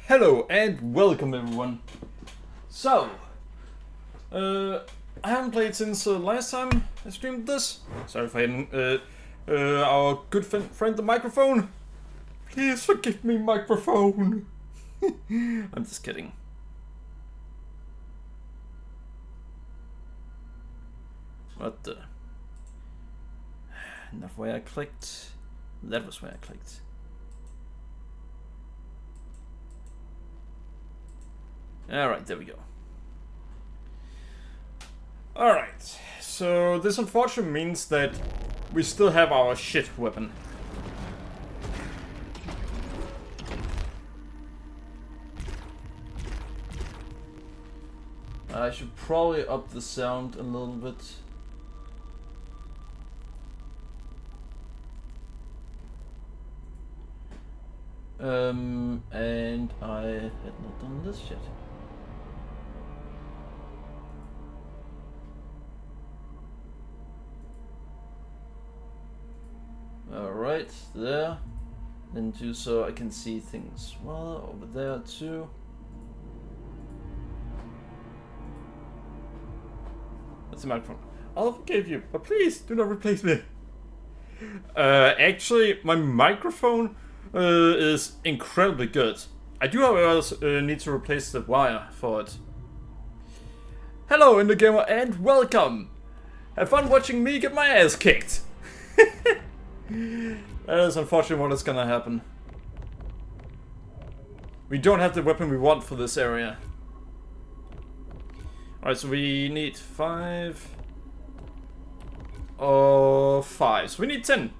Hello and welcome everyone. So, I haven't played since last time I streamed this. Sorry if I hadn't. Our good friend the microphone. Please forgive me, microphone. I'm just kidding. What the? Not where I clicked. That was where I clicked. Alright, there we go. Alright, so this unfortunately means that we still have our shit weapon. I should probably up the sound a little bit. And I had not done this yet. Alright, there. Then do so I can see things well over there too. That's the microphone. I'll forgive you, but please do not replace me. Actually, my microphone is incredibly good. I do, however, need to replace the wire for it. Hello, Gamer, and welcome! Have fun watching me get my ass kicked! That is unfortunately what is gonna happen. We don't have the weapon we want for this area. Alright, so we need 5 or 5. So we need 10.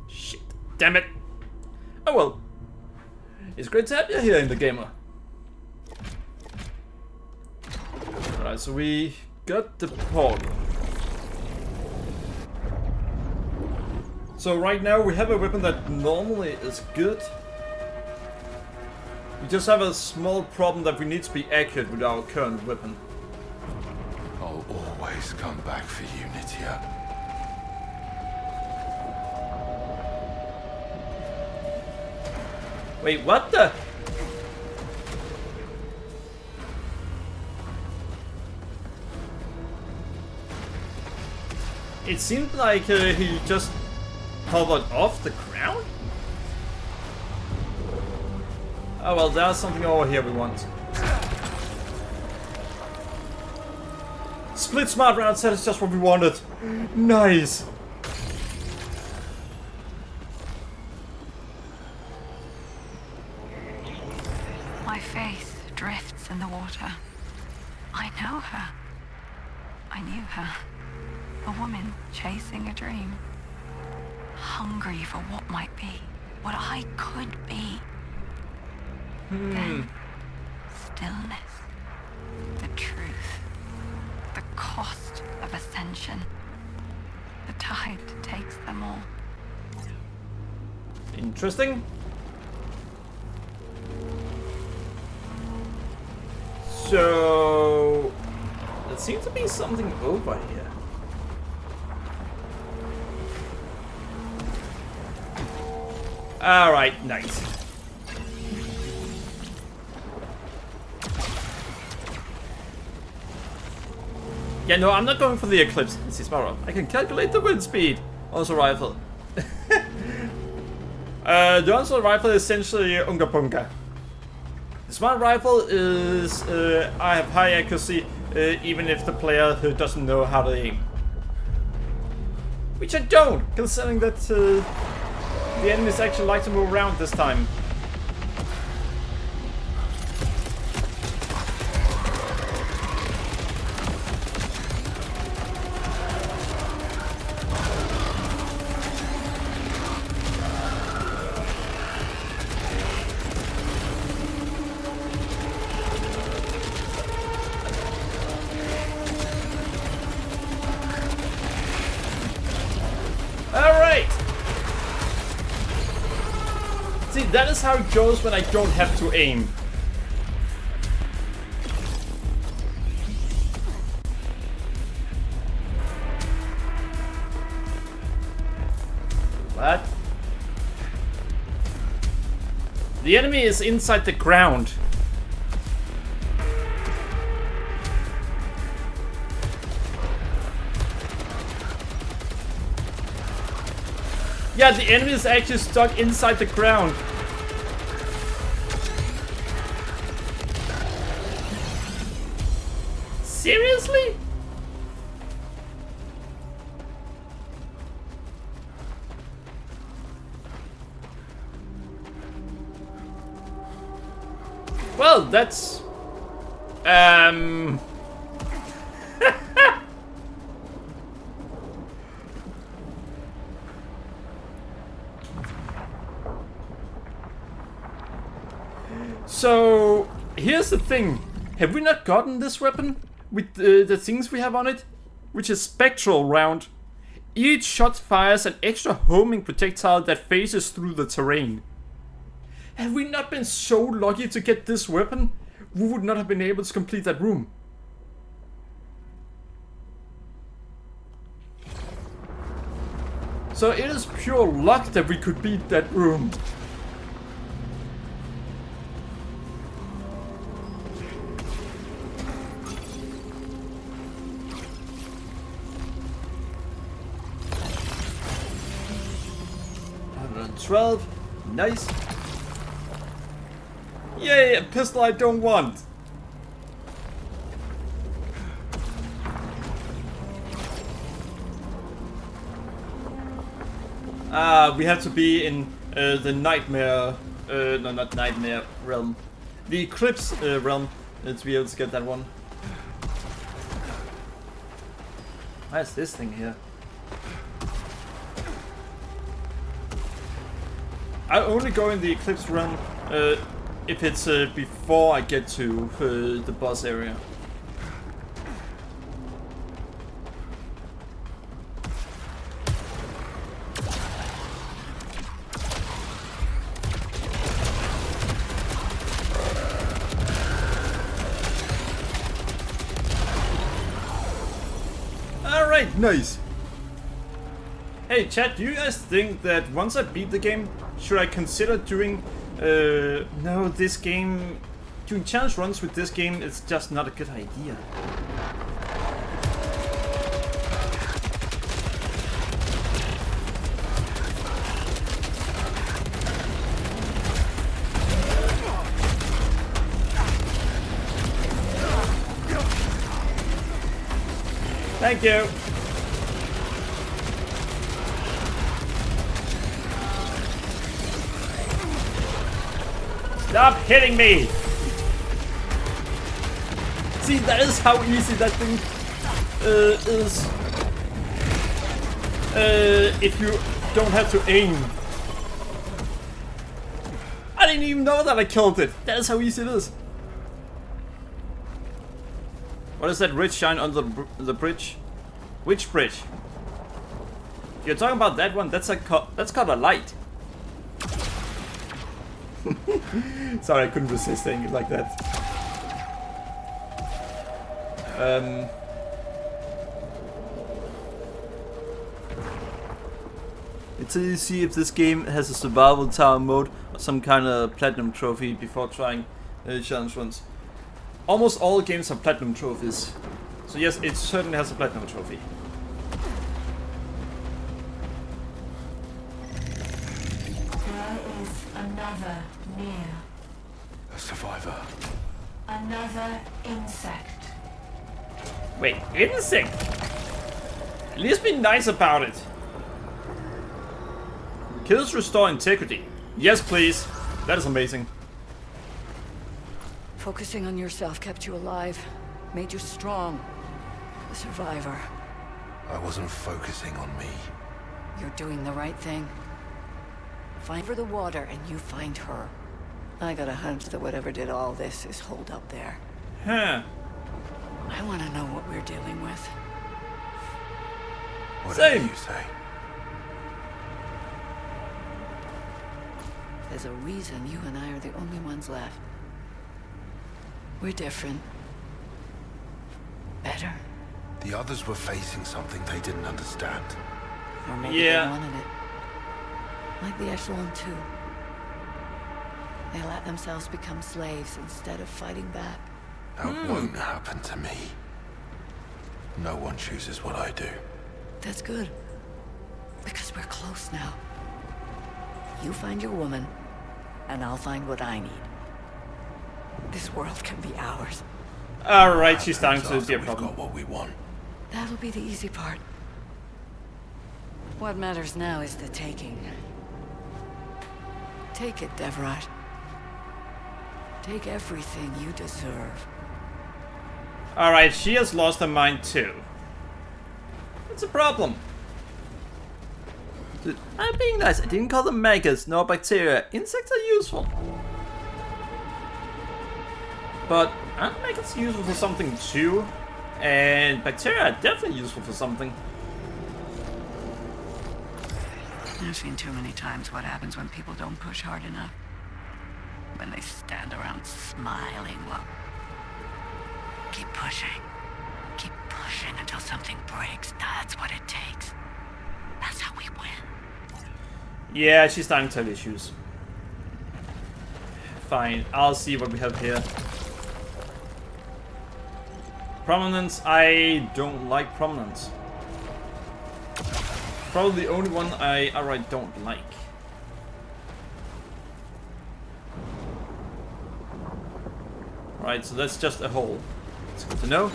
Shit, damn it. Oh well. It's great to have you here, Gamer. Alright, so we got the portal. So right now we have a weapon that normally is good. We just have a small problem that we need to be accurate with our current weapon. I'll always come back for you, Nitya. Wait, what the? It seemed like he just hovered off the ground? Oh well, there's something over here we want. Split smart round set is just what we wanted. Nice. My faith drifts in the water. I know her. I knew her. A woman chasing a dream. Hungry for what might be. What I could be. Then, stillness. The truth. The cost of ascension. The tide takes them all. Interesting. So, there seems to be something over here. Alright, nice. Yeah, no, I'm not going for the Eclipse. See, Saros. I can calculate the wind speed. Also rifle. The also rifle is essentially Unga Punga. The smart rifle is I have high accuracy even if the player doesn't know how to aim. Which I don't, considering that the enemies actually like to move around this time. See, that is how it goes when I don't have to aim. What? The enemy is inside the ground. Yeah, the enemy is actually stuck inside the ground. Seriously? Well, that's... So, here's the thing. Have we not gotten this weapon with the things we have on it? Which is Spectral Round. Each shot fires an extra homing projectile that phases through the terrain. Have we not been so lucky to get this weapon? We would not have been able to complete that room. So it is pure luck that we could beat that room. $112. Nice. Yay, a pistol I don't want. We have to be in the nightmare, no, not nightmare realm. The Eclipse realm to be able to get that one. Why is this thing here? I only go in the Eclipse realm if it's before I get to the boss area. Alright, nice. Hey chat, do you guys think that once I beat the game, should I consider doing no, this game, doing challenge runs with this game is just not a good idea. Thank you. Stop hitting me! See, that is how easy that thing is. If you don't have to aim. I didn't even know that I killed it. That is how easy it is. What is that red shine under the bridge? Which bridge? You're talking about that one? That's called a light. Sorry, I couldn't resist saying it like that. It's to see if this game has a survival tower mode or some kind of platinum trophy before trying challenge runs. Almost all games have platinum trophies. So yes, it certainly has a platinum trophy. There is another near. A survivor. Another insect. Wait, insect? At least be nice about it. Kills restore integrity. Yes, please. That is amazing. Focusing on yourself kept you alive, made you strong. A survivor. I wasn't focusing on me. You're doing the right thing. Find her the water and you find her. I got a hunch that whatever did all this is holed up there. Huh. I want to know what we're dealing with. Whatever Same. you say. There's a reason you and I are the only ones left. We're different. Better. The others were facing something they didn't understand. Or maybe Yeah. they wanted it. Like the Echelon too. They let themselves become slaves instead of fighting back. That won't happen to me. No one chooses what I do. That's good. Because we're close now. You find your woman, and I'll find what I need. This world can be ours. Alright, she's starting to After be a we've problem. got what we want. That'll be the easy part. What matters now is the taking. Take it, Devrite. Take everything you deserve. Alright, she has lost her mind too. What's the problem? I'm being nice. I didn't call them maggots nor bacteria. Insects are useful. But aren't maggots useful for something too? And bacteria are definitely useful for something. I've seen too many times what happens when people don't push hard enough. When they stand around smiling. Well, keep pushing. Keep pushing until something breaks. That's what it takes. That's how we win. Yeah, she's starting to have issues. Fine, I'll see what we have here. Prominence, I don't like prominence. Probably the only one I outright don't like. Right, so that's just a hole. It's good to know.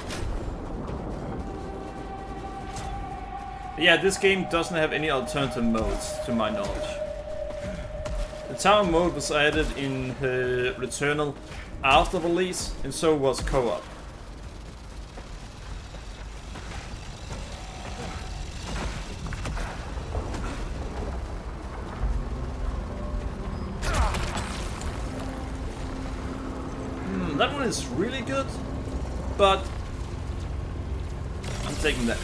But yeah, this game doesn't have any alternative modes, to my knowledge. The tower mode was added in Returnal after release, and so was co-op. That one is really good, but I'm taking that.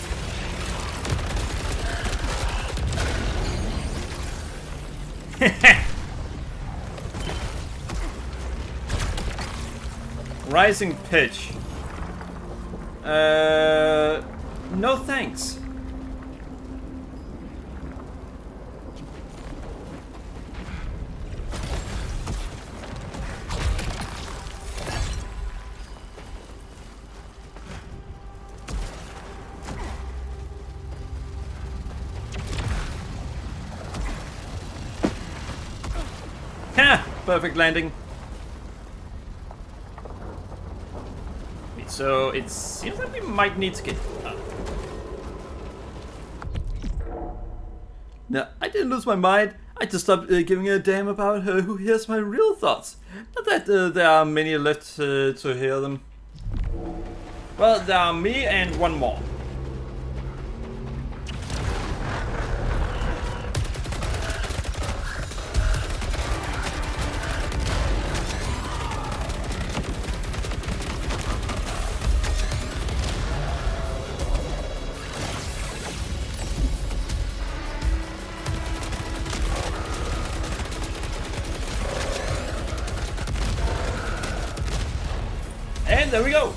Rising pitch. No thanks. Ha! Perfect landing. So it seems like we might need to get up. No, I didn't lose my mind. I just stopped giving a damn about who hears my real thoughts. Not that there are many left to hear them. Well, there are me and one more. And there we go.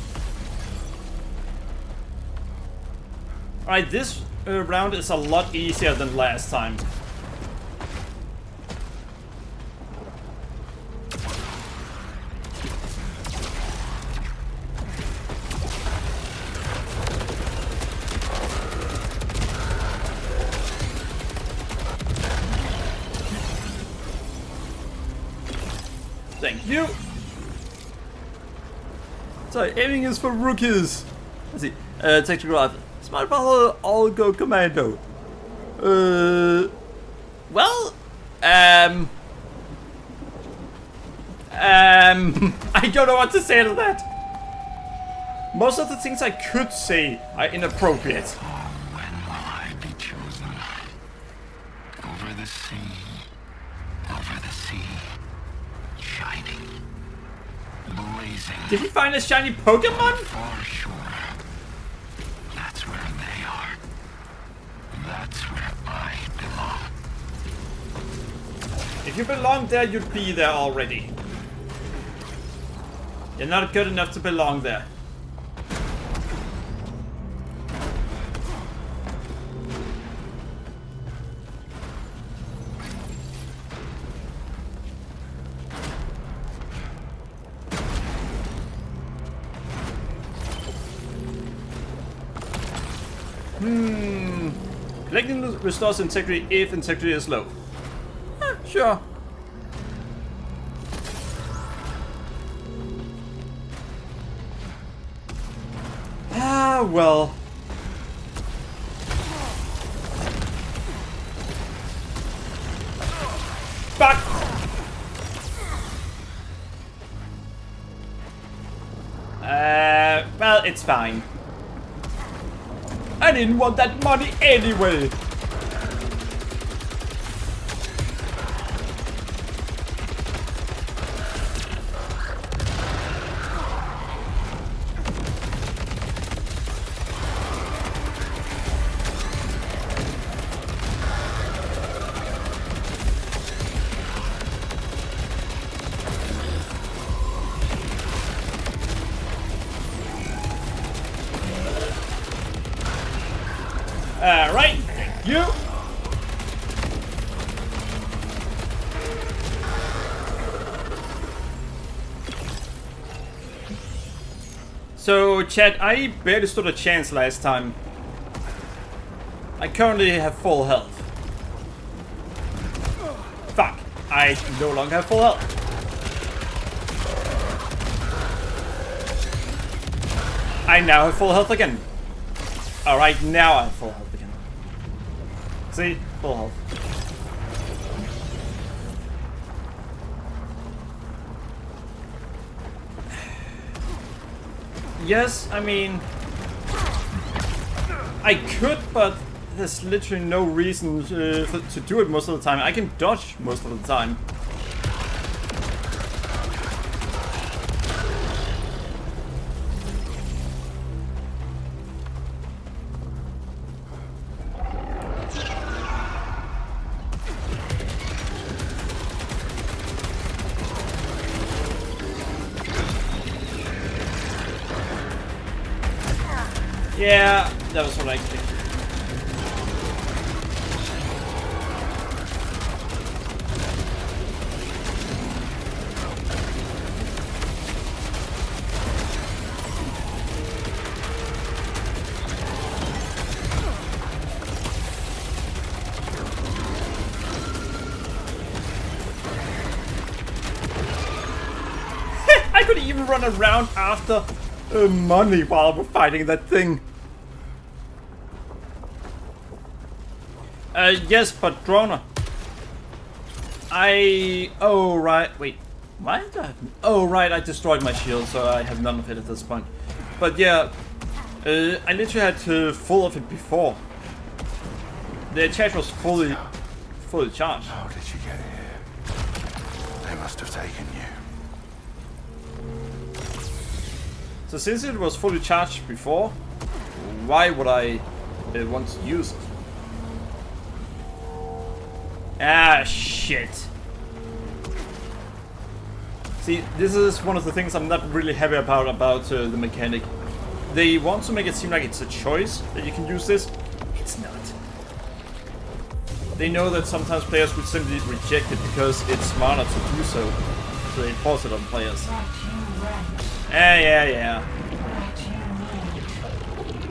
Alright, this round is a lot easier than last time. Thank you. So aiming is for rookies. Let's see. Tactical rifle. Smart follow, all go commando. Well, I don't know what to say to that. Most of the things I could say are inappropriate. When will I be chosen? Over the sea, shining, blazing. Did he find a shiny Pokemon? For sure. That's where they are. That's where I belong. If you belong there, you'd be there already. You're not good enough to belong there. Neglecting restores integrity if integrity is low. Sure. Ah, well. Fuck! Well, it's fine. I didn't want that money anyway. Alright, thank you. So, chat, I barely stood a chance last time. I currently have full health. Fuck, I no longer have full health. I now have full health again. Alright, now I have full health again. See? Full health. Yes, I mean... I could, but there's literally no reason to do it most of the time. I can dodge most of the time. Yeah, that was what I expected. I could even run around after money while we're fighting that thing. Yes, but Droner. Oh, right. Wait. Why did I have... Oh, right. I destroyed my shield, so I have none of it at this point. But yeah. I literally had full of it before. The charge was fully charged. How did you get here? They must have taken you. So since it was fully charged before, why would I want to use it? Ah, shit. See, this is one of the things I'm not really happy about the mechanic. They want to make it seem like it's a choice that you can use this. It's not. They know that sometimes players would simply reject it because it's smarter to do so. So they force it on players. Yeah.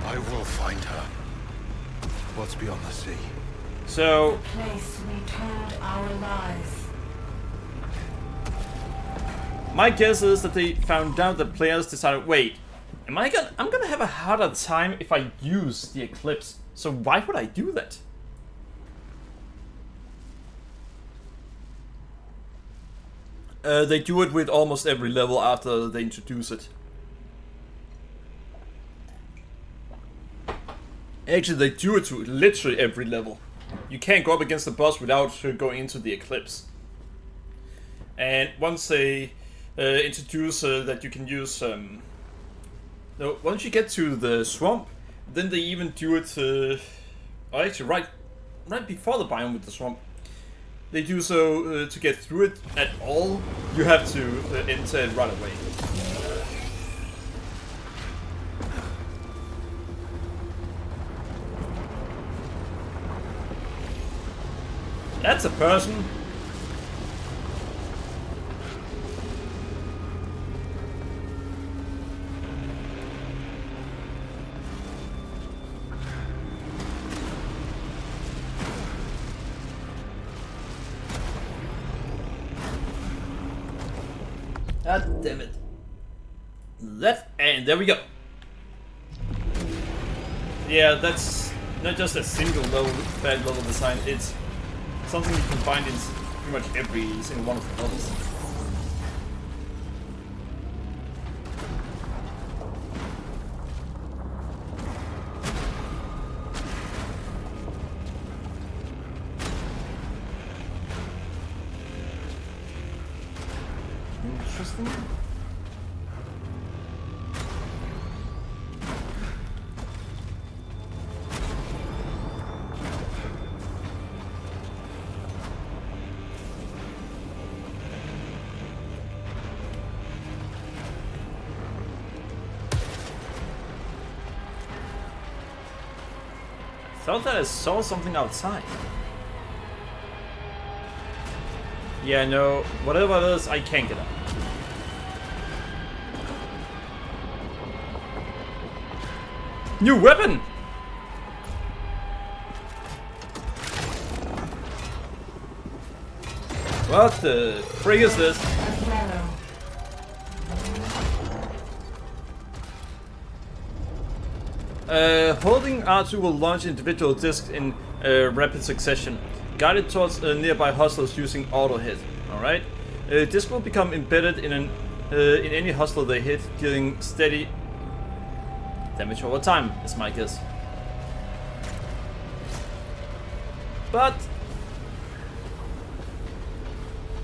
I will find her. What's beyond the sea? So... The place we told our lies. My guess is that they found out that players decided, wait, I'm gonna have a harder time if I use the Eclipse, so why would I do that? They do it with almost every level after they introduce it. Actually, they do it to literally every level. You can't go up against the boss without going into the Eclipse. And once they introduce that you can use... no, once you get to the swamp, then they even do it... or actually, right before the biome with the swamp. They do so to get through it at all, you have to enter it right away. That's a person. God damn it. Left, and there we go. Yeah, that's not just a single bad level design, it's something you can find in pretty much every single one of the levels. Interesting. Thought that I saw something outside. Yeah, no, whatever it is, I can't get up. New weapon! What the frig is this? Holding R2 will launch individual discs in rapid succession, guided towards nearby hostiles using auto hit. Alright. Disc will become embedded in any hostile they hit, dealing steady damage over time, is my guess. But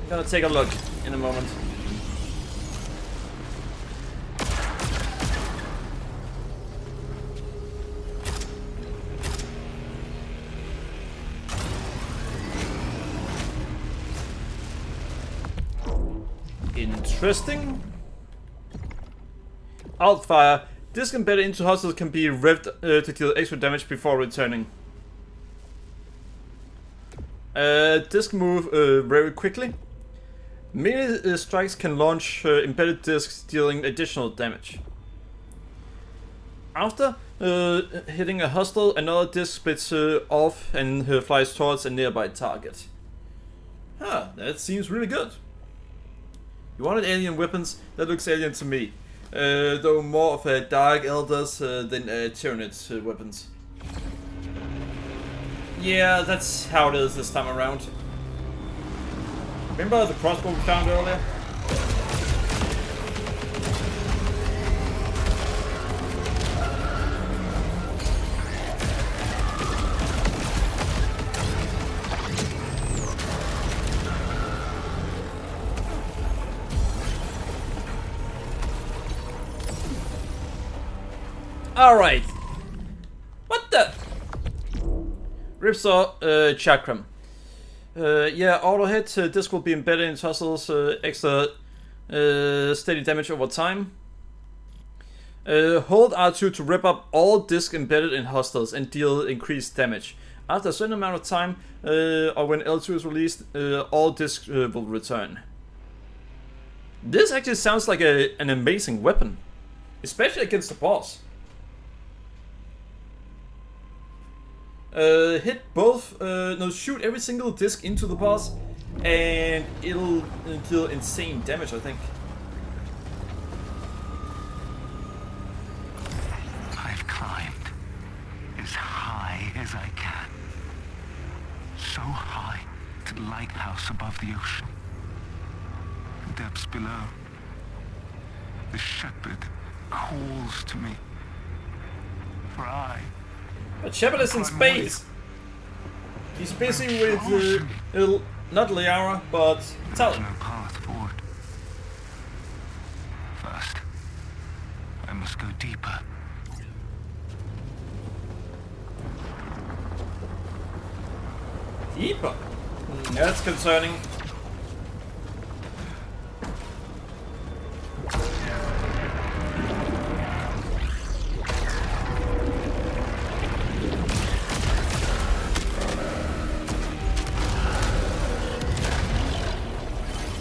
I'm gonna take a look in a moment. Interesting. Alt fire. Disc embedded into hostiles can be revved to deal extra damage before returning. Disc move very quickly. Melee strikes can launch embedded discs, dealing additional damage. After hitting a hostile, another disc splits off and flies towards a nearby target. Huh, that seems really good. You wanted alien weapons? That looks alien to me. Though more of a Dark Elders than Tyranid weapons. Yeah, that's how it is this time around. Remember the crossbow we found earlier? Alright. What the? Ripsaw Chakram. Yeah, auto hit. Disc will be embedded in tussles. Extra steady damage over time. Hold R2 to rip up all disc embedded in hostiles and deal increased damage. After a certain amount of time, or when L2 is released, all discs will return. This actually sounds like an amazing weapon. Especially against the boss. Hit both, no, shoot every single disc into the boss, and it'll deal insane damage, I think. I've climbed as high as I can. So high to the lighthouse above the ocean. The depths below. The shepherd calls to me. For I... But Shepard is in space. He's busy with not Liara, but Tal. There's no path forward. First, I must go deeper. Deeper? That's concerning.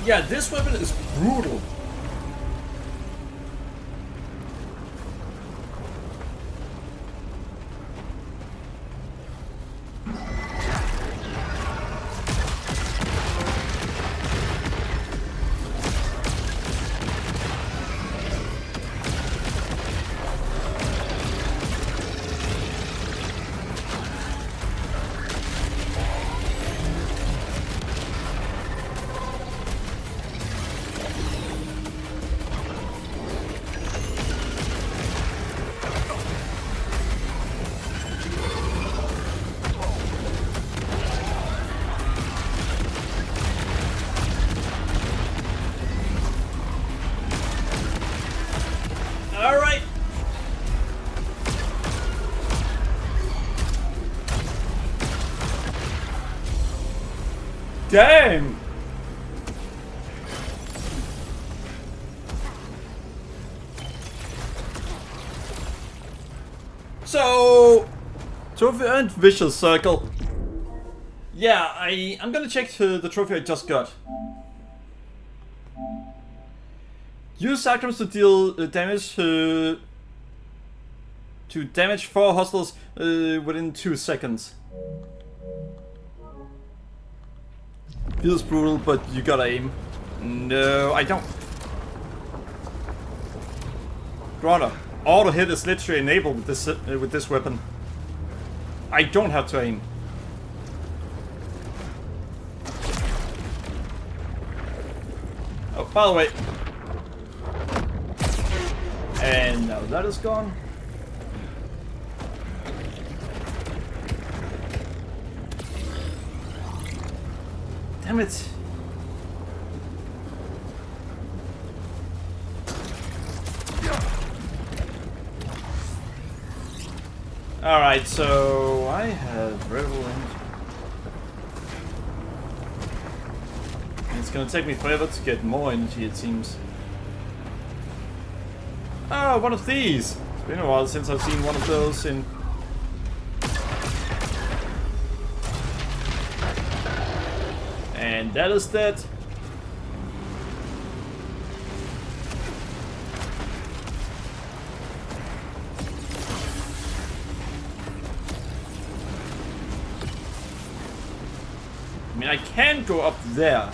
Yeah, this weapon is brutal. Damn! So, trophy earned vicious circle. Yeah, I'm gonna check the trophy I just got. Use items to deal damage to damage 4 hostiles within 2 seconds. Feels brutal, but you gotta aim. No, I don't. Runner. Auto hit is literally enabled with this weapon. I don't have to aim. Oh, by the way. And now that is gone. Damn it. Alright, so I have Revelant. It's gonna take me forever to get more energy, it seems. Oh, one of these! It's been a while since I've seen one of those in... And that is dead. I mean, I can go up there.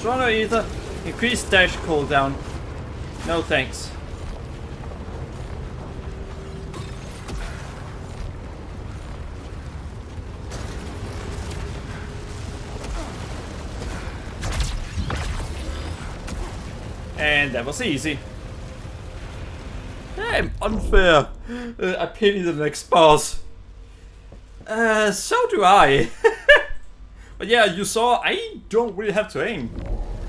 Toronto Ether, increase dash cooldown. No thanks. And that was easy. Damn, unfair. I pity the next boss. So do I. But yeah, you saw, I don't really have to aim.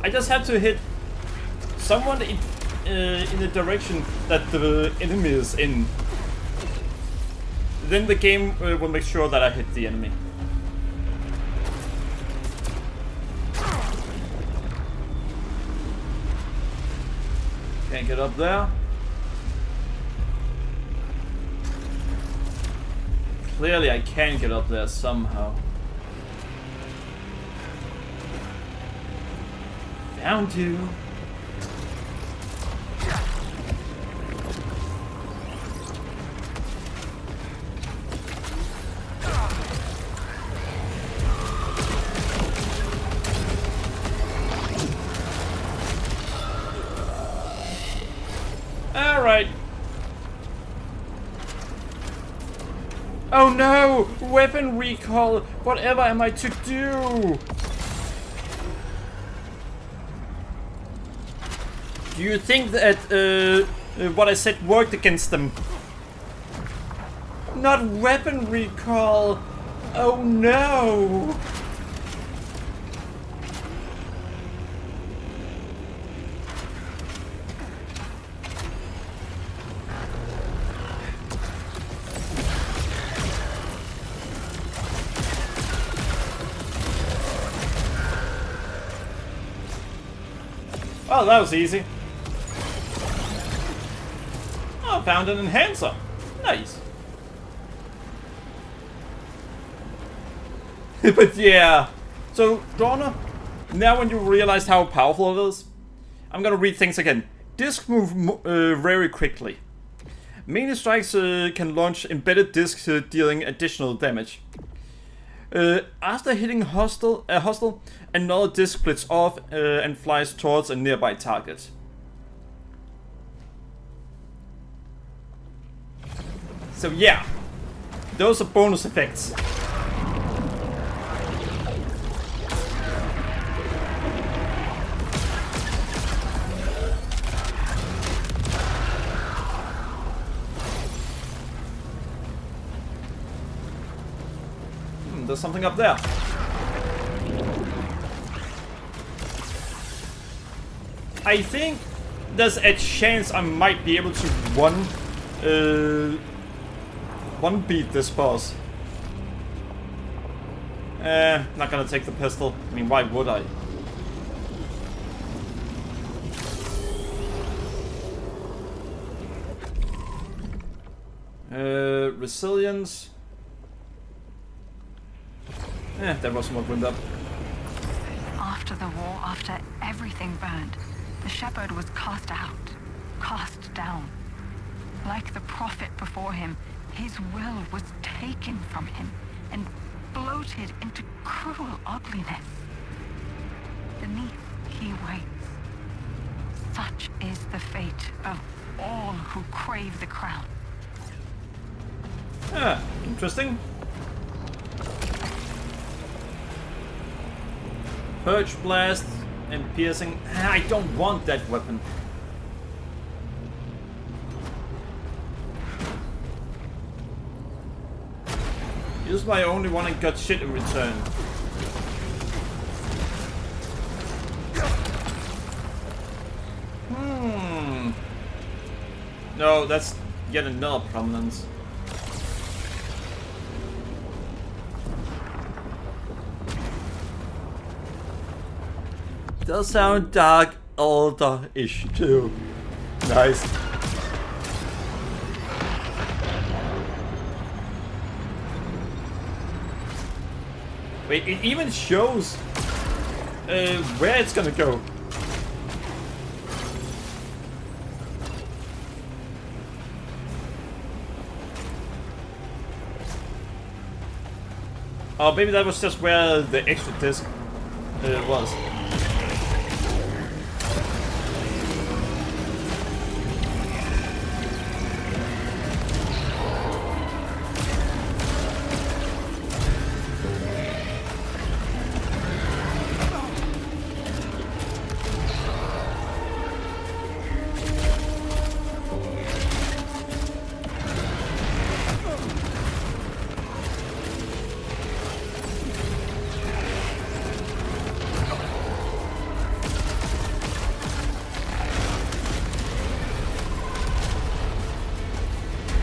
I just have to hit someone in the direction that the enemy is in. Then the game will make sure that I hit the enemy. Can't get up there. Clearly I can get up there somehow. Down to. All right. Oh no! Weapon recall! Whatever am I to do? Do you think that what I said worked against them? Not weapon recall! Oh no! Oh, that was easy. Oh, found an enhancer. Nice. But yeah. So, Donna, now when you realized how powerful it is, I'm gonna read things again. Discs move very quickly. Melee strikes can launch embedded discs dealing additional damage. After hitting a hostile, another disc splits off and flies towards a nearby target. So yeah, those are bonus effects. There's something up there. I think there's a chance I might be able to run one beat this boss. Not gonna take the pistol. I mean, why would I? Resilience. That was more wind up. After the war, after everything burned, the shepherd was cast out, cast down. Like the prophet before him, his will was taken from him and bloated into cruel ugliness. Beneath he waits. Such is the fate of all who crave the crown. Interesting. Purge blast and piercing. I don't want that weapon. Use my only one and got shit in return. No, that's yet another prominence. Does sound dark, older-ish too. Nice. Wait, it even shows where it's gonna go. Oh, maybe that was just where the extra disc was.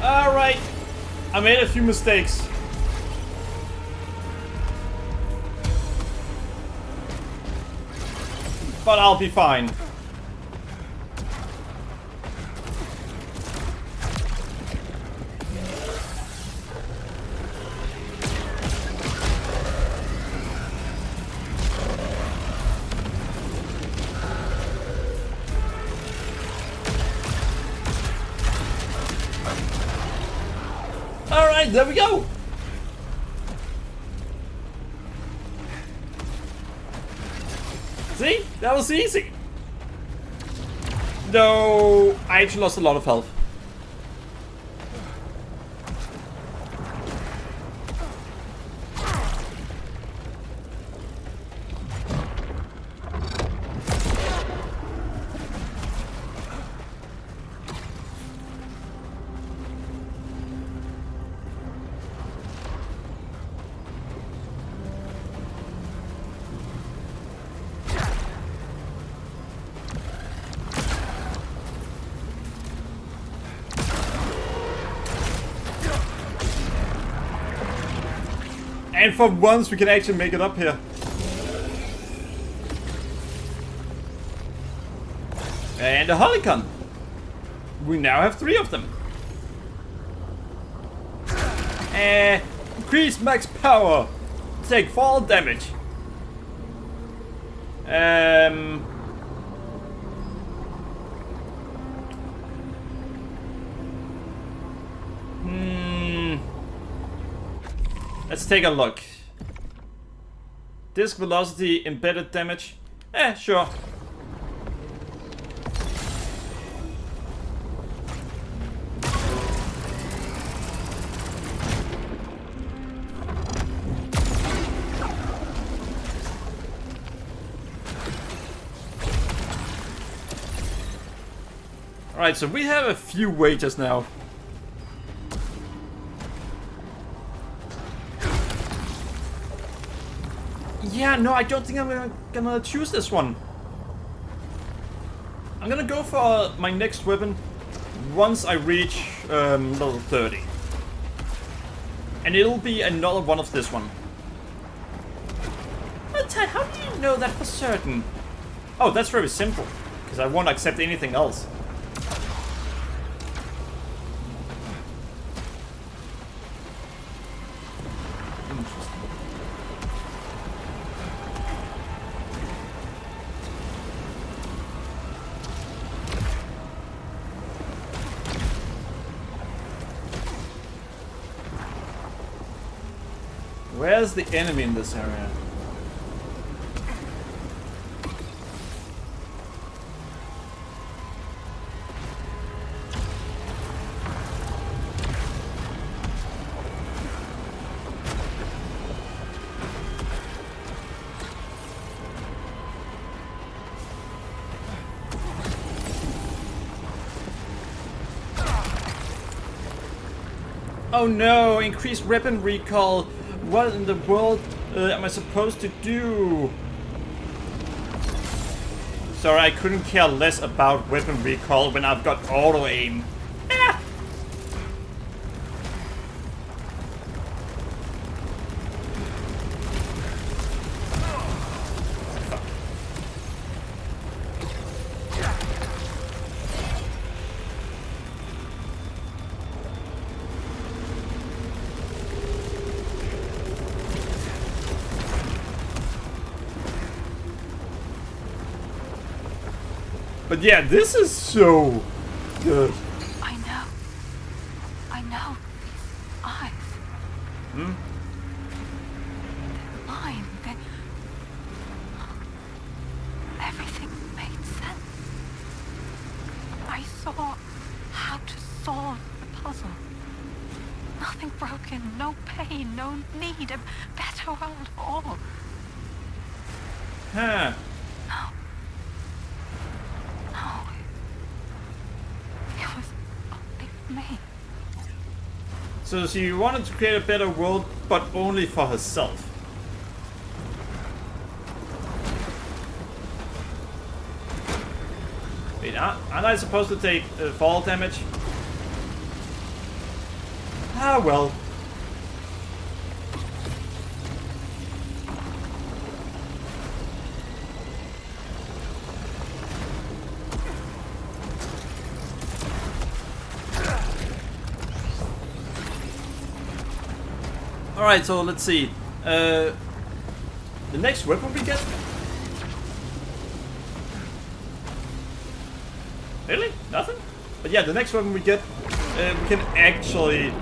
Alright, I made a few mistakes. But I'll be fine. Alright, there we go! See? That was easy! No, I actually lost a lot of health. And for once we can actually make it up here. And a Holycon. We now have 3 of them. Increase max power. Take fall damage. Let's take a look. Disc velocity, embedded damage. Sure. Alright, so we have a few wages now. Yeah, no, I don't think I'm gonna choose this one. I'm gonna go for my next weapon, once I reach level 30. And it'll be another one of this one. But Ted, how do you know that for certain? Oh, that's very simple. Because I won't accept anything else. Where's the enemy in this area? Oh no, increased weapon recall. What in the world am I supposed to do? Sorry, I couldn't care less about weapon recall when I've got auto aim. Ah! But yeah, this is so good. I know. I know. These eyes. Hmm? They're mine. Everything made sense. I saw how to solve the puzzle. Nothing broken, no pain, no need. A better world for all. Huh. No. It was only for me. So she wanted to create a better world, but only for herself. Wait, aren't I supposed to take fall damage? Ah, well. Alright, so let's see. The next weapon we get? Really? Nothing? But yeah, the next weapon we get, we can actually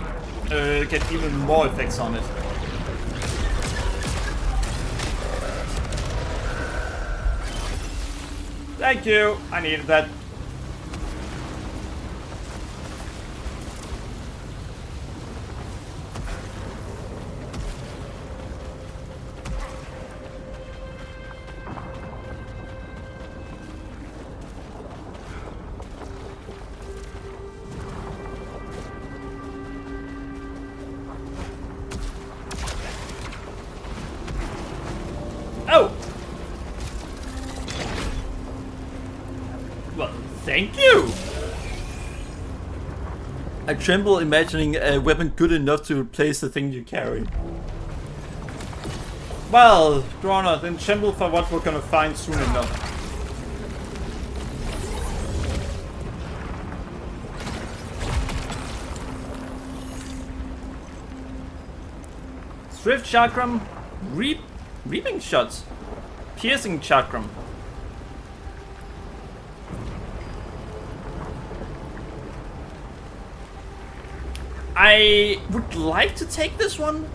get even more effects on it. Thank you! I needed that. Oh! Well, thank you! I tremble imagining a weapon good enough to replace the thing you carry. Well, Drona, then tremble for what we're gonna find soon enough. Swift chakram, reaping shots, piercing chakram. I would like to take this one.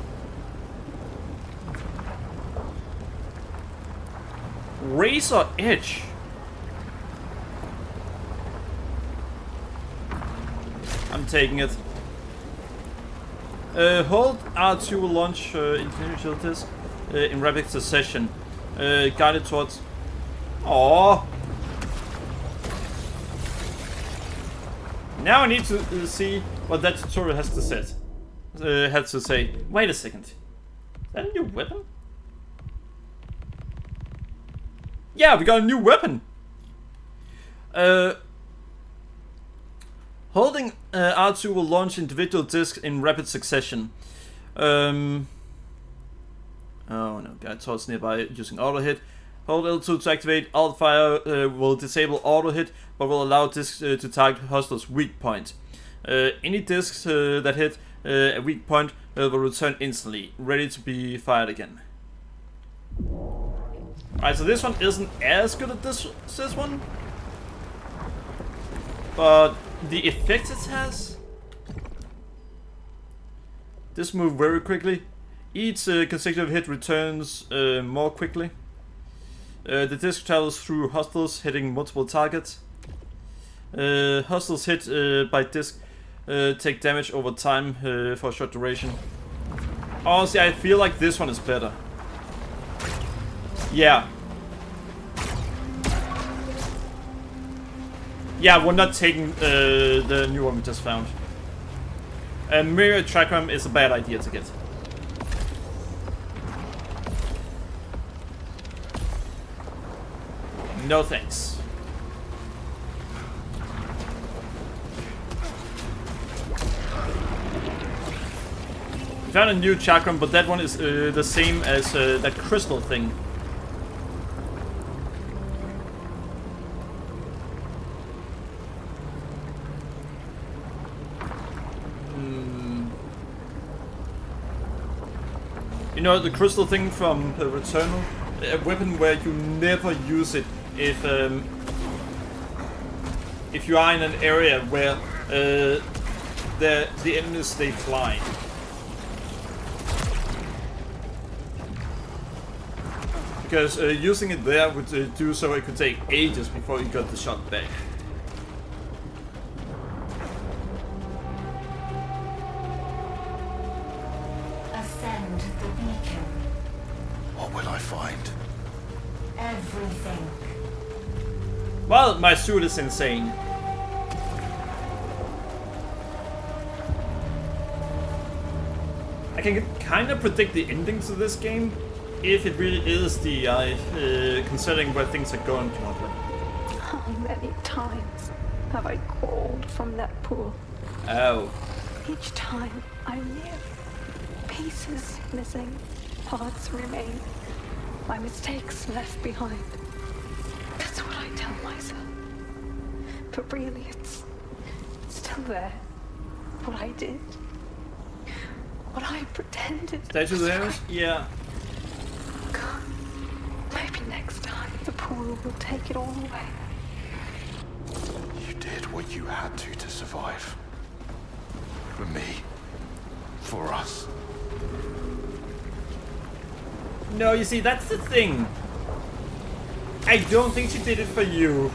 Razor Edge. I'm taking it. Hold R2 will launch infinity disc in rapid succession. Guided towards. Aww. Now I need to see what that tutorial has to say. Wait a second. Is that a new weapon? Yeah, we got a new weapon. Hold Holding R2 will launch individual discs in rapid succession. Oh no, guide torch nearby using auto hit. Hold L2 to activate. Alt fire will disable auto hit, but will allow discs to target hostiles' weak point. Any discs that hit a weak point will return instantly, ready to be fired again. Alright, so this one isn't as good as this one, but the effect it has. This move very quickly. Each consecutive hit returns more quickly. The disc travels through hostiles, hitting multiple targets. Hostiles hit by disc take damage over time for a short duration. Honestly, I feel like this one is better. Yeah. Yeah, we're not taking the new one we just found. Mirror Trichram is a bad idea to get. No thanks. We found a new chakram, but that one is the same as that crystal thing. You know, the crystal thing from Returnal? A weapon where you never use it if you are in an area where the enemies stay flying. Because using it there would do so it could take ages before you got the shot back. Ascend the beacon. What will I find? Everything. Well, my suit is insane. I can kind of predict the ending to this game, if it really is the considering where things are going currently. How many times have I crawled from that pool? Oh. Each time I'm near. Pieces missing, parts remain. My mistakes left behind. That's what I tell myself. But really, it's still there. What I did. What I pretended. Statue was there? right. Yeah. God, maybe next time the pool will take it all away. You did what you had to survive. For me. For us. No, you see, that's the thing. I don't think she did it for you.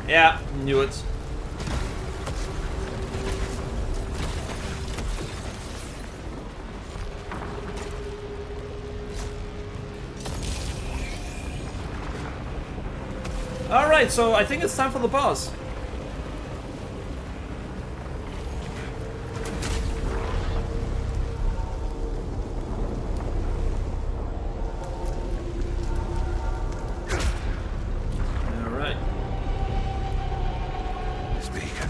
Yeah, knew it. Alright, so I think it's time for the boss. Alright. This beacon.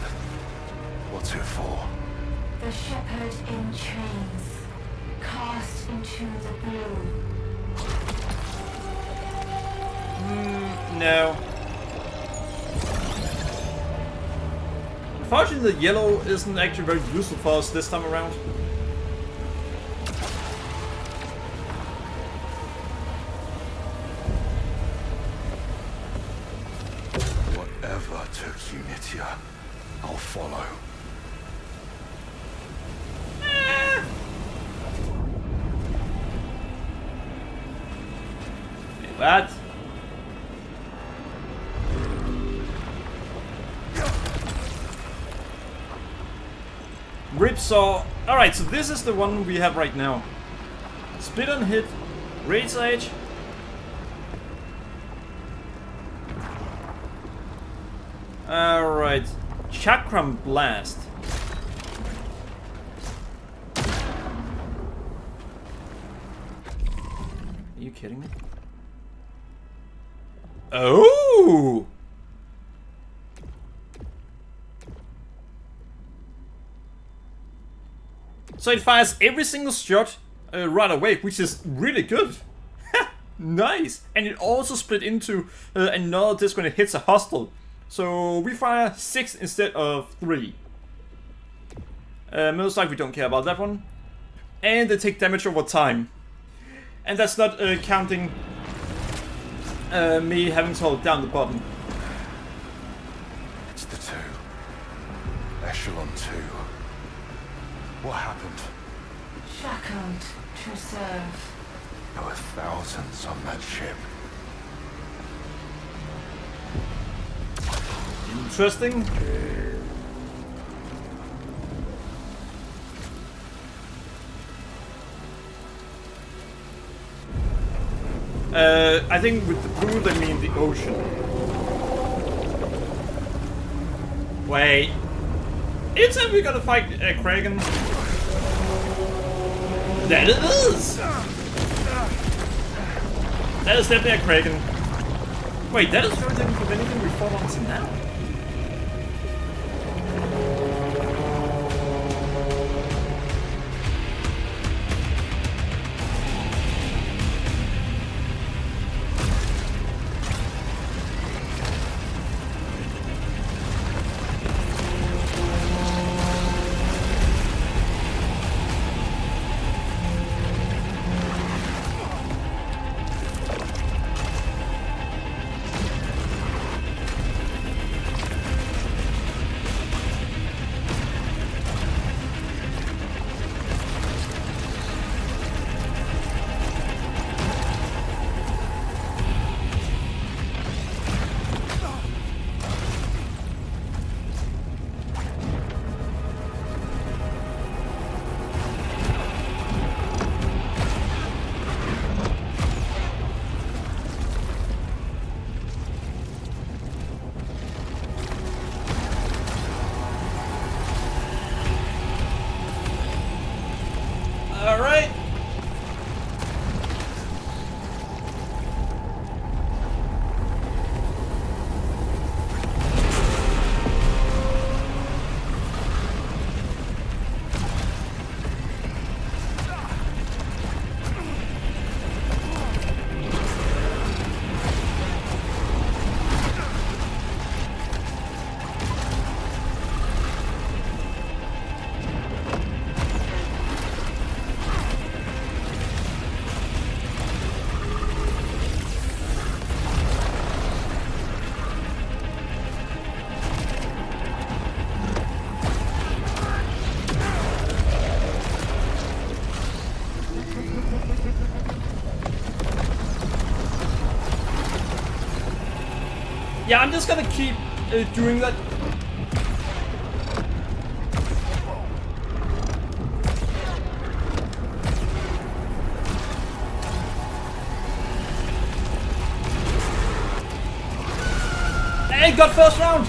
What's it for? The shepherd in chains. Cast into the blue. No. Unfortunately, the yellow isn't actually very useful for us this time around. Whatever took you, Nitya, I'll follow. What? Ripsaw. Alright, so this is the one we have right now. Spit on hit, Rage Age. Alright. Chakram Blast. Are you kidding me? Oh! So it fires every single shot right away, which is really good. Nice! And it also split into another disc when it hits a hostile. So we fire 6 instead of 3. Most likely we don't care about that one. And they take damage over time. And that's not counting me having to hold down the button. It's the 2. Echelon 2. What happened? Shackled to serve. There were thousands on that ship. Interesting. I think with the blue they mean the ocean. Wait. It's time we gotta fight Kraken. That it is! That is definitely a Kraken. Wait, that is very different from anything we fought on to now. Alright. Yeah, I'm just gonna keep doing that. Hey, got first round!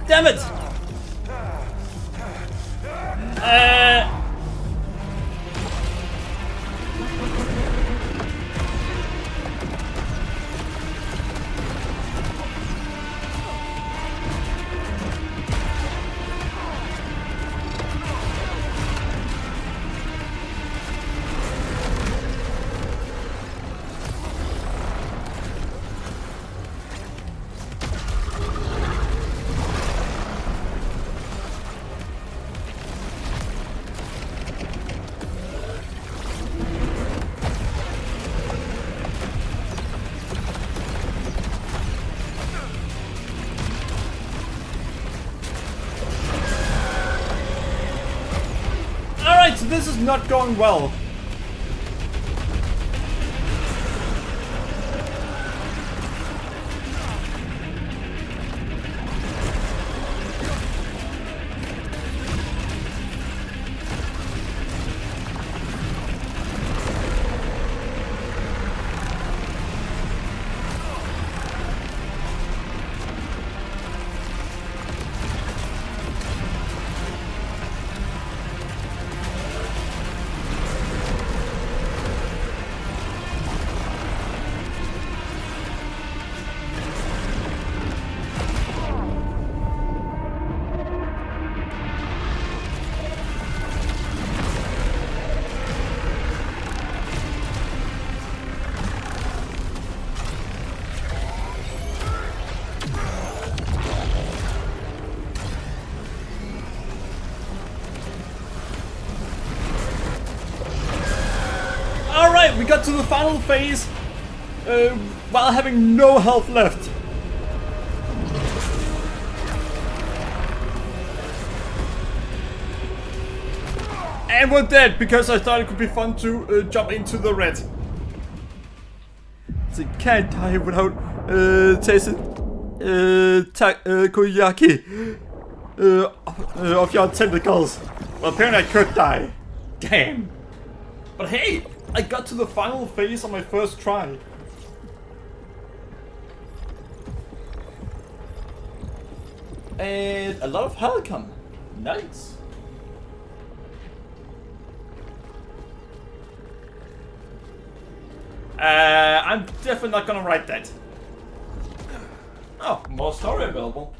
Damn it! Alright, so this is not going well. We got to the final phase while having no health left. And we're dead because I thought it could be fun to jump into the red. So you can't die without tasting takoyaki of your tentacles. Well, apparently I could die. Damn. But hey, I got to the final phase on my first try. And a lot of Helicon. Nice. I'm definitely not gonna write that. Oh, more story available.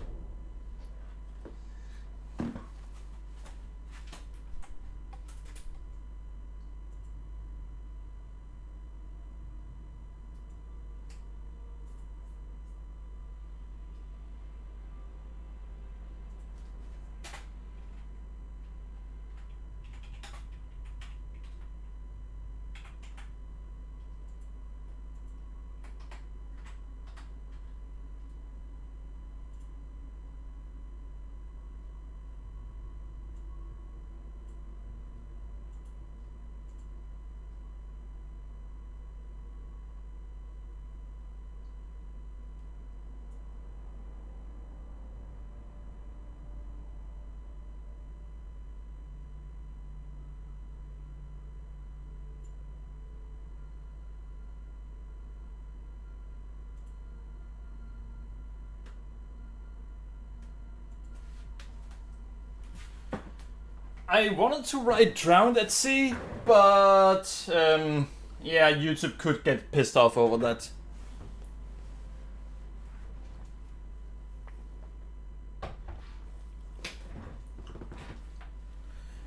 I wanted to write Drowned at Sea, but yeah, YouTube could get pissed off over that.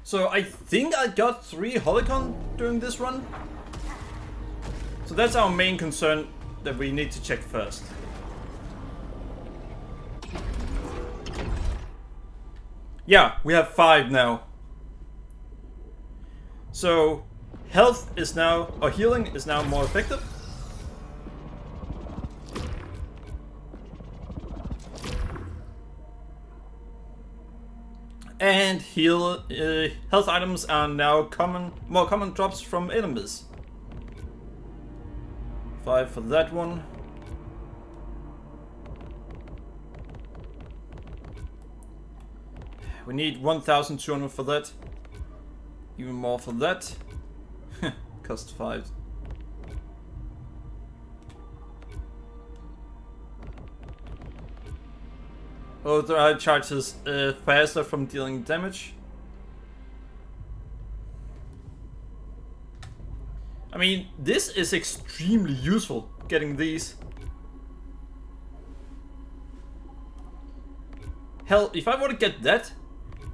So I think I got 3 Helicon during this run. So that's our main concern that we need to check first. Yeah, we have 5 now. So, health is now, or healing is now more effective. And health items are now more common drops from enemies. 5 for that one. We need 1,200 for that. Even more for that. Cost 5. Override charges faster from dealing damage. I mean, this is extremely useful, getting these. Hell, if I were to get that,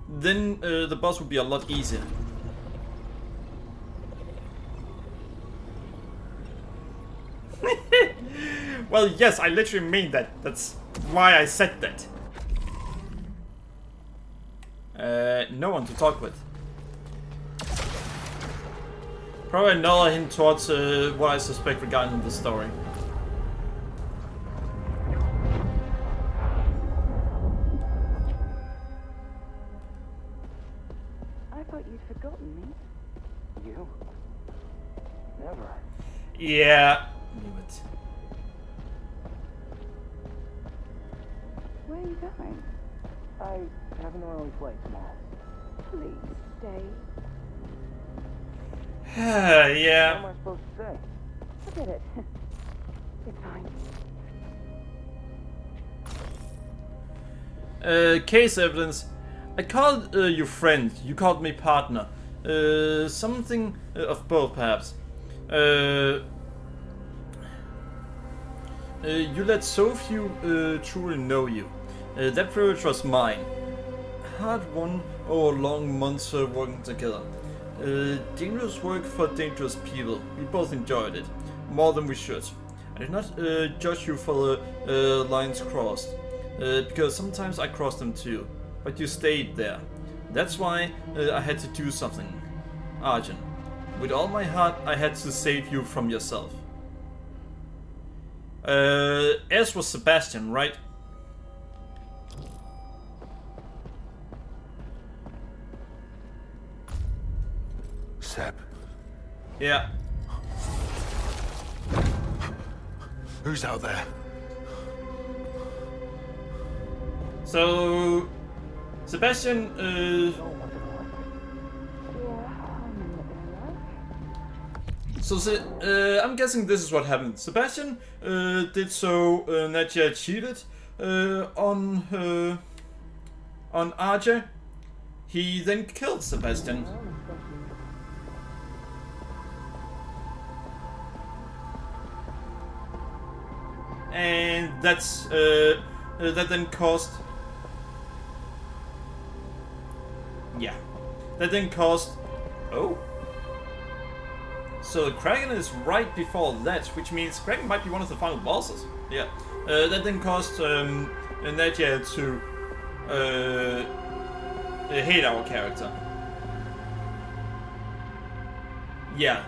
then the boss would be a lot easier. Well, yes, I literally mean that. That's why I said that. No one to talk with. Probably another hint towards what I suspect regarding the story. I thought you'd forgotten me. You? Never. Yeah. Leave it. Where are you going? I have an early flight tomorrow. Please stay. What am Yeah. I supposed to say? Forget it. It's fine. Case evidence. I called you friend. You called me partner. Something of both, perhaps. You let so few truly know you. That privilege was mine. Hard won over long months working together. Dangerous work for dangerous people. We both enjoyed it. More than we should. I did not judge you for the lines crossed. Because sometimes I crossed them too. But you stayed there. That's why I had to do something. Arjun. With all my heart, I had to save you from yourself. S was Sebastian, right? Seb, Yeah. who's out there? So, Sebastian, I'm guessing this is what happened. Sebastian did so Nadja cheated on Arja. He then killed Sebastian. And that's that then caused. Yeah, that then caused. Oh. So Kraken is right before that, which means Kraken might be one of the final bosses. Yeah, that then caused Nadja to hate our character. Yeah.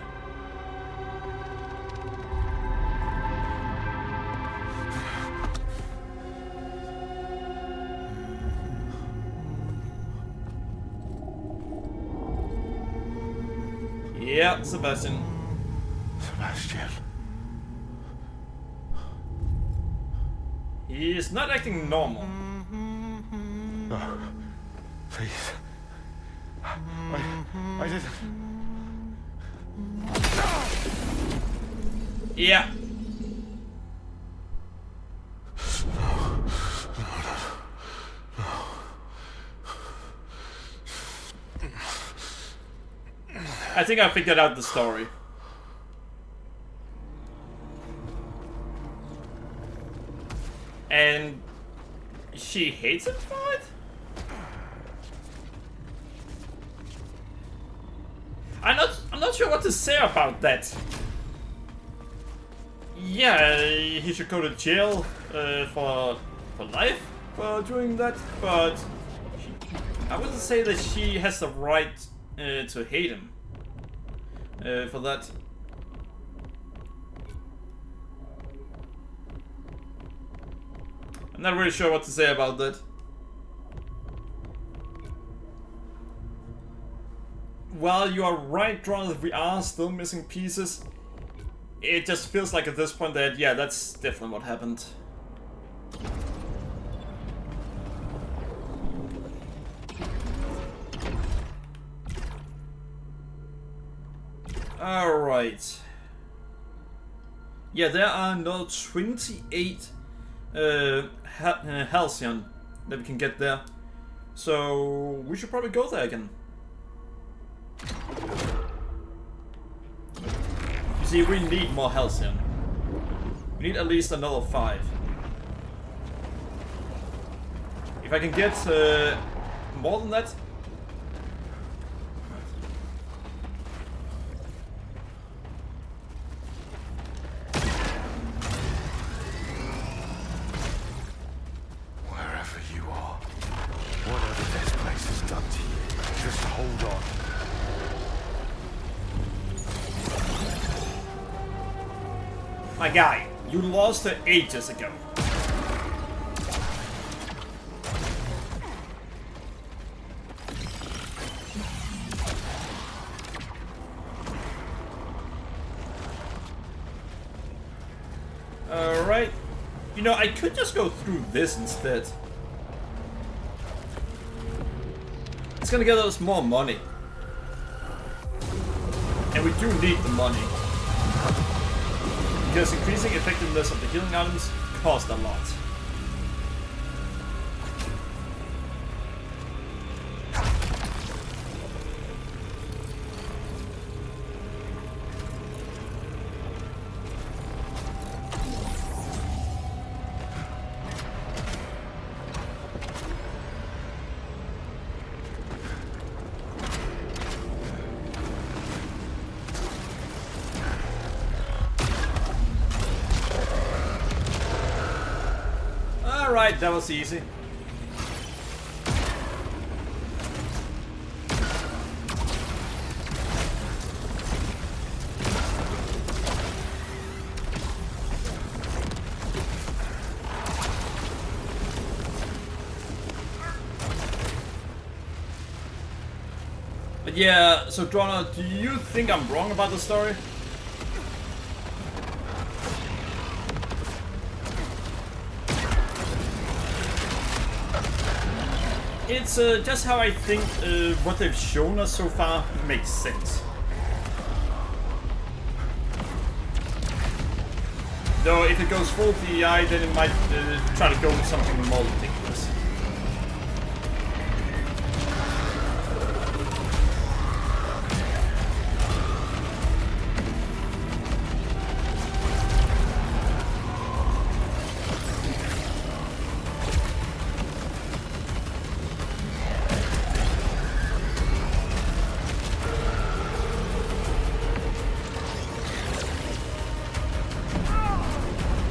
Yeah, Sebastian. Sebastian. He is not acting normal. No. Please. I didn't. Yeah. I think I figured out the story. And she hates him for it? I'm not sure what to say about that. Yeah, he should go to jail for life for doing that, but I wouldn't say that she has the right to hate him for that. I'm not really sure what to say about that. While you are right, Ron, that we are still missing pieces, it just feels like at this point that, yeah, that's definitely what happened. Alright. Yeah, there are another 28 Halcyon that we can get there. So we should probably go there again. You see, we need more Halcyon. We need at least another 5. If I can get more than that. Wherever you are, whatever this place has done to you, just hold on. My guy, you lost her ages ago. You know, I could just go through this instead. It's gonna get us more money. And we do need the money. Because increasing effectiveness of the healing items cost a lot. Alright, that was easy. But yeah, so Drona, do you think I'm wrong about the story? It's just how I think what they've shown us so far makes sense. Though if it goes full PI, then it might try to go with something more ridiculous.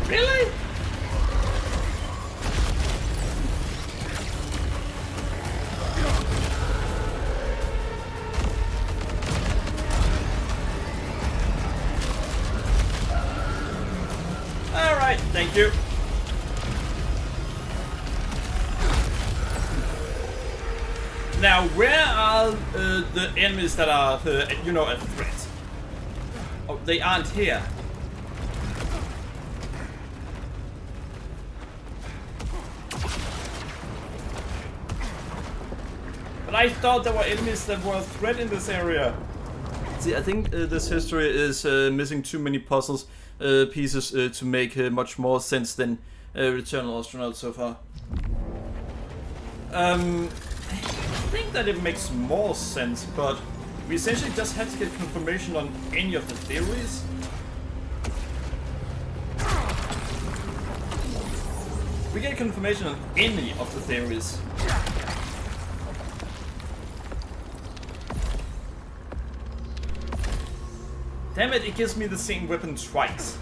Really? Alright, thank you. Now, where are the enemies that are, you know, a threat? Oh, they aren't here. But I thought there were enemies that were a threat in this area. See, I think this history is missing too many puzzles pieces to make much more sense than Returnal Astronaut so far. I think that it makes more sense, but we essentially just had to get confirmation on any of the theories. We get confirmation on any of the theories. Damn it, it gives me the same weapon twice.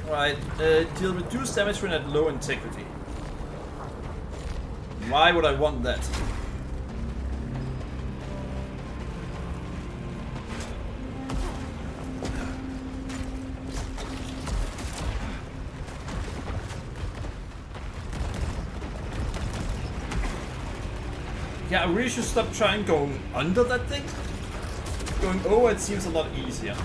Alright, deal reduced damage when at low integrity. Why would I want that? Yeah, I really should stop trying going under that thing. Going over it seems a lot easier.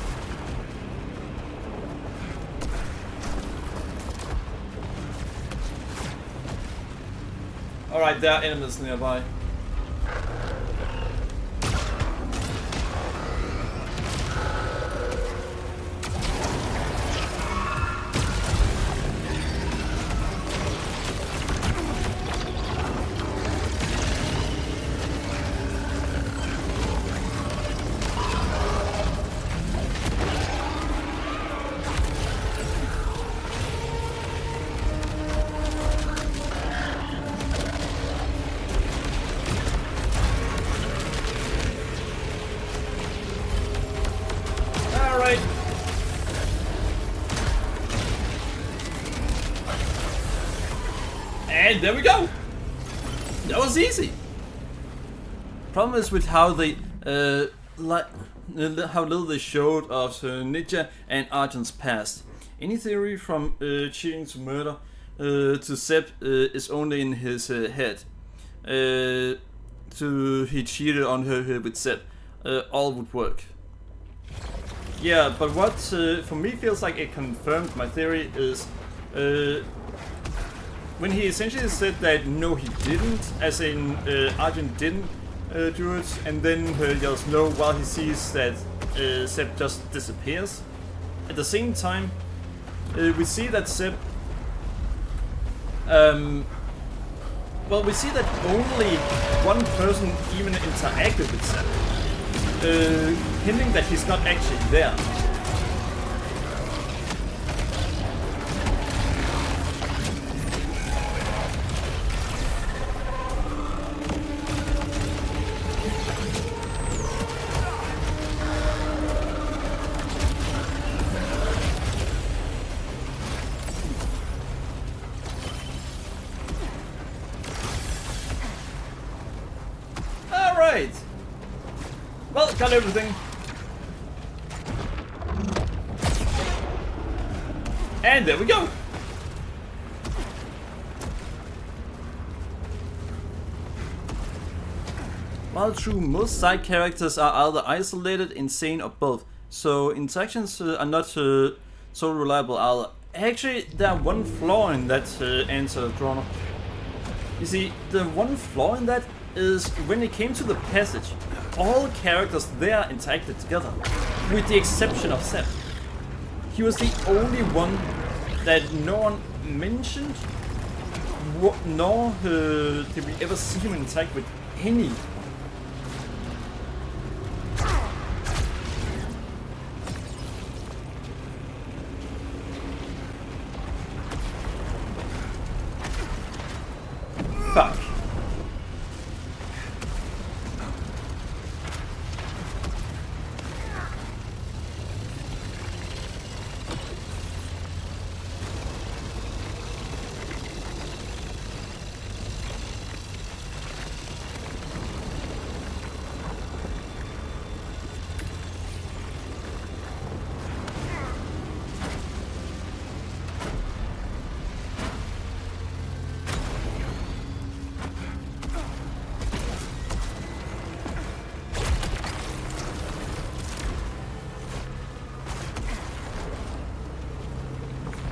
Alright, there are enemies nearby. And there we go! That was easy! Problem is with how they, how little they showed of Ninja and Argent's past. Any theory from cheating to murder to Seb is only in his head. He cheated on her with Seb. All would work. Yeah, but what for me feels like it confirmed my theory is when he essentially said that no he didn't, as in Arjun didn't do it, and then yells no while he sees that Seb just disappears. At the same time, we see that Seb we see that only one person even interacted with Seb, hinting that he's not actually there. Well, got everything. And there we go. While true, most side characters are either isolated, insane, or both, so interactions are not so reliable either. Actually, there's one flaw in that answer, Droner. You see, the one flaw in that is when it came to the passage, all characters there interacted together, with the exception of Seb. He was the only one that no one mentioned, nor did we ever see him interact with any. Fuck.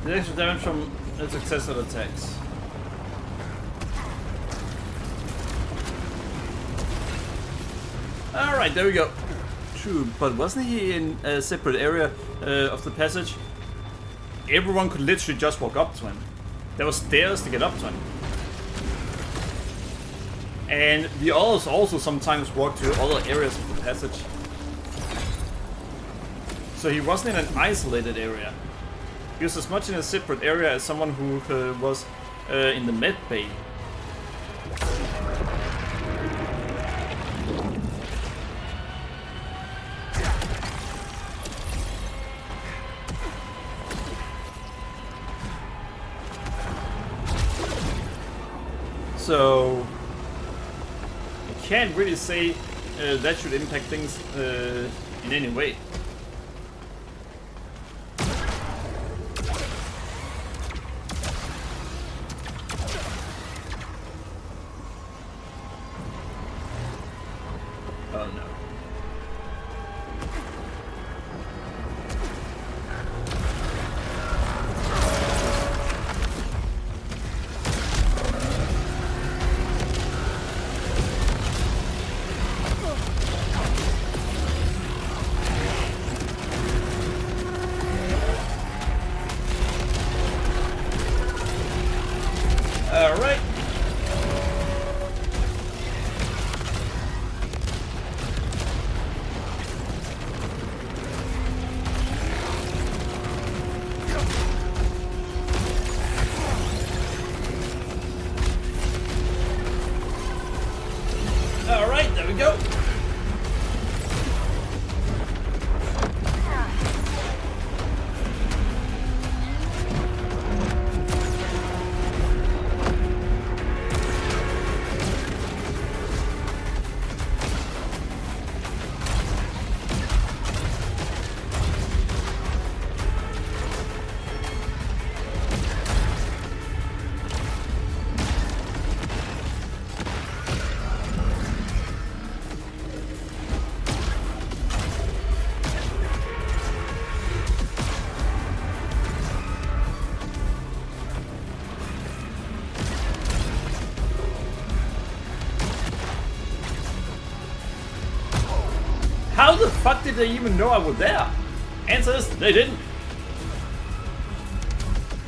The extra damage from successive attacks. Alright, there we go. True, but wasn't he in a separate area of the passage? Everyone could literally just walk up to him. There were stairs to get up to him. And the others also sometimes walk to other areas of the passage. So he wasn't in an isolated area. He was as much in a separate area as someone who was in the med bay. So you can't really say that should impact things in any way. Oh no. All right. All right, there we go. the fuck did they even know I was there? Answer is, they didn't.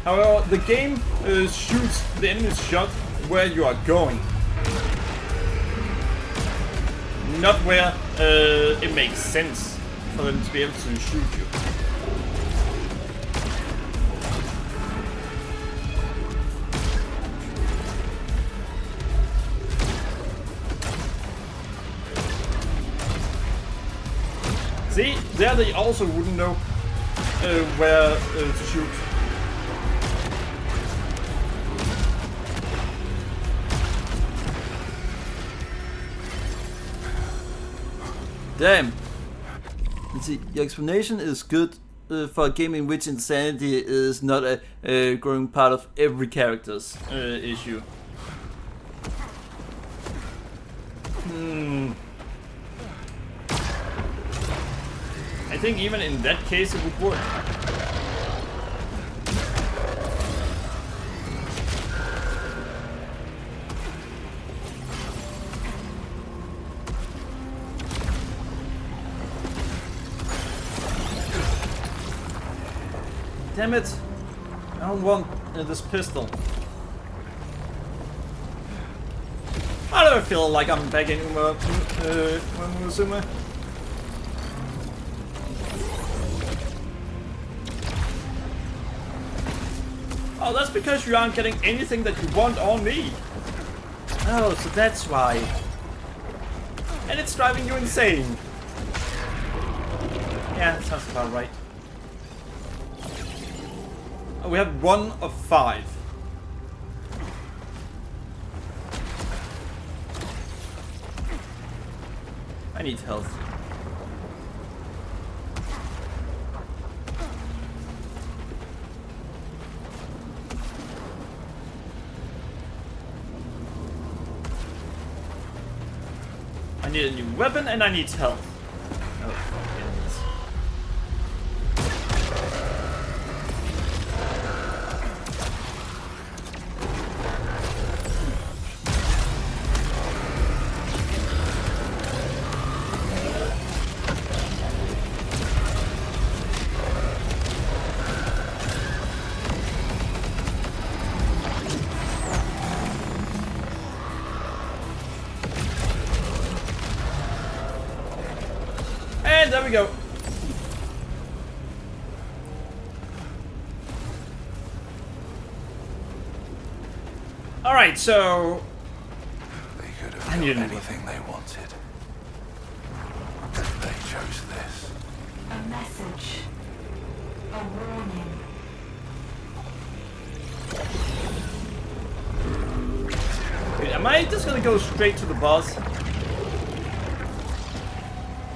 However, the game shoots the enemy's shot where you are going. Not where it makes sense for them to be able to shoot you. See, there they also wouldn't know where to shoot. Damn. You see, your explanation is good for a game in which insanity is not a growing part of every character's issue. I think even in that case it would work. Damn it! I don't want this pistol. Why do I feel like I'm back in Uma? Oh, that's because you aren't getting anything that you want on me. Oh, so that's why. And it's driving you insane. Yeah, that sounds about right. Oh, we have 1 of 5. I need health. I need a new weapon and I need health. Oh, goodness. And there we go. Alright, so They could have need got a new anything they wanted. They chose this. A message. A warning. wait, am I just gonna go straight to the boss?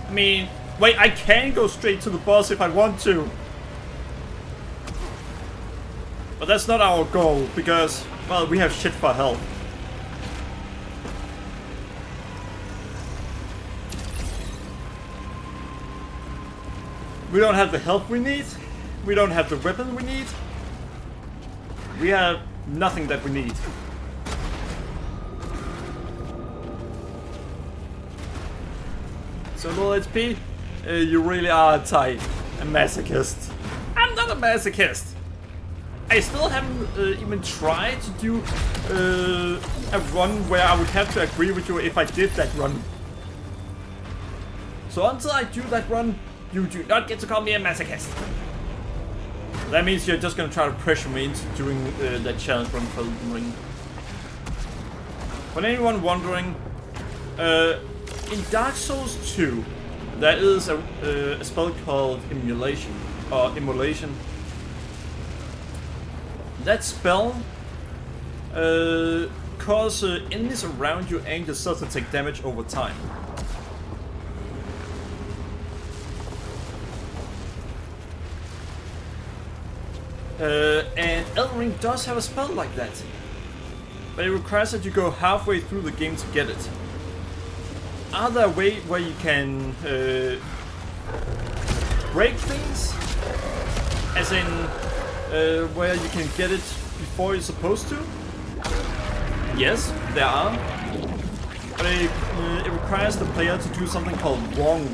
I mean, wait, I can go straight to the boss if I want to. But that's not our goal, because, well, we have shit for health. We don't have the health we need. We don't have the weapon we need. We have nothing that we need. So low HP, you really are a type, a masochist. I'm not a masochist. I still haven't even tried to do a run where I would have to agree with you if I did that run. So until I do that run, you do not get to call me a masochist. That means you're just gonna try to pressure me into doing that challenge run for the ring. For anyone wondering, in Dark Souls 2, there is a spell called Immolation, or Immolation. That spell causes enemies around you and yourself to take damage over time. And Elden Ring does have a spell like that, but it requires that you go halfway through the game to get it. Are there a way where you can break things? As in, where you can get it before you're supposed to? Yes, there are. but it requires the player to do something called wrong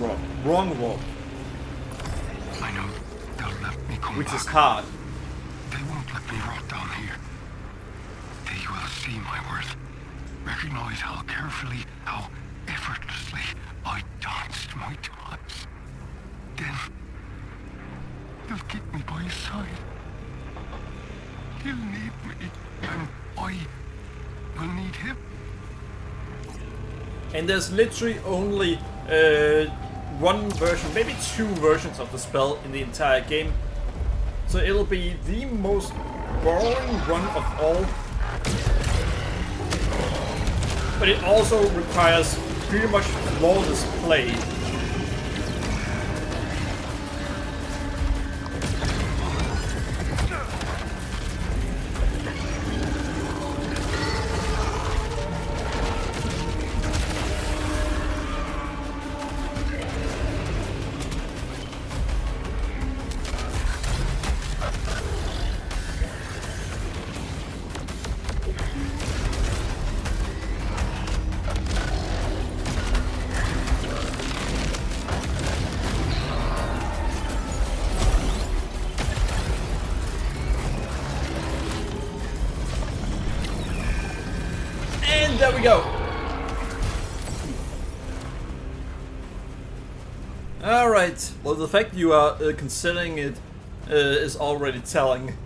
walk, I know they'll let me come which back. is hard. They won't let me rot down here. They will see my worth. Recognize how carefully, how effortlessly I danced my dance. Then he'll keep me by his side. He'll need me, and I will need him. And there's literally only one version, maybe two versions of the spell in the entire game. So it'll be the most boring run of all. But it also requires pretty much flawless play. And there we go. Alright, well the fact you are considering it is already telling.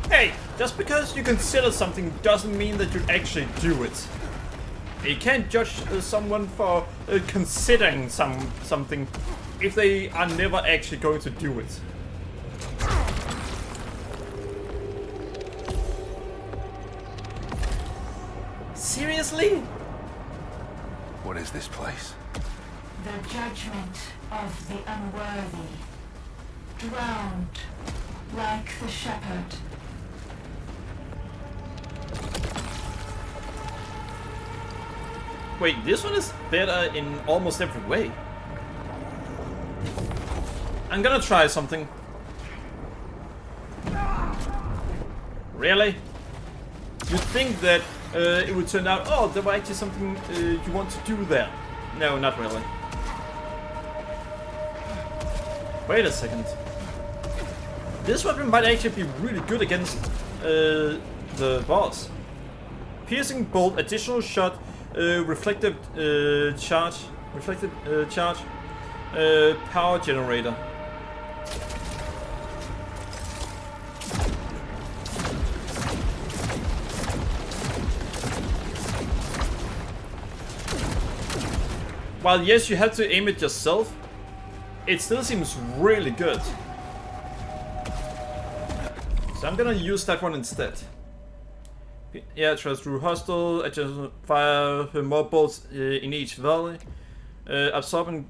Hey, just because you consider something doesn't mean that you actually do it. You can't judge someone for considering something if they are never actually going to do it. Seriously? What is this place? The judgment of the unworthy. Drowned like the shepherd. Wait, this one is better in almost every way. I'm gonna try something. Really? You'd think that it would turn out, oh, there was actually something you want to do there. No, not really. Wait a second. This weapon might actually be really good against the boss. Piercing bolt, additional shot, reflective charge, power generator. While yes, you have to aim it yourself, it still seems really good. So I'm gonna use that one instead. Yeah, tries through hostile, adjust fire more bolts in each volley. Absorbing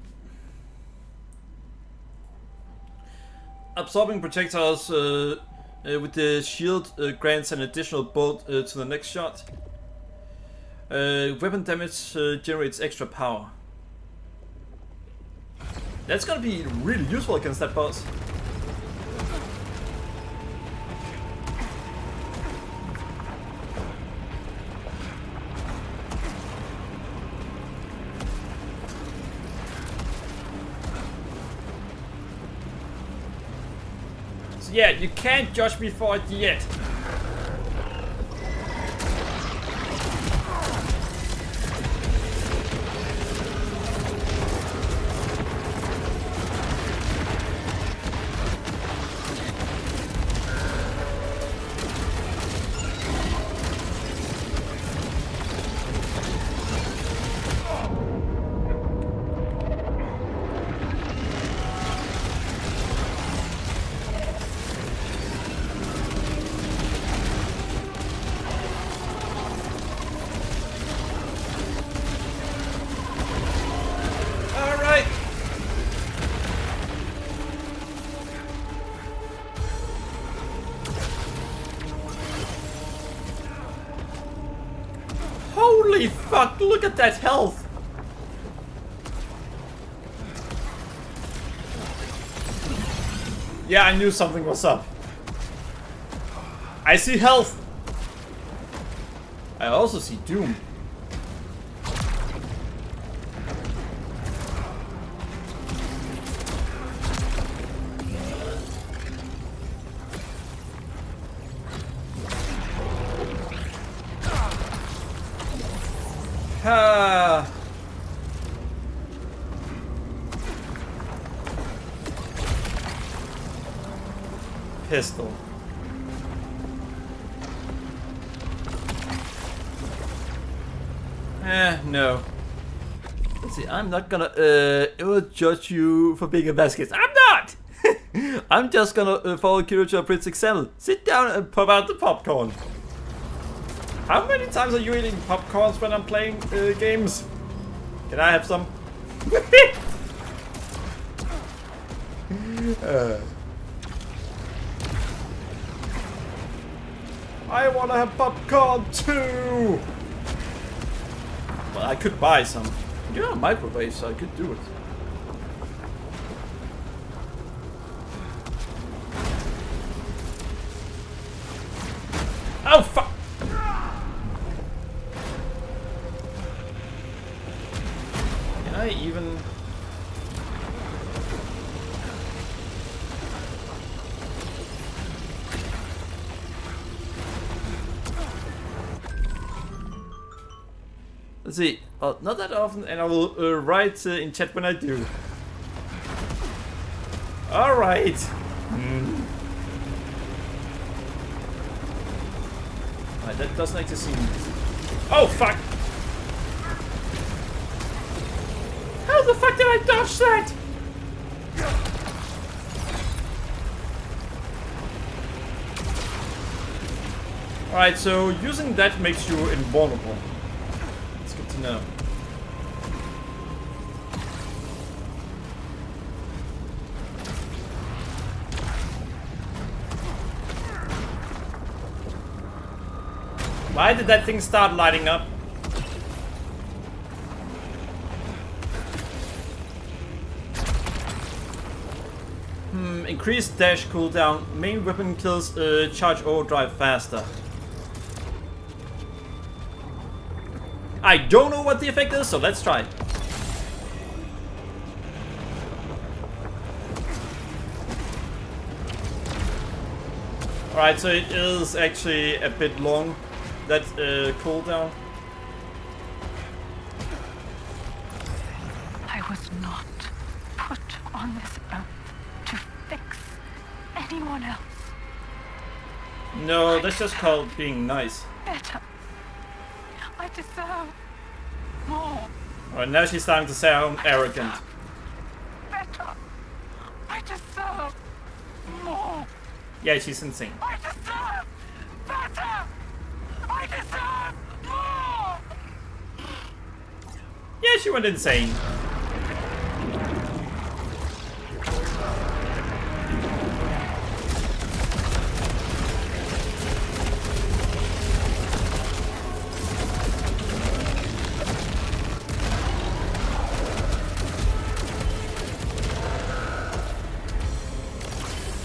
projectiles with the shield grants an additional bolt to the next shot. Weapon damage generates extra power. That's gonna be really useful against that boss. So yeah, you can't judge me for it yet. Holy fuck, look at that health! Yeah, I knew something was up. I see health! I also see Doom. Ah. Pistol. No. Let's see, I'm not gonna judge you for being a basket. I'm not! I'm just gonna follow curator Prince example. Sit down and pop out the popcorn. How many times are you eating popcorns when I'm playing games? Can I have some? I wanna have popcorn too! Well, I could buy some. You know, a microwave, so I could do it. Oh, fuck! Can I even... Let's see. Not that often, and I will write in chat when I do. Alright. Alright, that doesn't actually seem... Oh, fuck! How the fuck did I dodge that? Alright, so using that makes you invulnerable. No. Why did that thing start lighting up? Increased dash cooldown. Main weapon kills charge overdrive faster. I don't know what the effect is, so let's try. Alright, so it is actually a bit long, that cooldown. I was not put on this earth to fix anyone else. No, that's just called being nice. Better. I deserve more. Alright, now she's starting to sound arrogant. Better. I deserve more. Yeah, she's insane. I deserve better. I deserve more. Yeah, she went insane.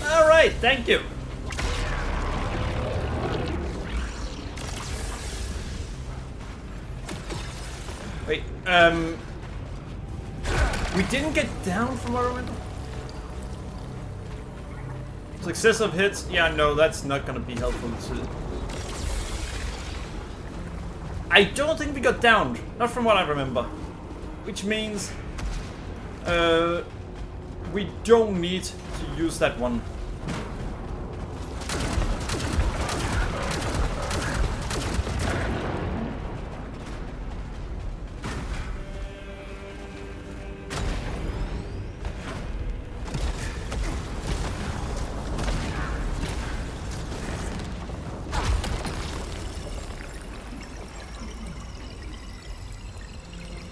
Alright, thank you. Wait, we didn't get down from what I remember. Successive hits? Yeah, no, that's not gonna be helpful to... I don't think we got downed, not from what I remember. Which means... we don't need to use that one.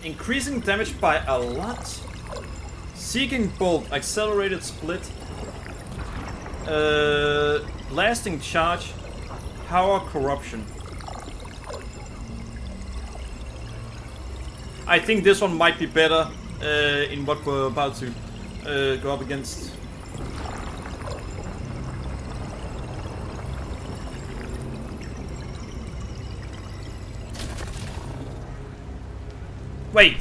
Increasing damage by a lot. Seeking Bolt, accelerated split. Lasting charge. Power corruption. I think this one might be better in what we're about to go up against. Wait.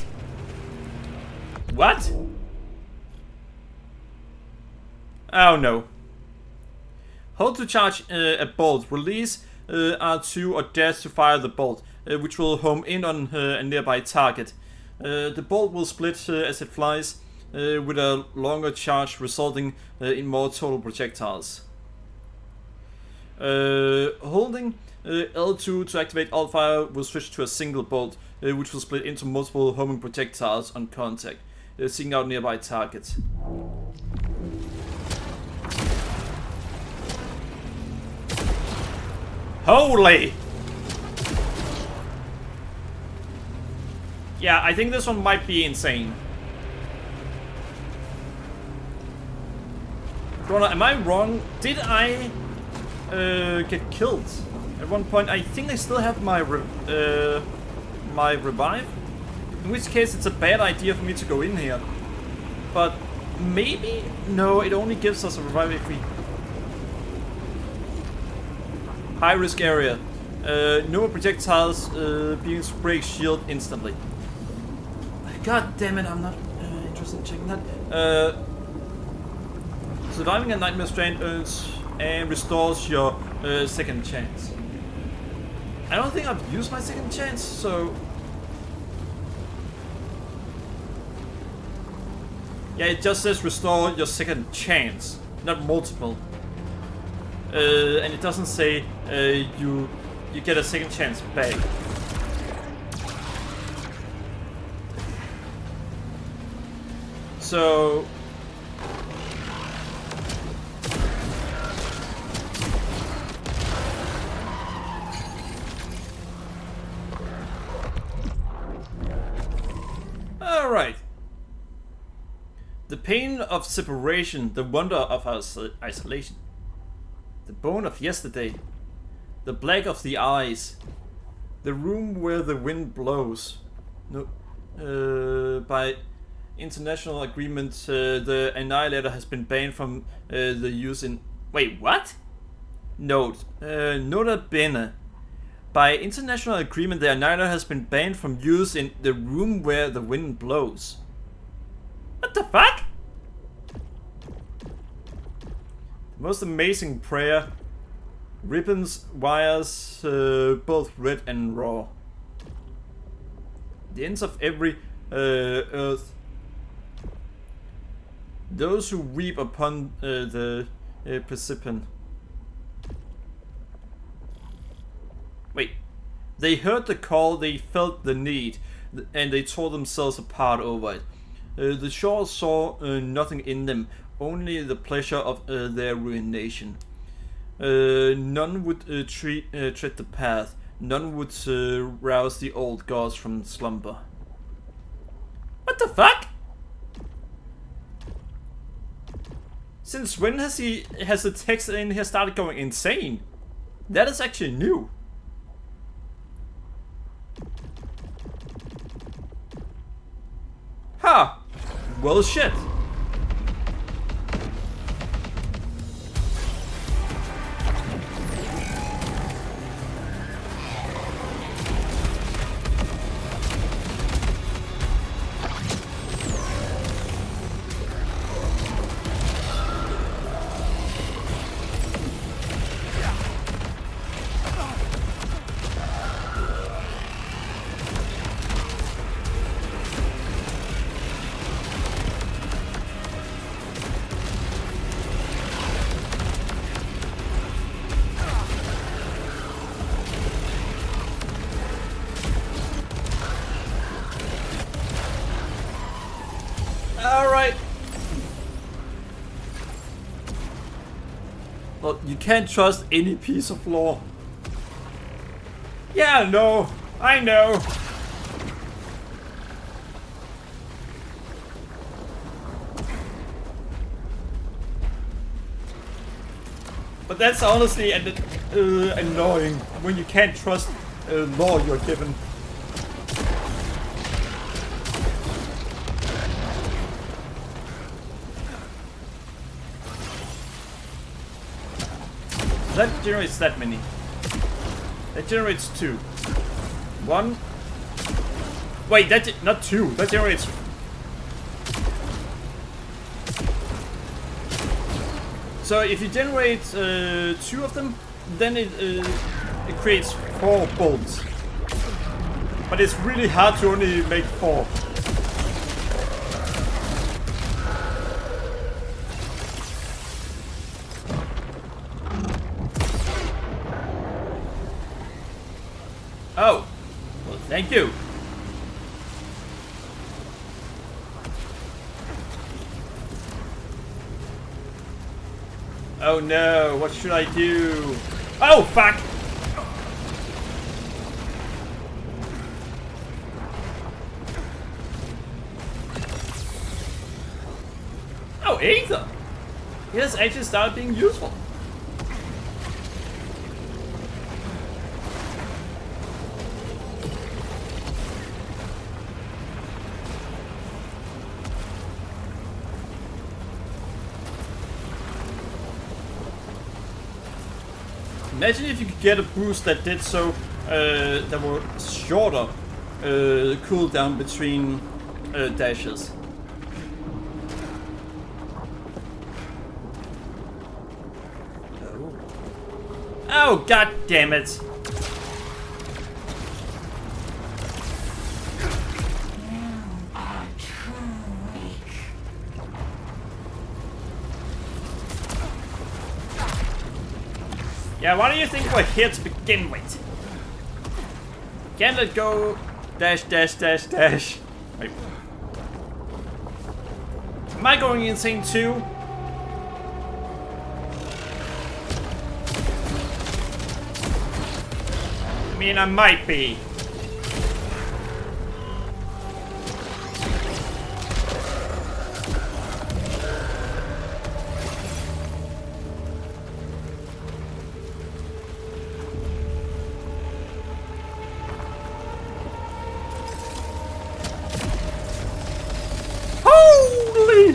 What? Oh no. Hold to charge a bolt. Release R2 or dash to fire the bolt, which will home in on a nearby target. The bolt will split as it flies, with a longer charge resulting in more total projectiles. Holding L2 to activate alt fire will switch to a single bolt, which will split into multiple homing projectiles on contact, seeking out nearby targets. Holy! Yeah, I think this one might be insane. Rona, am I wrong? Did I get killed at one point? I think I still have my my revive. In which case, it's a bad idea for me to go in here. But maybe no, it only gives us a revive if we. High risk area. No more projectiles being spray shield instantly. God damn it! I'm not interested in checking that. Surviving a nightmare strain earns and restores your second chance. I don't think I've used my second chance, so yeah, it just says restore your second chance, not multiple. And it doesn't say you get a second chance back. So all right. The pain of separation, the wonder of isolation. The bone of yesterday, the black of the eyes, the room where the wind blows. No, by international agreement, the Annihilator has been banned from the use in. Wait, what? Note, nota bene. By international agreement, the Annihilator has been banned from use in the room where the wind blows. What the fuck? Most amazing prayer. Ribbons, wires, both red and raw. The ends of every earth. Those who weep upon the precipitant. Wait. They heard the call, they felt the need, and they tore themselves apart over it. The shore saw nothing in them, only the pleasure of their ruination. None would tread the path. None would rouse the old gods from slumber. What the fuck? Since when has the text in here started going insane? That is actually new. Huh. Well, shit. Alright. Well, you can't trust any piece of lore. Yeah, no. I know. But that's honestly annoying when you can't trust lore you're given. That generates that many. That generates 2. 1. Wait, not 2. That generates... So if you generate 2 of them, then it creates 4 bolts. But it's really hard to only make 4. Oh, well, thank you. Oh no, what should I do? Oh, fuck! Oh, Aether! It has actually started being useful. Imagine if you could get a boost that did so, that were shorter cooldown between dashes. Oh, god damn it! Yeah, why do you think we're here to begin with? Can't let go. Dash, dash, dash, dash. Wait. Am I going insane too? I mean, I might be. Holy!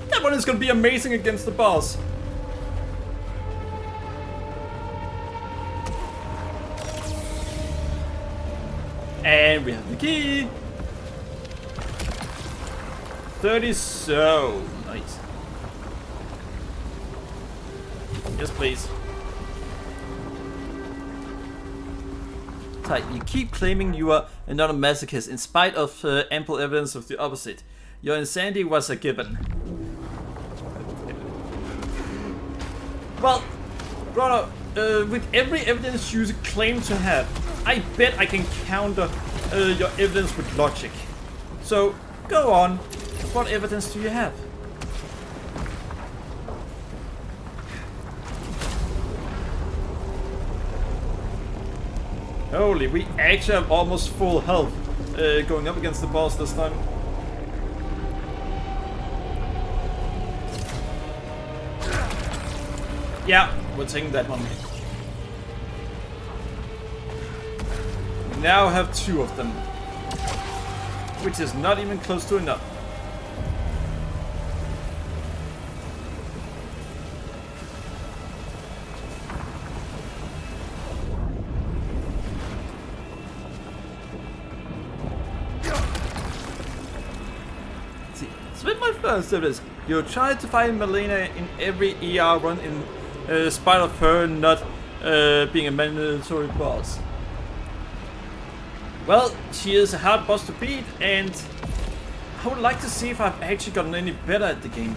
That one is gonna be amazing against the boss. And we have the key. 30, so nice. Yes, please. Tight. You keep claiming you are not a masochist in spite of ample evidence of the opposite. Your insanity was a given. Well, brother, with every evidence you claim to have, I bet I can counter your evidence with logic. So, go on. What evidence do you have? Holy, we actually have almost full health going up against the boss this time. Yeah, we're taking that one. We now have 2 of them, which is not even close to enough. See, so with my first evidence, you tried to find Melina in every ER run in spite of her not being a mandatory boss. Well, she is a hard boss to beat, and I would like to see if I've actually gotten any better at the game.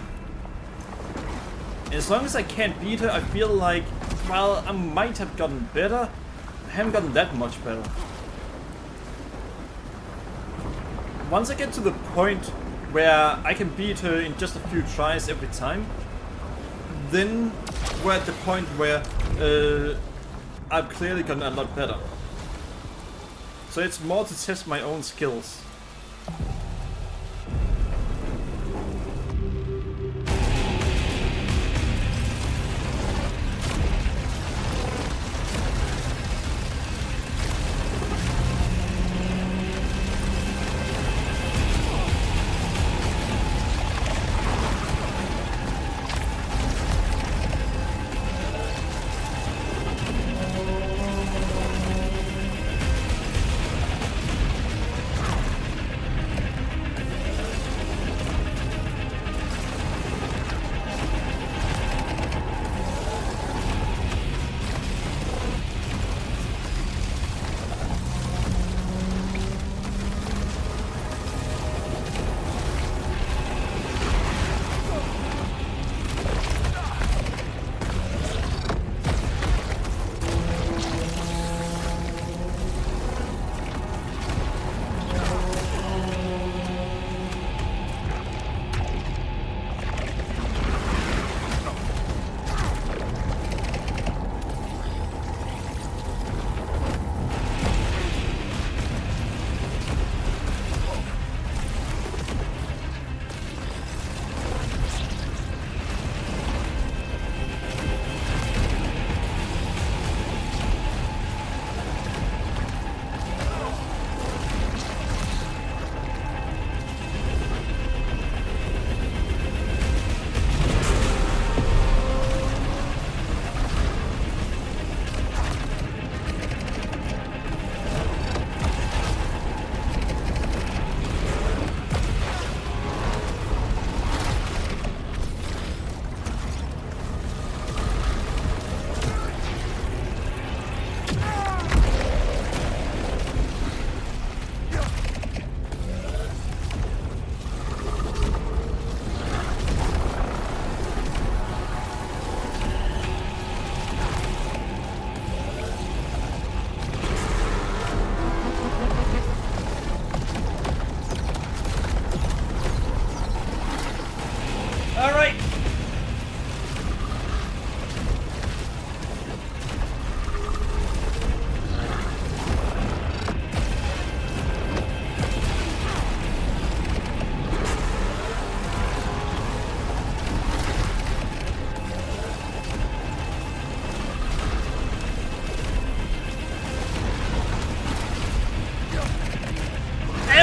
As long as I can't beat her, I feel like, well, I might have gotten better. I haven't gotten that much better. Once I get to the point where I can beat her in just a few tries every time, then we're at the point where I've clearly gotten a lot better. So it's more to test my own skills.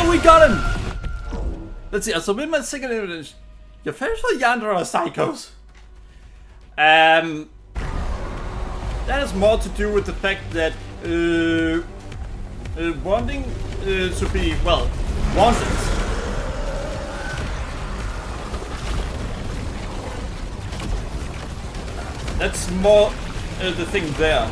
Oh, we got him! Let's see, also with my second evidence, your friends for Yandere are psychos. That has more to do with the fact that wanting to be, well, wanted. That's more the thing there.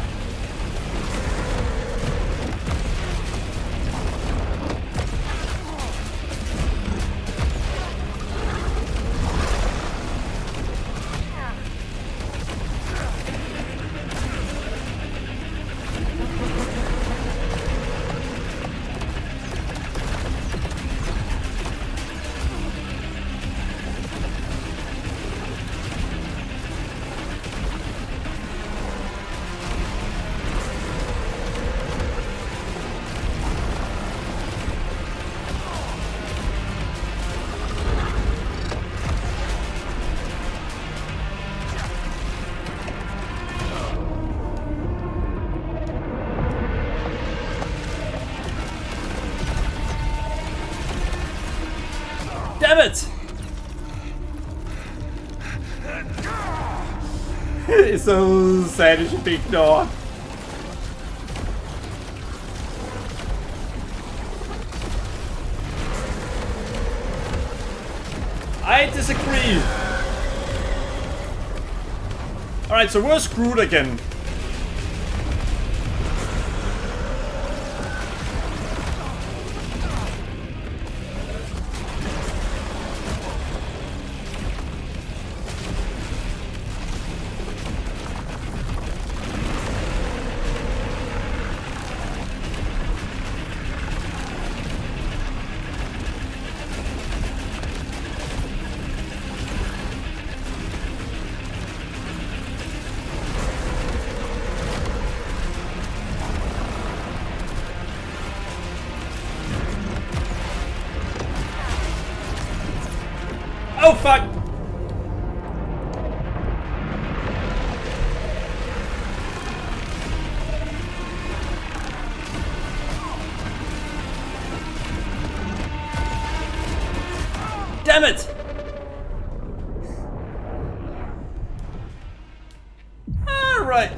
Damn it! It's so sad it should be ignored. I disagree. Alright, so we're screwed again. Oh fuck! Damn it! Alright.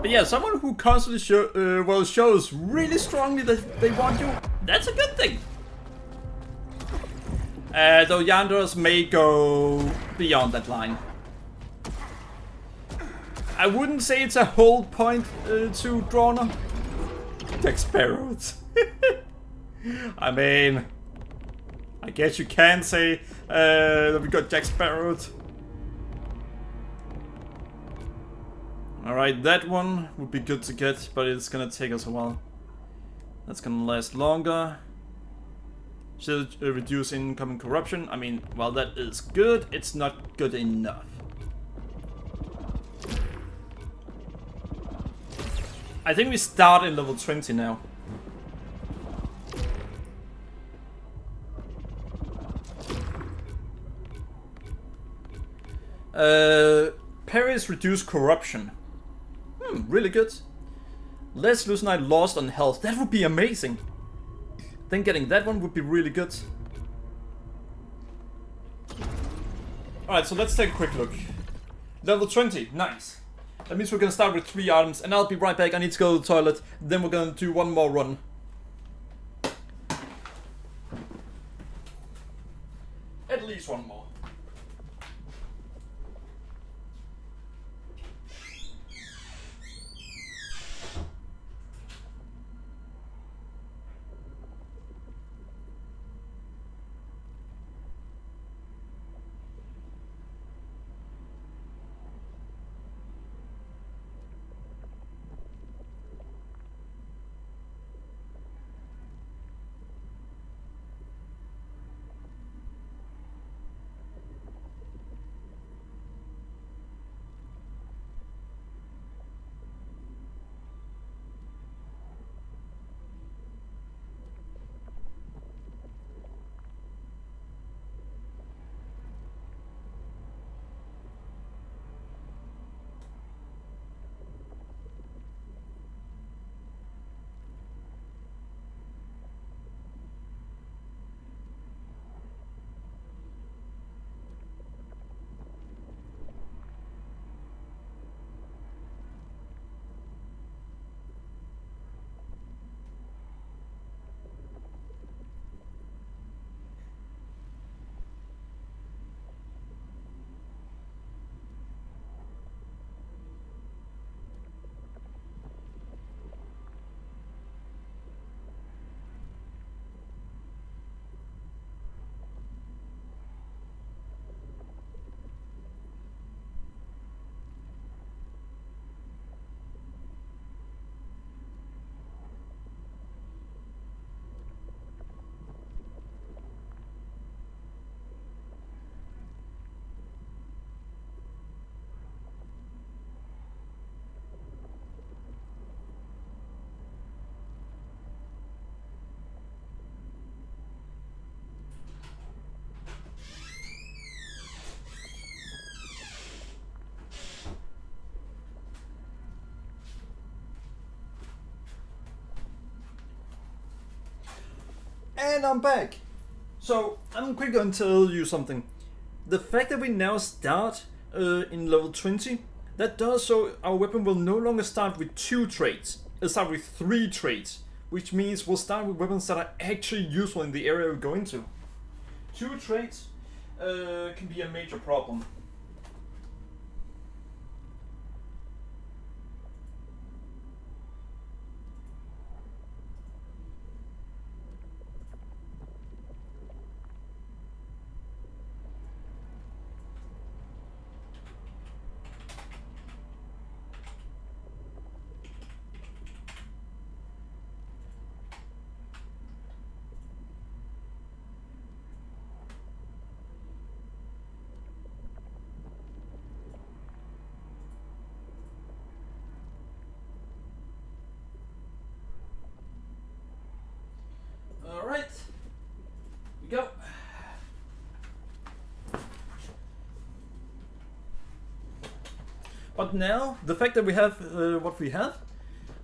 But yeah, someone who constantly shows really strongly that they want you, that's a good thing. Though Yandere's may go beyond that line. I wouldn't say it's a whole point to Droner. Jack Sparrows. I mean, I guess you can say that we got Jack Sparrows. Alright, that one would be good to get, but it's gonna take us a while. That's gonna last longer. Should reduce incoming corruption. I mean, while that is good, it's not good enough. I think we start in level 20 now. Parries reduce corruption. Really good. Less Lucenite lost on health. That would be amazing. Then getting that one would be really good. Alright, so let's take a quick look. Level 20, nice. That means we're gonna start with 3 items, and I'll be right back. I need to go to the toilet. Then we're gonna do one more run. At least one more. And I'm back! So, I'm quickly going to tell you something. The fact that we now start in level 20, that does so our weapon will no longer start with 2 traits. It'll start with 3 traits, which means we'll start with weapons that are actually useful in the area we're going to. 2 traits can be a major problem. Alright, we go. But now, the fact that we have what we have,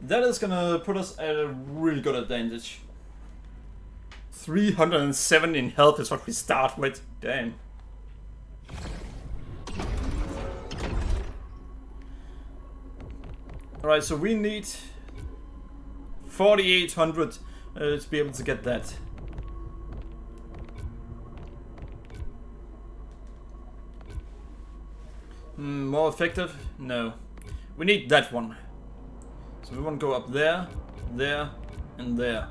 that is gonna put us at a really good advantage. 307 in health is what we start with. Damn. Alright, so we need 4,800 to be able to get that. More effective? No. We need that one. So we want to go up there, there, and there.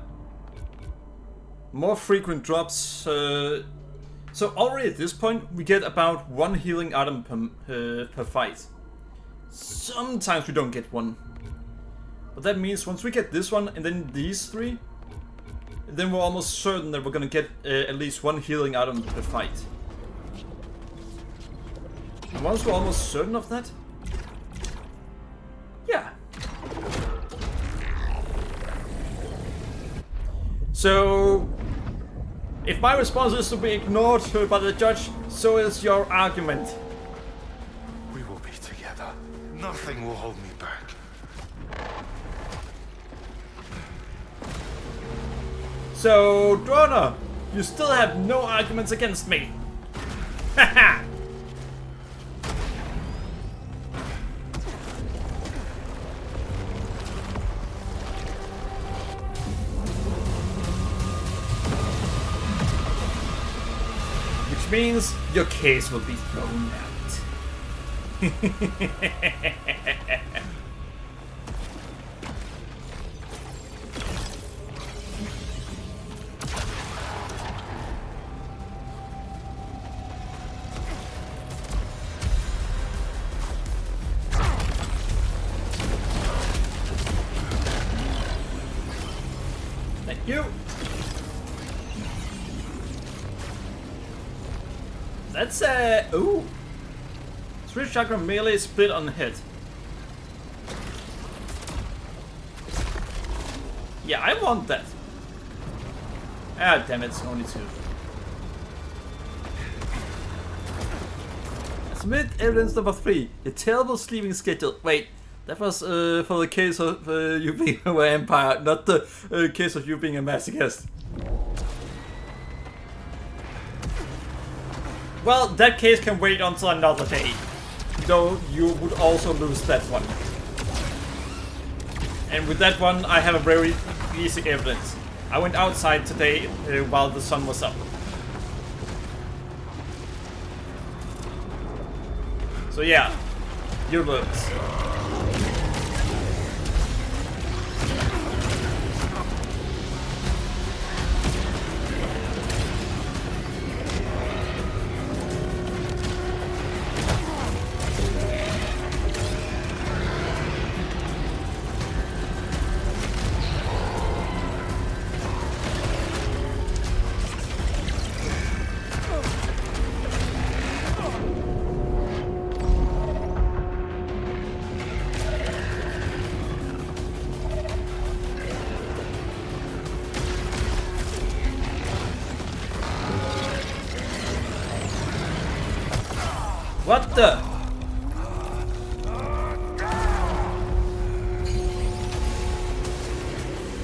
More frequent drops. So already at this point we get about 1 healing item per fight. Sometimes we don't get one. But that means once we get this one and then these 3, then we're almost certain that we're gonna get at least 1 healing item per fight. And once we're almost certain of that, yeah. So, if my response is to be ignored by the judge, so is your argument. We will be together. Nothing will hold me back. So, Drona, you still have no arguments against me. Haha! Which means your case will be thrown out. Thank you. That's ooh. Switch chakra melee split on hit. Yeah, I want that. Ah, damn it, only 2. Submit evidence number 3. Your terrible sleeping schedule. Wait, that was for the case of you being a vampire, not the case of you being a masochist. Well, that case can wait until another day. Though you would also lose that one. And with that one, I have a very easy evidence. I went outside today while the sun was up. So yeah, you lose. What the?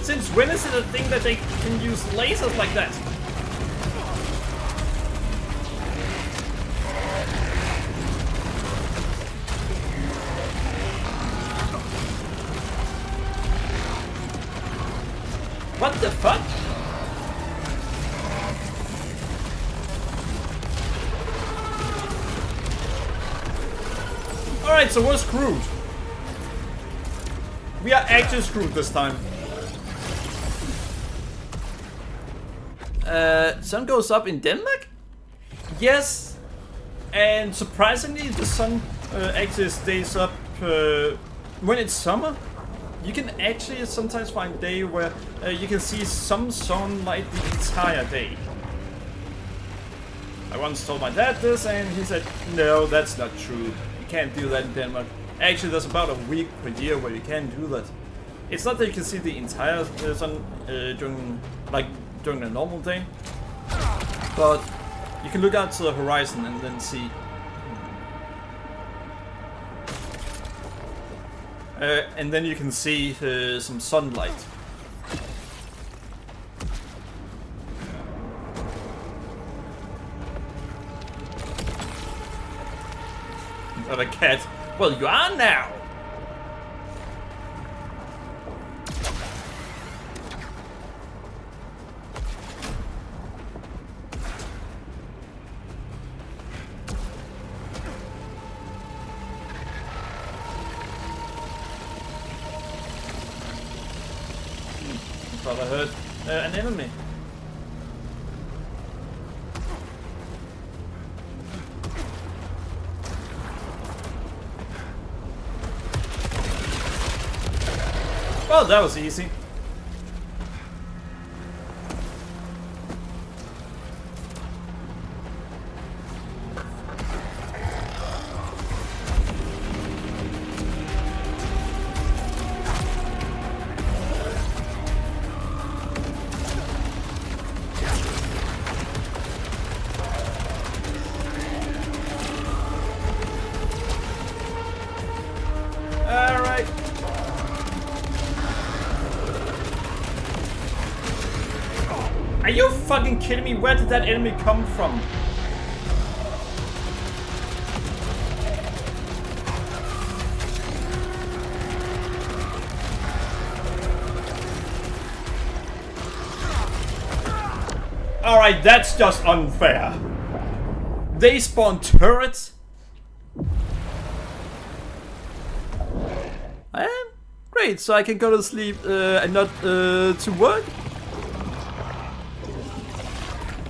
Since when is it a thing that they can use lasers like that? What the fuck? Alright, so we're screwed. We are actually screwed this time. Sun goes up in Denmark? Yes. And surprisingly, the sun actually stays up when it's summer. You can actually sometimes find a day where you can see some sunlight the entire day. I once told my dad this and he said, no, that's not true. You can't do that in Denmark. Actually, there's about a week per year where you can do that. It's not that you can see the entire sun during a normal day, but you can look out to the horizon and then see. And then you can see some sunlight. Not a cat. Well, you are now! Thought I heard an enemy. Well, that was easy. Are you fucking kidding me? Where did that enemy come from? Alright, that's just unfair. They spawn turrets? Great, so I can go to sleep and not to work?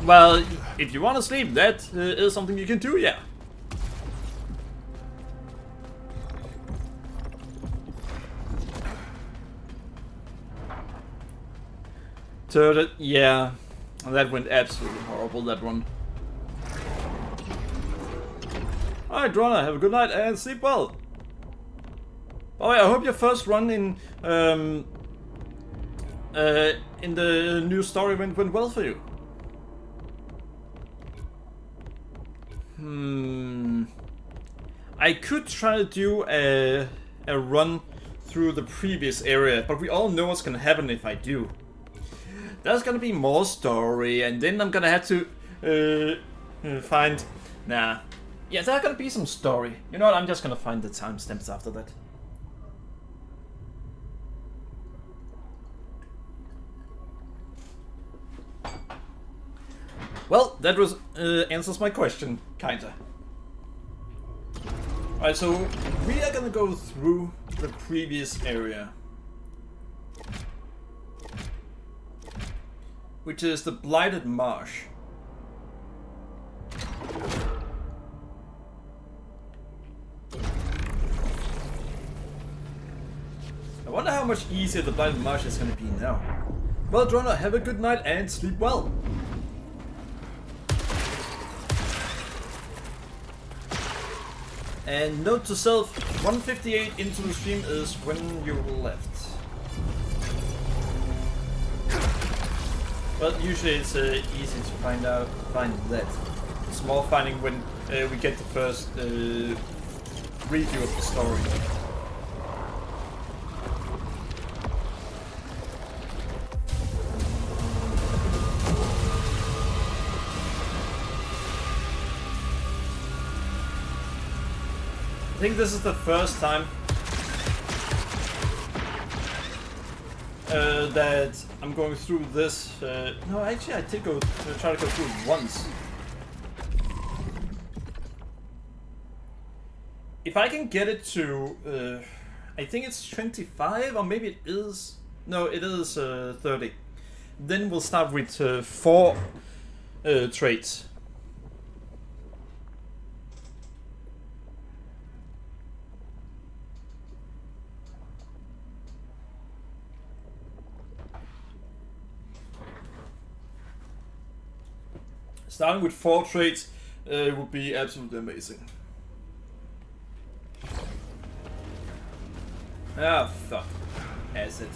Well, if you want to sleep, that is something you can do, yeah. Turret, yeah. That went absolutely horrible, that one. Alright, Drona, have a good night and sleep well. Oh, I hope your first run in the new story went well for you. I could try to do a run through the previous area, but we all know what's gonna happen if I do. There's gonna be more story, and then I'm gonna have to find... Nah. Yeah, there's gonna be some story. You know what, I'm just gonna find the timestamps after that. Well, that was answers my question, kinda. Alright, so we are gonna go through the previous area, which is the Blighted Marsh. I wonder how much easier the Blighted Marsh is gonna be now. Well, Drona, have a good night and sleep well. And note to self, 158 into the stream is when you left. But usually it's easy to find that. It's more finding when we get the first review of the story. think this is the first time that I'm going through this. No, actually, I did try to go through it once. If I can get it to, I think it's 25, or maybe it is. No, it is 30. Then we'll start with 4 traits. Starting with 4 traits would be absolutely amazing. Ah, fuck. Acid.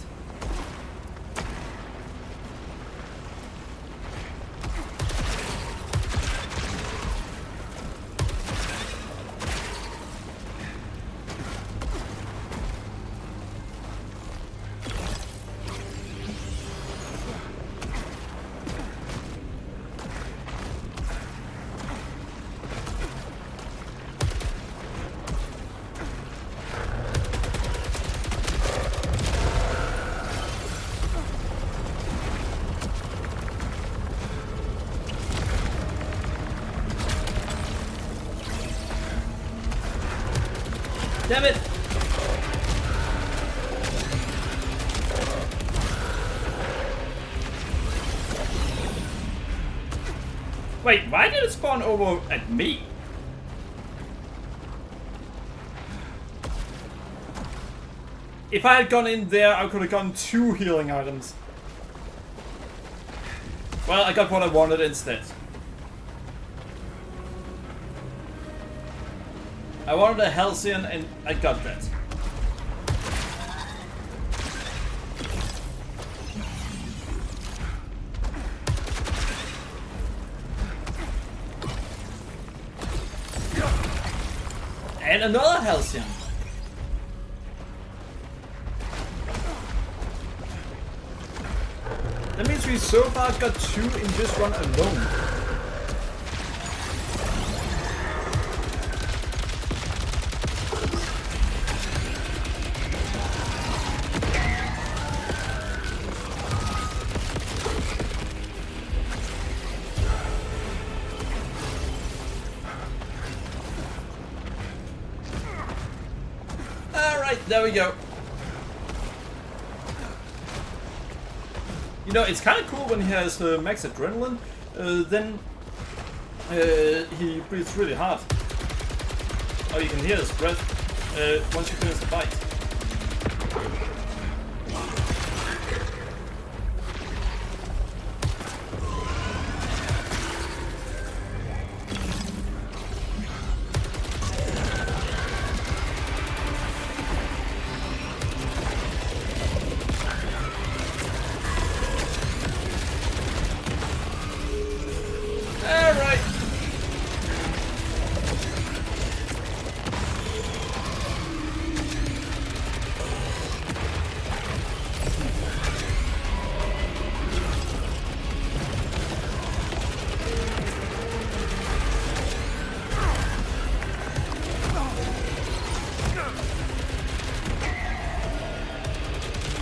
Damn it! Wait, why did it spawn over at me? If I had gone in there, I could have gotten 2 healing items. Well, I got what I wanted instead. I wanted a Halcyon and I got that. And another Halcyon. That means we so far got 2 in this run alone. There we go. You know, it's kind of cool when he has max adrenaline, then he breathes really hard. Oh, you can hear his breath once you finish the fight.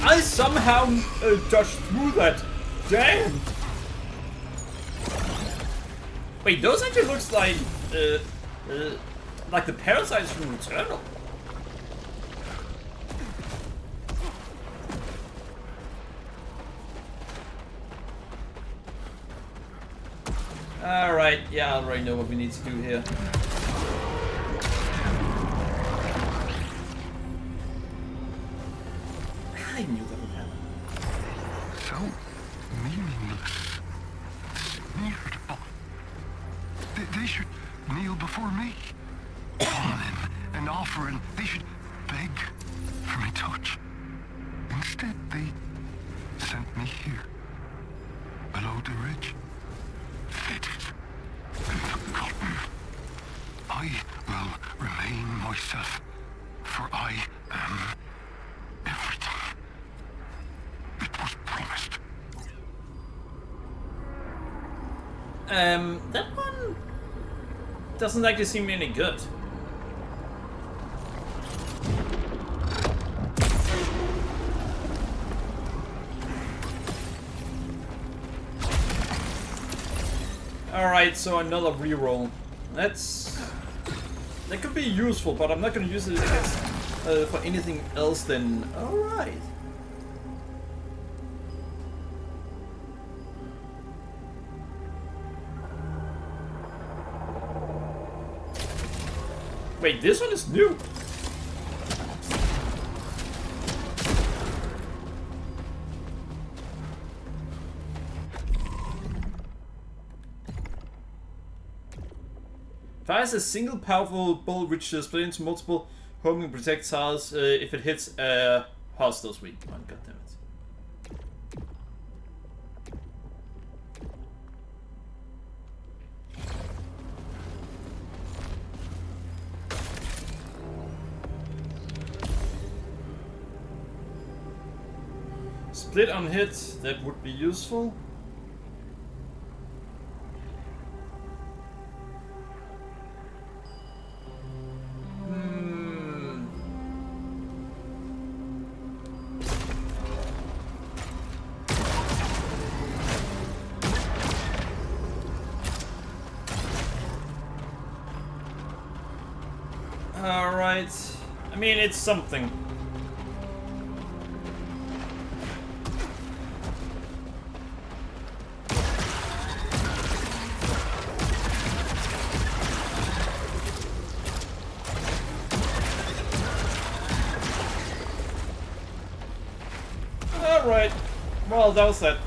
I somehow dodged through that. Damn! Wait, those actually looks like the parasites from Eternal. Alright, yeah, I already know what we need to do here. I knew that would happen. So meaningless. Smeared upon. They should kneel before me. Calling and offering. They should beg for my touch. Instead, they sent me here. Below the ridge. Faded and forgotten. I will remain myself, for I am everything. It was promised. That one doesn't actually seem any good. Alright, so another reroll. That could be useful, but I'm not gonna use it against, for anything else then. Alright. Wait, this one is new. Fires a single powerful bolt which split into multiple homing projectiles if it hits a hostile weak one. God damn it. Split on hit, that would be useful. Alright. I mean, it's something. Alright. Well, that was that.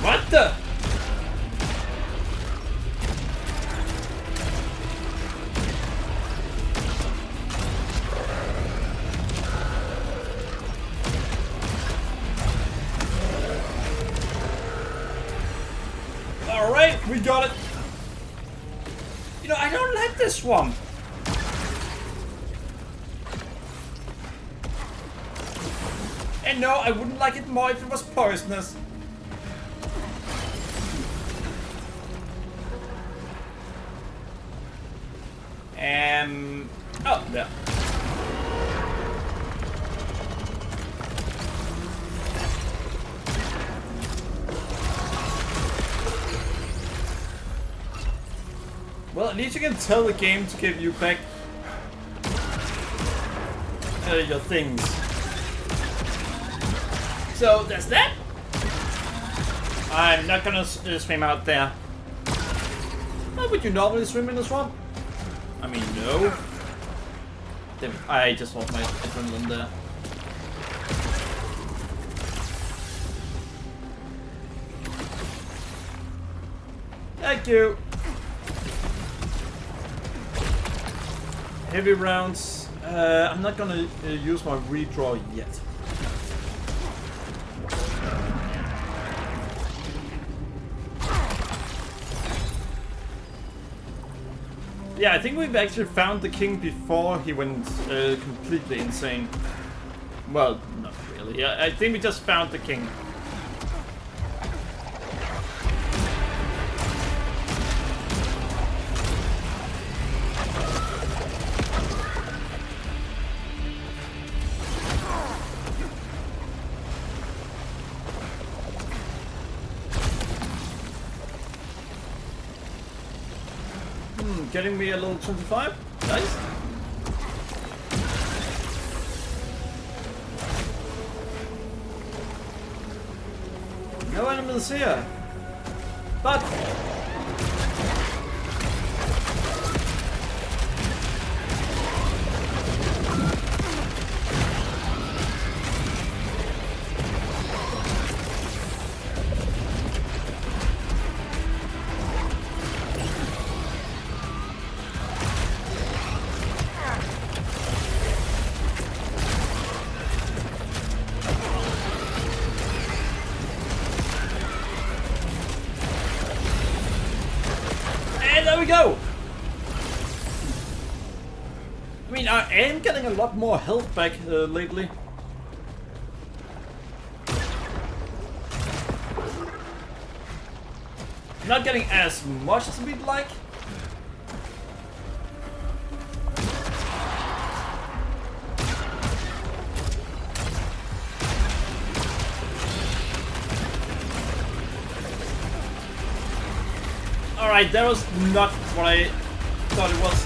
What the? Alright, we got it. You know, I don't like this one. And no, I wouldn't like it more if it was poisonous. Oh, yeah. Well, at least you can tell the game to give you back your things. So, that's that. I'm not gonna swim out there. How would you normally swim in the swamp? I mean, no. Damn it, I just lost my adrenaline there. Thank you. Heavy rounds. I'm not gonna use my redraw yet. Yeah, I think we've actually found the king before he went completely insane. Well, not really. I think we just found the king. Getting me a little 25. Nice. No enemies here. But we go! I mean, I am getting a lot more health back lately. Not getting as much as we'd like. Alright, that was not what I thought it was.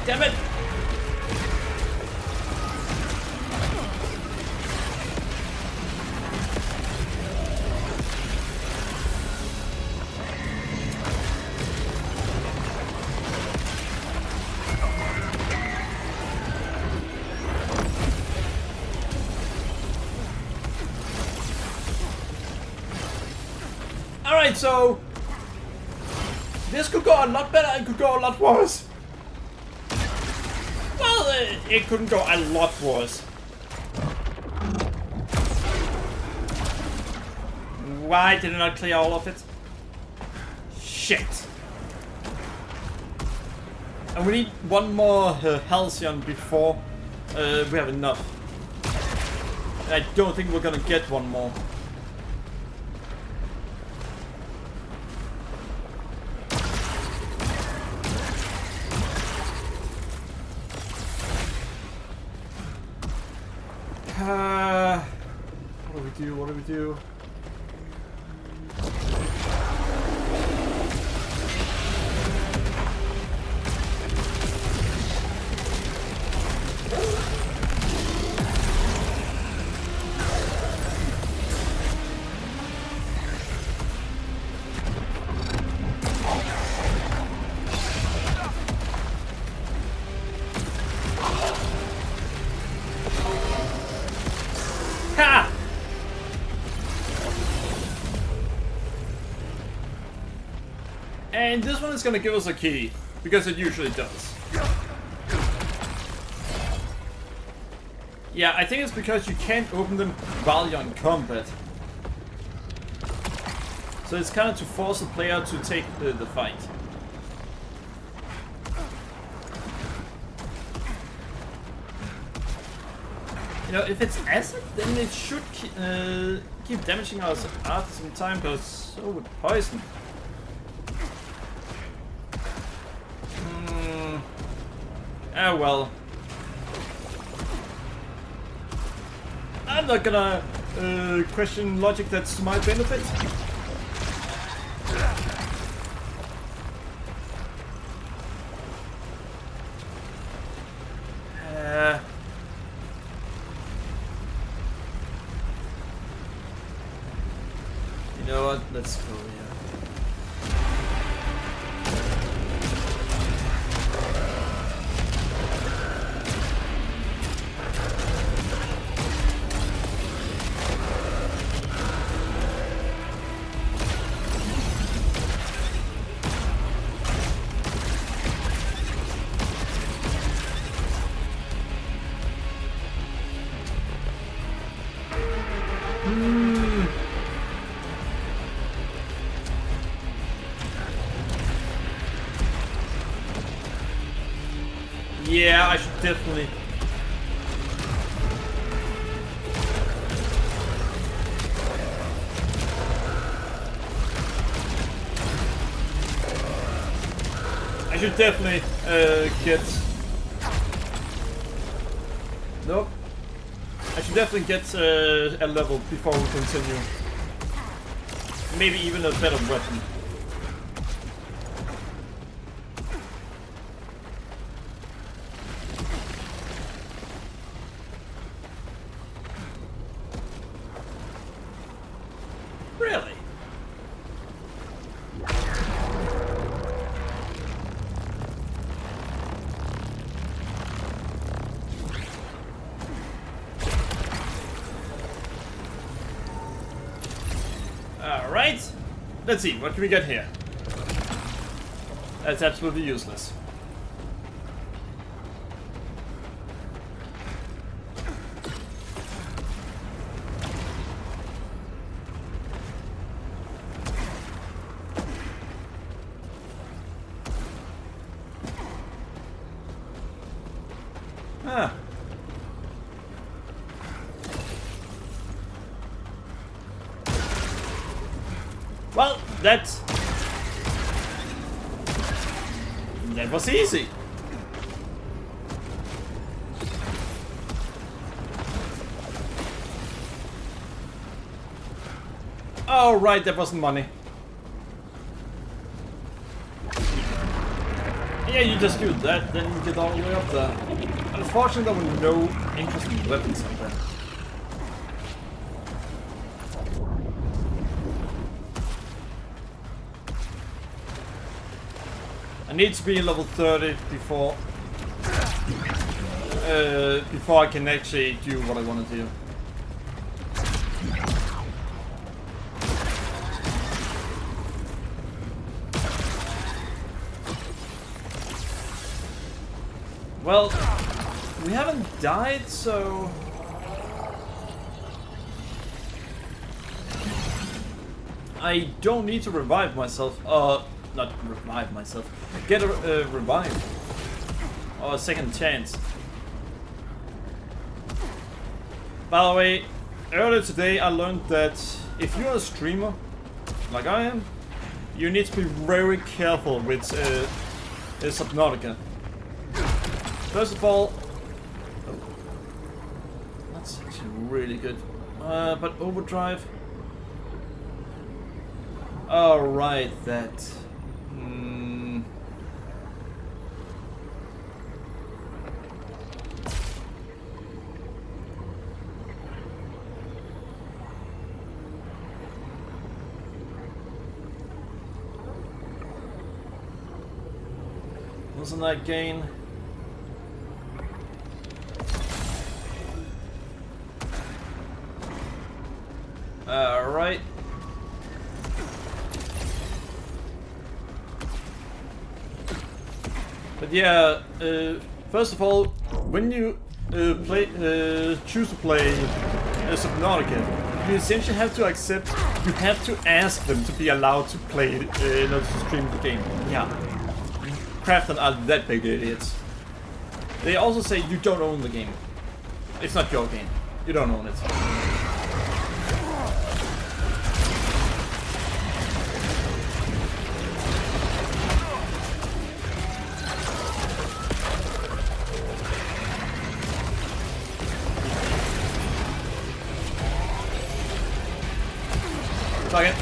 Damn it! Alright, so this could go a lot better, it could go a lot worse. Well, it couldn't go a lot worse. Why did I not clear all of it? Shit. And we need one more Halcyon before we have enough. I don't think we're gonna get one more. What do we do? Ha! And this one is gonna give us a key, because it usually does. Yeah, I think it's because you can't open them while you're in combat. So it's kind of to force the player to take the fight. You know, if it's acid, then it should keep damaging us after some time, because so would poison. Ah, well. I'm not gonna question logic that's to my benefit. You know what? Let's go here. Yeah, I should definitely. I should definitely get. Nope. I should definitely get a level before we continue. Maybe even a better weapon. Really? Alright. Let's see, what can we get here? That's absolutely useless. Ah. Well, that was easy. Oh right, that wasn't money. Yeah, you just do that, then you get all the way up there. Unfortunately, there were no interesting weapons up there. I need to be level 30 before I can actually do what I want to do. Well, we haven't died, so I don't need to revive myself. Not revive myself. Get a revive. Or a second chance. By the way, earlier today I learned that if you're a streamer, like I am, you need to be very careful with Subnautica. First of all, oh, that's actually really good. But overdrive. Alright, that. Wasn't that gain? Right. But yeah, first of all, when you choose to play Subnautica, you essentially have to accept, you have to ask them to be allowed to play, to stream the game. Yeah. Crafton are that big idiots. They also say you don't own the game. It's not your game. You don't own it. Second.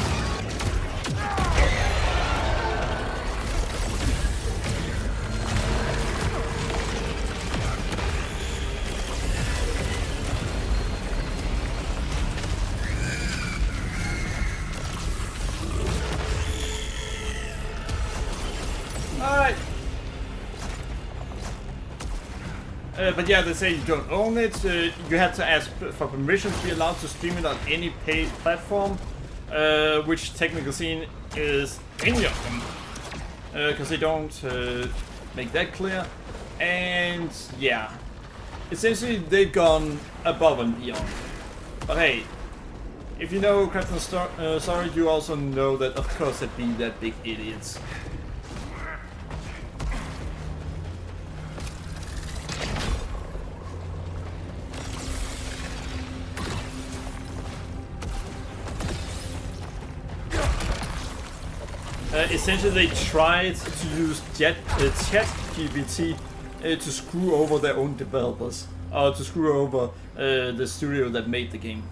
Alright. But yeah, they say you don't own it. You have to ask for permission to be allowed to stream it on any paid platform. Which technical scene is any of them, because they don't make that clear. And yeah, essentially they've gone above and beyond. But hey, if you know Crafton Story, you also know that of course they'd be that big idiots. Essentially, they tried to use ChatGPT to screw over their own developers, or to screw over the studio that made the game.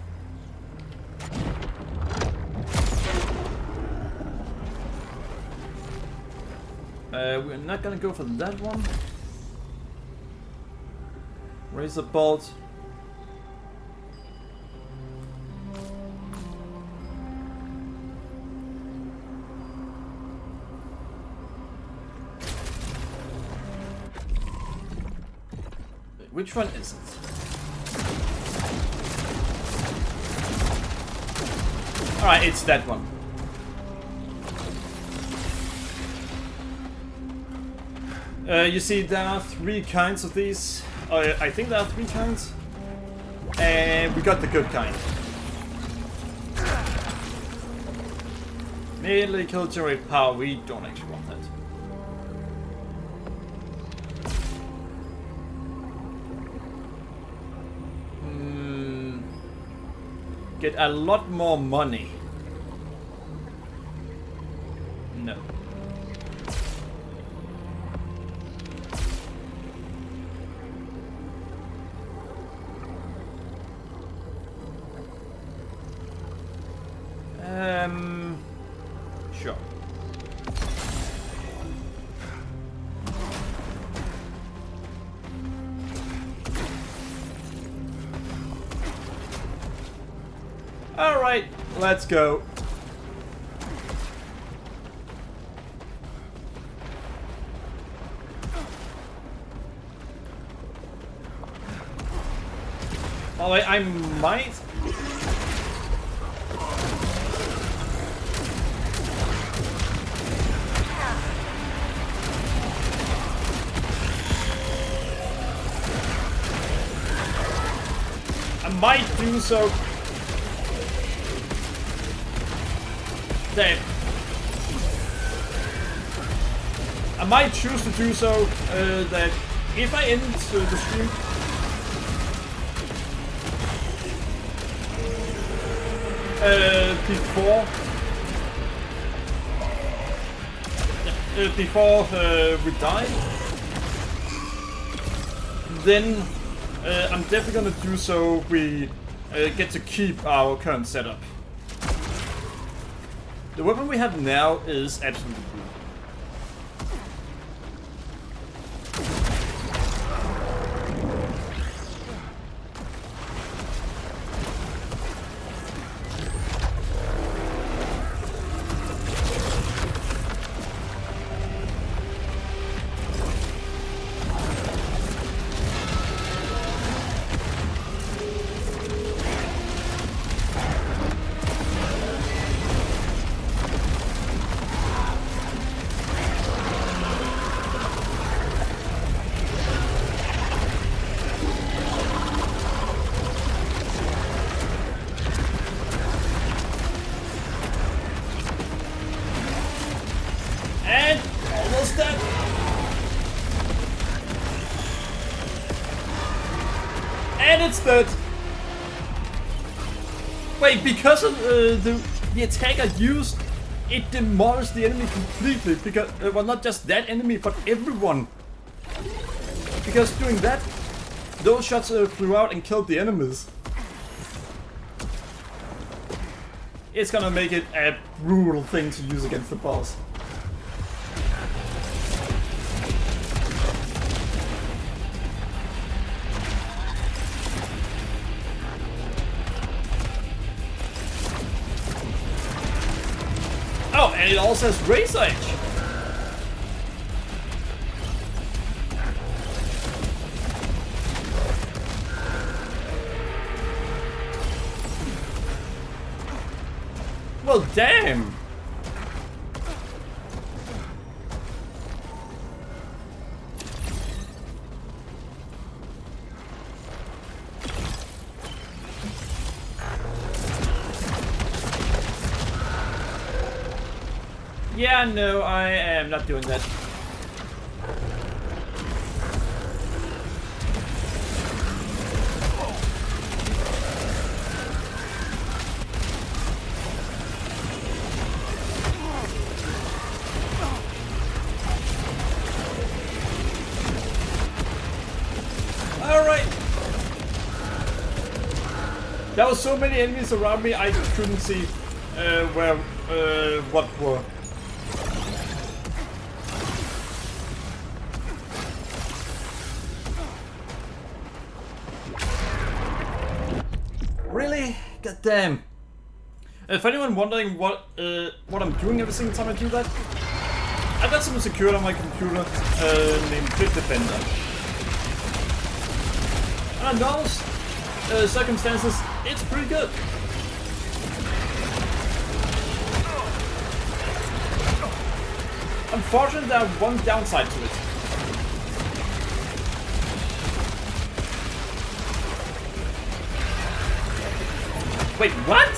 We're not gonna go for that one. Razor bolt. Which one is it? Alright, it's that one. You see, there are 3 kinds of these. I think there are 3 kinds. And we got the good kind. Melee kill generate power, we don't actually want that. get a lot more money. No. Sure. All right, let's go. Oh, I might. I might do so. Damn. I might choose to do so that if I end the stream, before we die, then I'm definitely gonna do so. We get to keep our current setup. The weapon we have now is absolutely cool. And it's dead. Wait, because of the attack I used, it demolished the enemy completely. Because well, not just that enemy, but everyone. Because doing that, those shots flew out and killed the enemies. It's gonna make it a brutal thing to use against the boss. Oh, and it also has Razor Edge. Well, damn. Yeah, no, I am not doing that. Alright. There were so many enemies around me, I couldn't see what were. Really? God damn. For anyone wondering what I'm doing every single time I do that, I've got something secured on my computer named Bitdefender. And under those circumstances, it's pretty good. Unfortunately, there's one downside to it. Wait, what?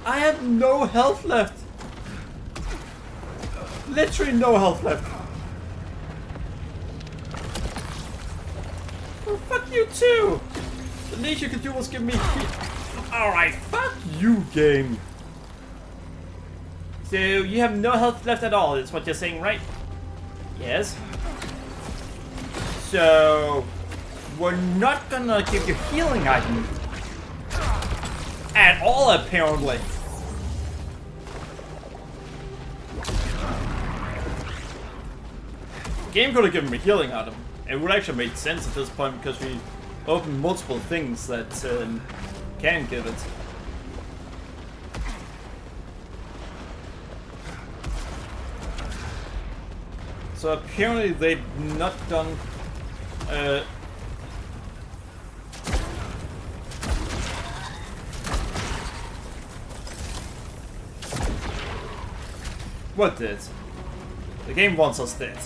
I have no health left. Literally no health left. Well, fuck you too. The least you could do was give me Alright, fuck you, game. So you have no health left at all, is what you're saying, right? Yes. So we're not gonna give you healing item at all, apparently. The game could have given me healing item. It would actually make sense at this point because we opened multiple things that can give it. So apparently they've not done what did? The game wants us dead.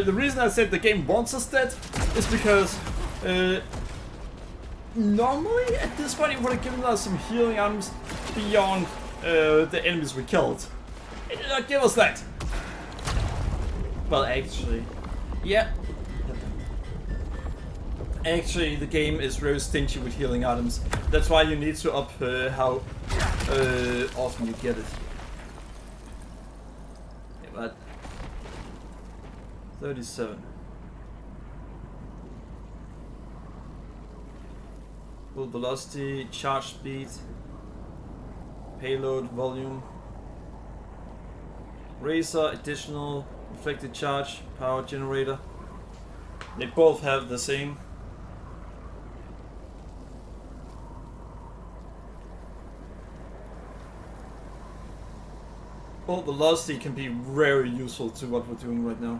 The reason I said the game wants us dead is because normally at this point it would have given us some healing items beyond the enemies we killed. It did not give us that. Well, actually, yeah. Actually, the game is very stingy with healing items. That's why you need to up how often you get it. Yeah, but 37. Full velocity, charge speed, payload volume, razor, additional reflected charge, power generator. They both have the same. Bolt velocity can be very useful to what we're doing right now.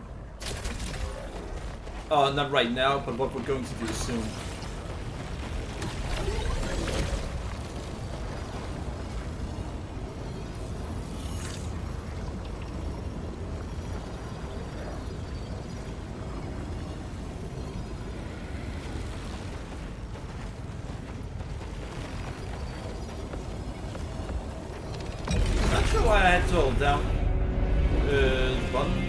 Not right now, but what we're going to do soon. Not sure why I had to hold down the button.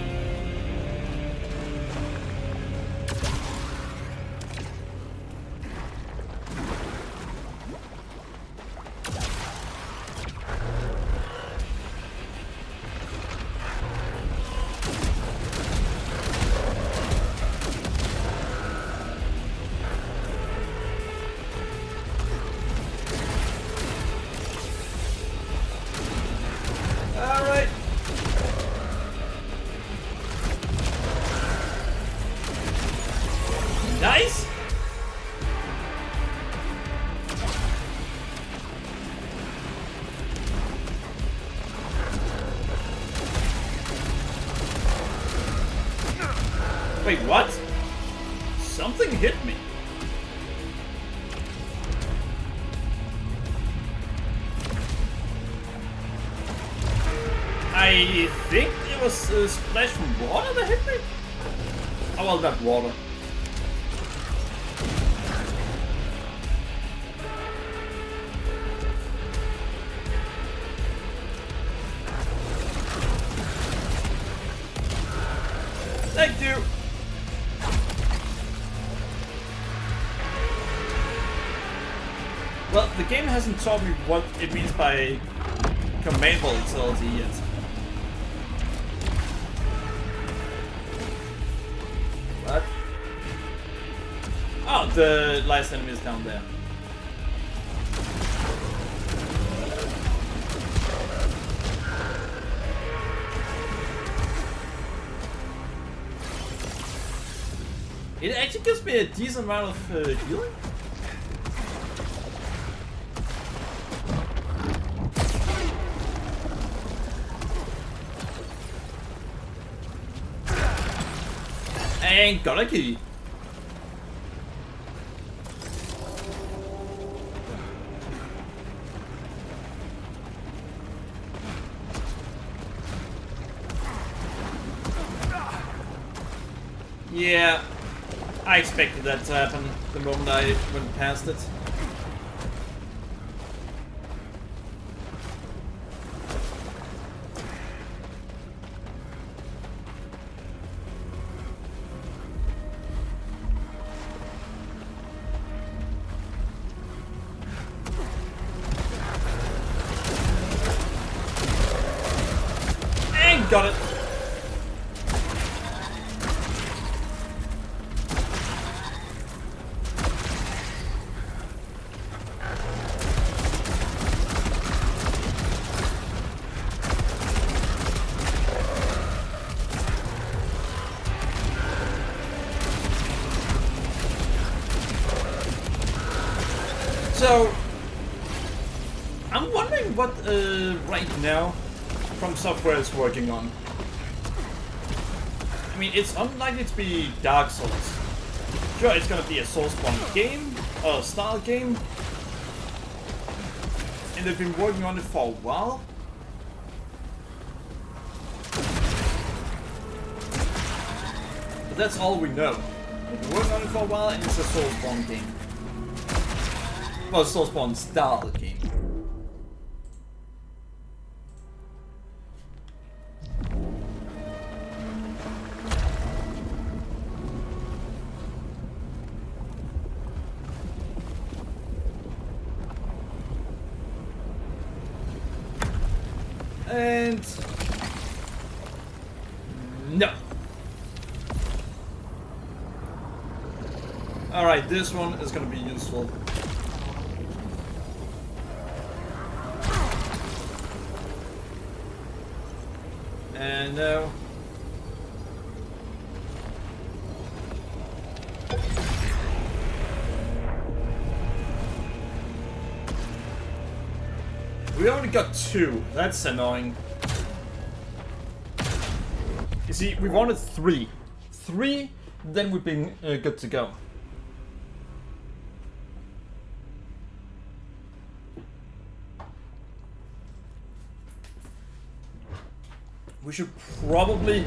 Nice! Wait, what? Something hit me. I think it was a splash from water that hit me? Oh, well, not water. Thank you! Well, the game hasn't taught me what it means by command volatility yet. What? Oh, the last enemy is down there. It actually gives me a decent amount of healing. ain't got a key. Yeah, I expected that to happen the moment I went past it. And got it. So, I'm wondering what right now From Software is working on. I mean, it's unlikely to be Dark Souls. Sure, it's gonna be a Soulspawn game, or a style game, and they've been working on it for a while. But that's all we know. They've been working on it for a while, and it's a Soulspawn game. Well, Soulspawn style game. And no. Alright, this one is gonna be useful. And no. We only got 2. That's annoying. You see, we wanted 3. 3, then we've been good to go. We should probably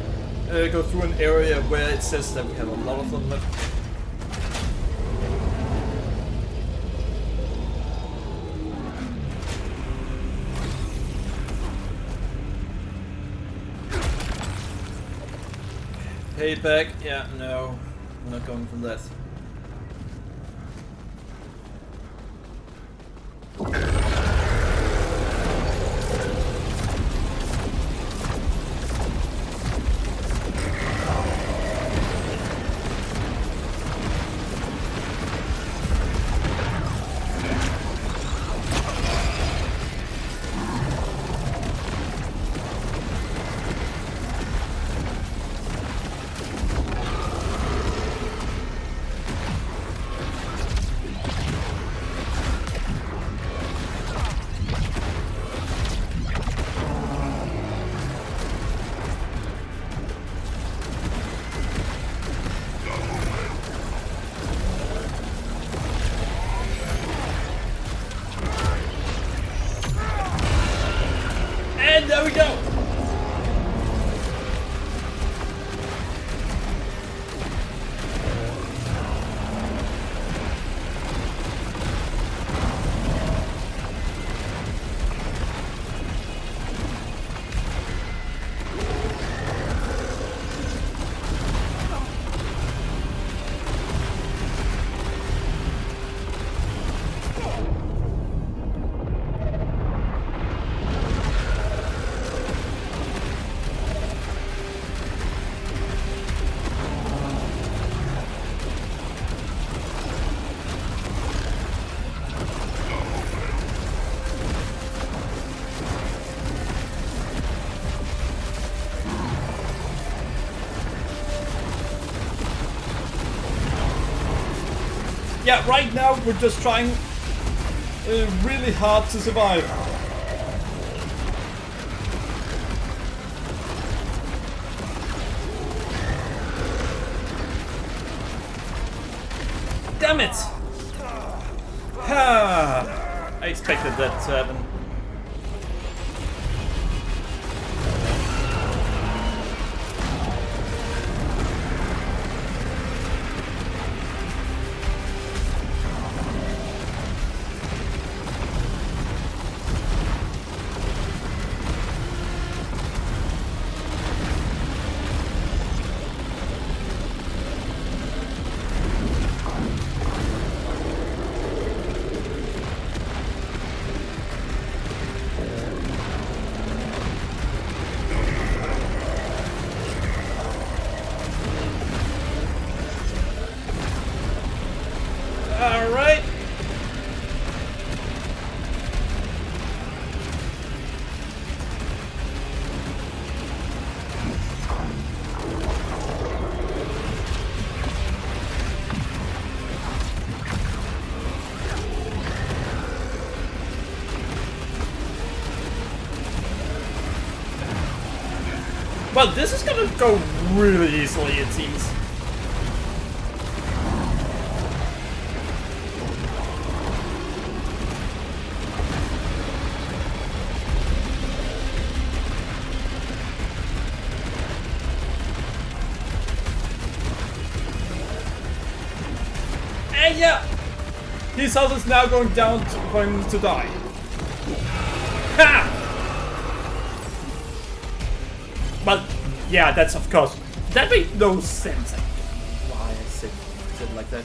go through an area where it says that we have a lot of them left. Payback, yeah, no, I'm not going for that. And there we go! Yeah, right now we're just trying really hard to survive. Damn it! Ah, I expected that to happen. Alright. Well, this is gonna go really easily, it seems. And yeah, his health is now going down for him to die. Ha! But yeah, that's of course, that made no sense. Why I said it like that.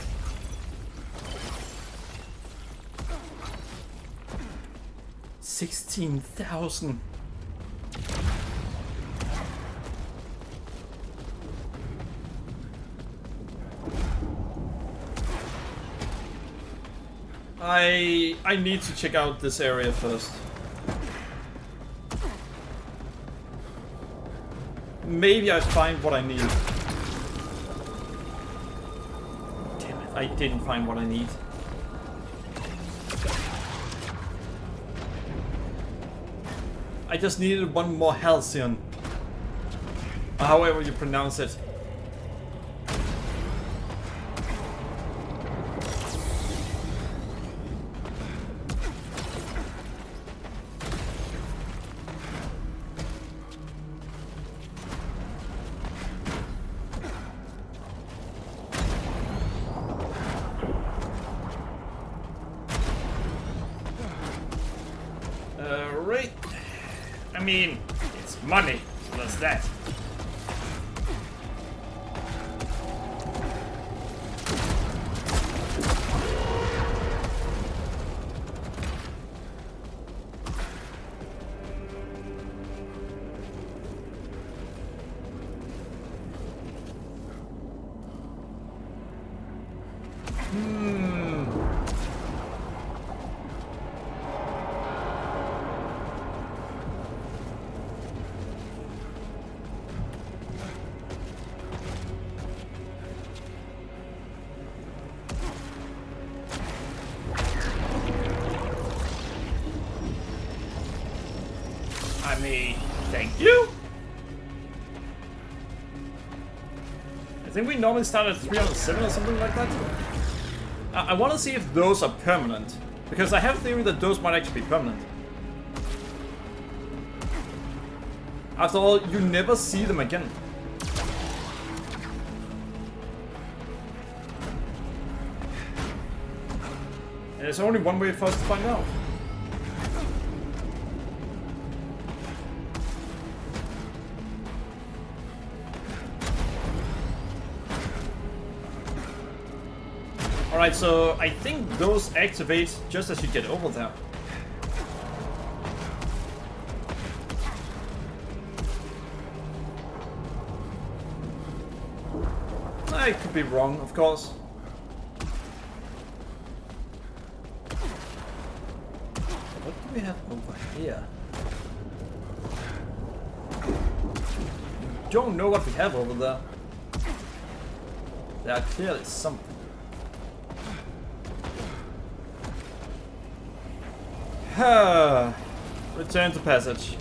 $16,000. I need to check out this area first. Maybe I find what I need. Damn it, I didn't find what I need. I just needed one more halcyon. However you pronounce it. Right. I mean, it's money, so that's that. I mean, thank you. I think we normally start at 307 or something like that. I want to see if those are permanent, because I have a theory that those might actually be permanent. After all, you never see them again. And there's only one way for us to find out. Alright, so I think those activate just as you get over there. I could be wrong, of course. What do we have over here? Don't know what we have over there. There are clearly something. Return to passage.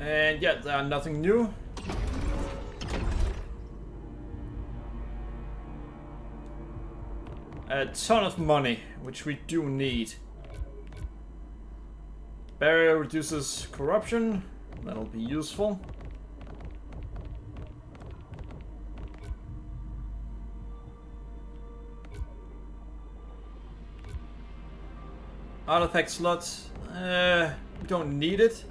And yeah, there are nothing new. A ton of money, which we do need. Barrier reduces corruption. That'll be useful. Artifact slots. We don't need it.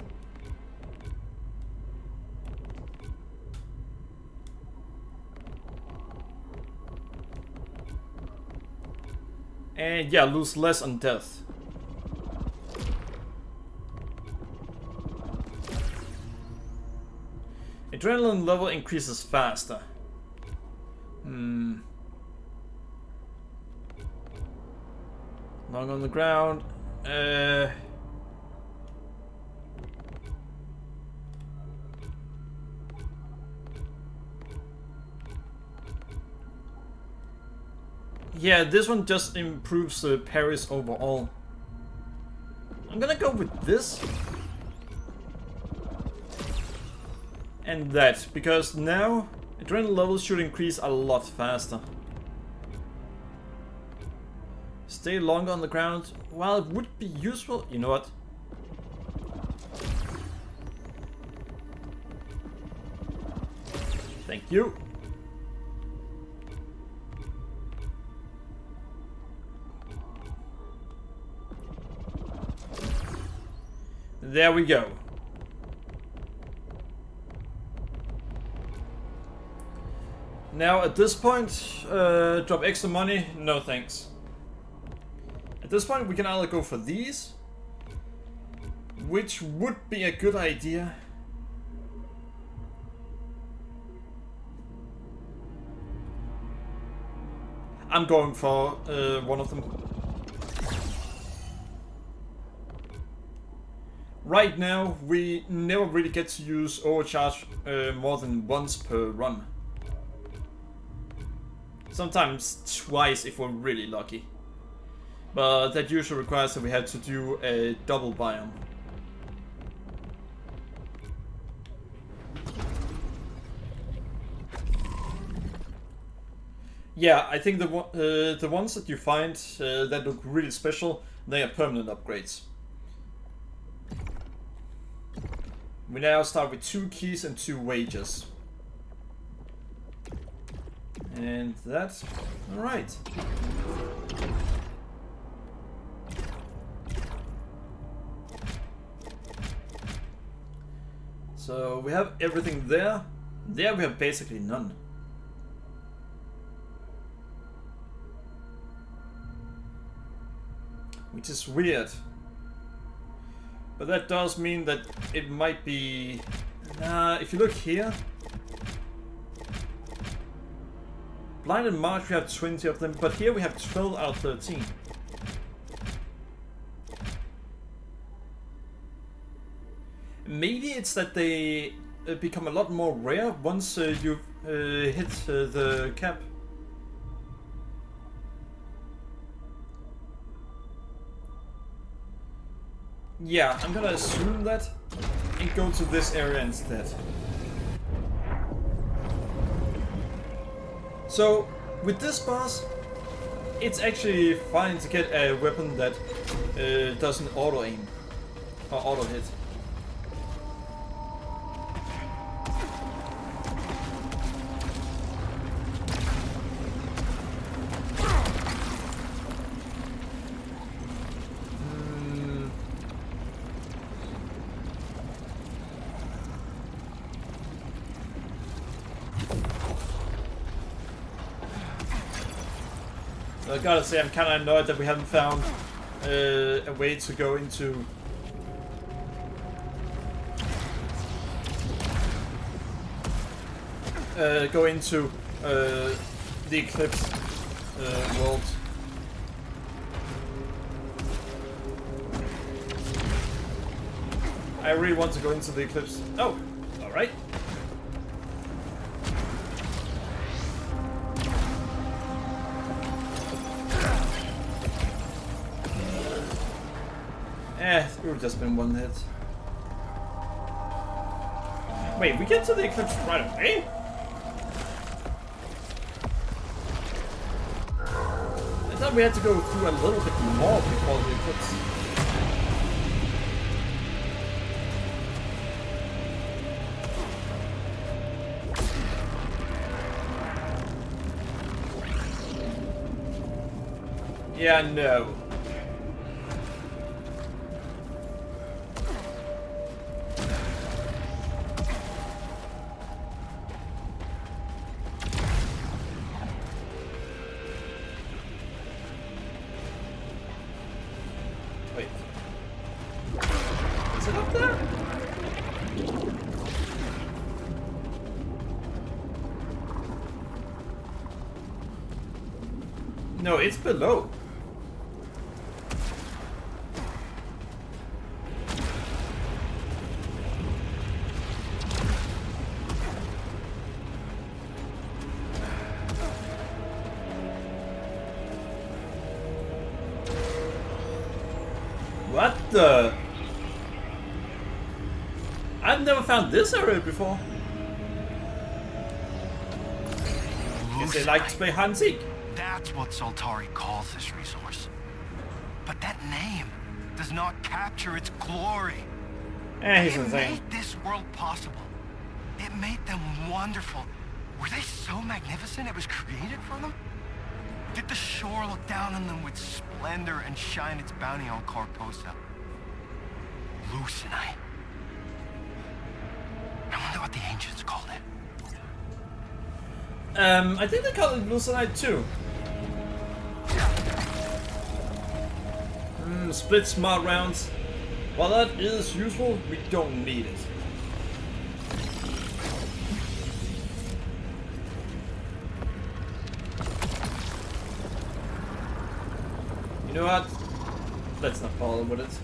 And yeah, lose less on death. Adrenaline level increases faster. Long on the ground. Yeah, this one just improves the parries overall. I'm gonna go with this. And that, because now adrenaline levels should increase a lot faster. Stay longer on the ground. While it would be useful, you know what? Thank you. There we go. Now at this point, drop extra money, no thanks. At this point we can either go for these, which would be a good idea. I'm going for one of them. Right now, we never really get to use overcharge more than once per run. Sometimes twice if we're really lucky. But that usually requires that we have to do a double biome. Yeah, I think the ones that you find that look really special, they are permanent upgrades. We now start with 2 keys and 2 wages. And that's alright. So we have everything there. There we have basically none. Which is weird. But that does mean that it might be... if you look here... Blind and March we have 20 of them, but here we have 12 out of 13. Maybe it's that they become a lot more rare once you hit the cap. Yeah, I'm gonna assume that and go to this area instead. So, with this boss, it's actually fine to get a weapon that doesn't auto-aim or auto-hit. I gotta say, I'm kinda annoyed that we haven't found a way to go into... the Eclipse world. I really want to go into the Eclipse. Oh, alright. It would have just been one hit. Wait, we get to the eclipse right away? I thought we had to go through a little bit more before the eclipse. Yeah, no. Wait. Is it up there? No, it's below. What the? I've never found this area before. Guess they like to play hide and seek. That's what Saltari calls this resource. But that name does not capture its glory. He's It insane. made this world possible. It made them wonderful. Were they so magnificent it was created for them? Did the shore look down on them with splendor and shine its bounty on Carcosa? Lucenite. I wonder what the ancients called it. I think they call it Lucenite too. Split smart rounds. While that is useful, we don't need it. You know what? Let's not bother with it.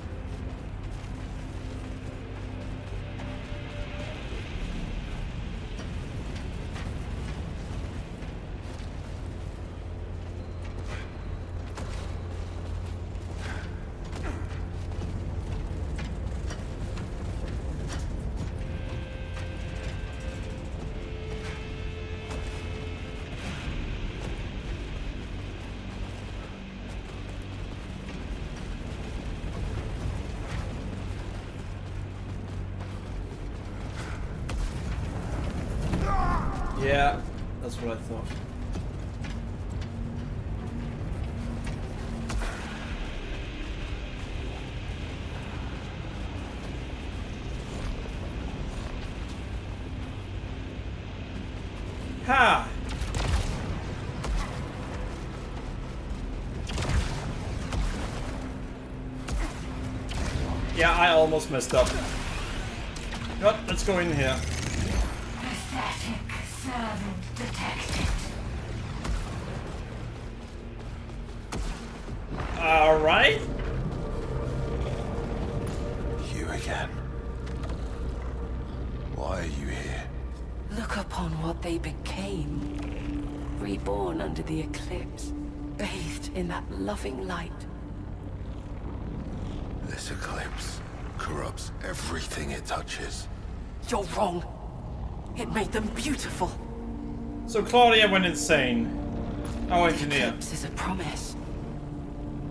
Yeah, that's what I thought. Ha! Yeah, I almost messed up. But let's go in here. Pathetic servant detected. Alright. You again. Why are you here? Look upon what they became. Reborn under the eclipse, bathed in that loving light. This eclipse corrupts everything it touches. You're wrong. It made them beautiful. So Claudia went insane. Our The engineer. eclipse is a promise.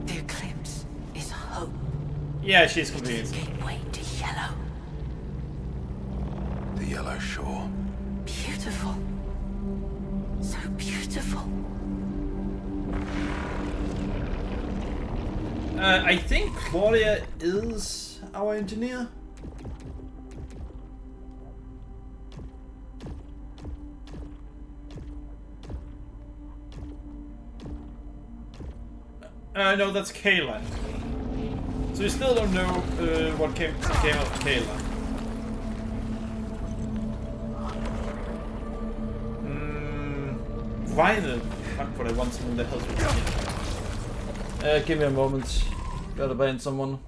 The eclipse is hope. Yeah, she's It's a convinced. gateway to yellow. The yellow shore. Beautiful. So beautiful. I think Claudia is our engineer. No, that's Kayla. So we still don't know what came out of Kayla. Vinyl. Fuck, what I want something that helps me. Give me a moment. Gotta ban someone.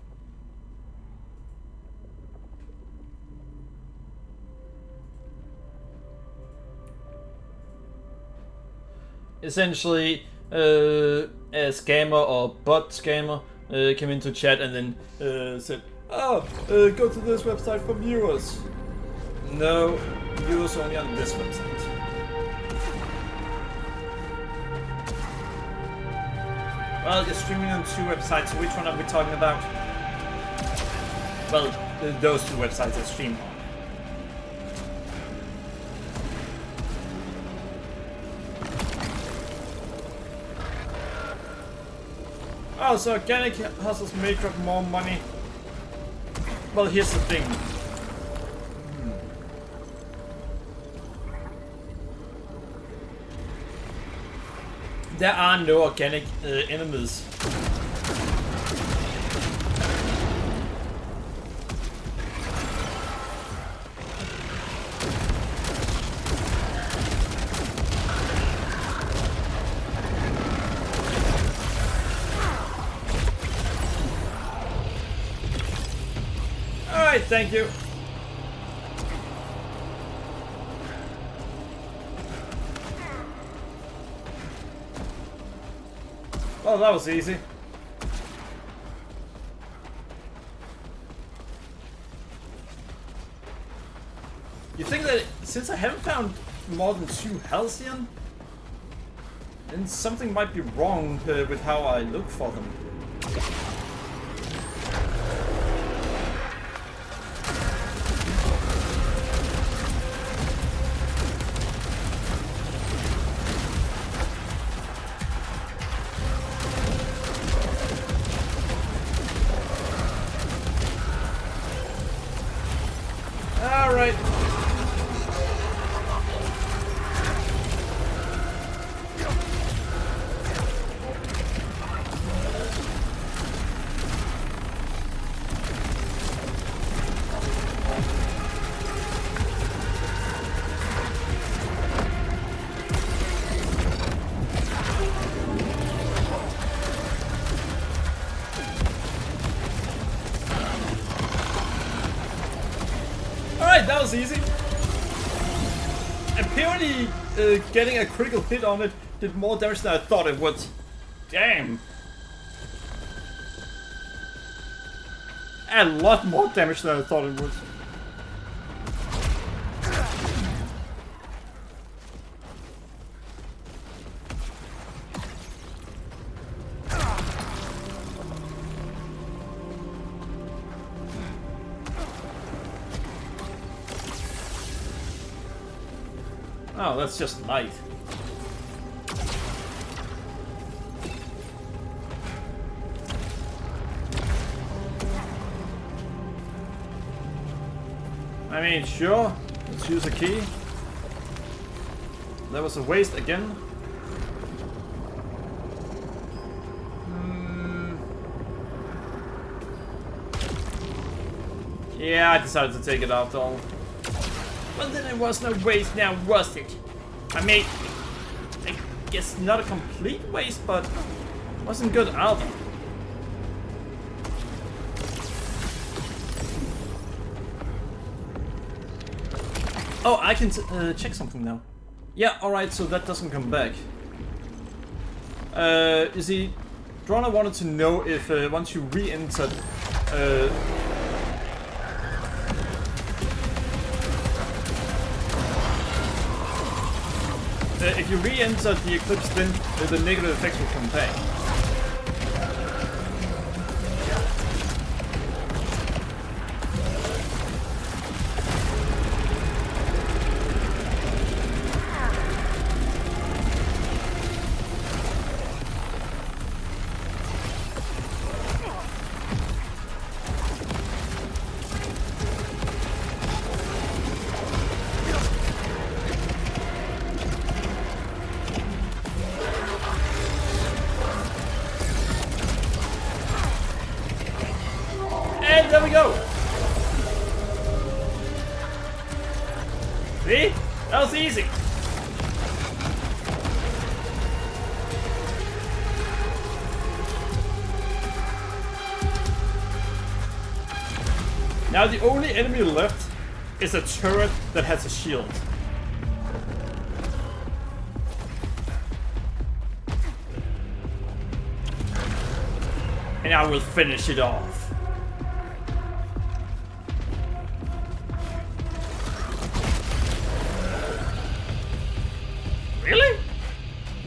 Essentially, a scammer or bot scammer came into chat and then said, "Oh, go to this website for viewers." No, use only on this website. Well, you're streaming on 2 websites, so which one are we talking about? Well, those 2 websites I stream on. Oh, so organic hustles make up more money. Well, here's the thing. There are no organic enemies. Alright, thank you. Oh, that was easy. You think that since I haven't found more than 2 Halcyon, then something might be wrong with how I look for them. Alright. That was easy. Apparently, getting a critical hit on it did more damage than I thought it would. Damn. A lot more damage than I thought it would. Oh, that's just light. I mean, sure. Let's use a key. That was a waste again. Yeah, I decided to take it after all. Well, then it was no waste now, was it? I mean, I guess not a complete waste, but wasn't good either. Oh, I can check something now. Yeah, alright, so that doesn't come back. You see, Drona wanted to know if once you re-entered if you re-enter the Eclipse, then the negative effects will come back. And there we go! See? That was easy! Now the only enemy left is a turret that has a shield. And I will finish it off.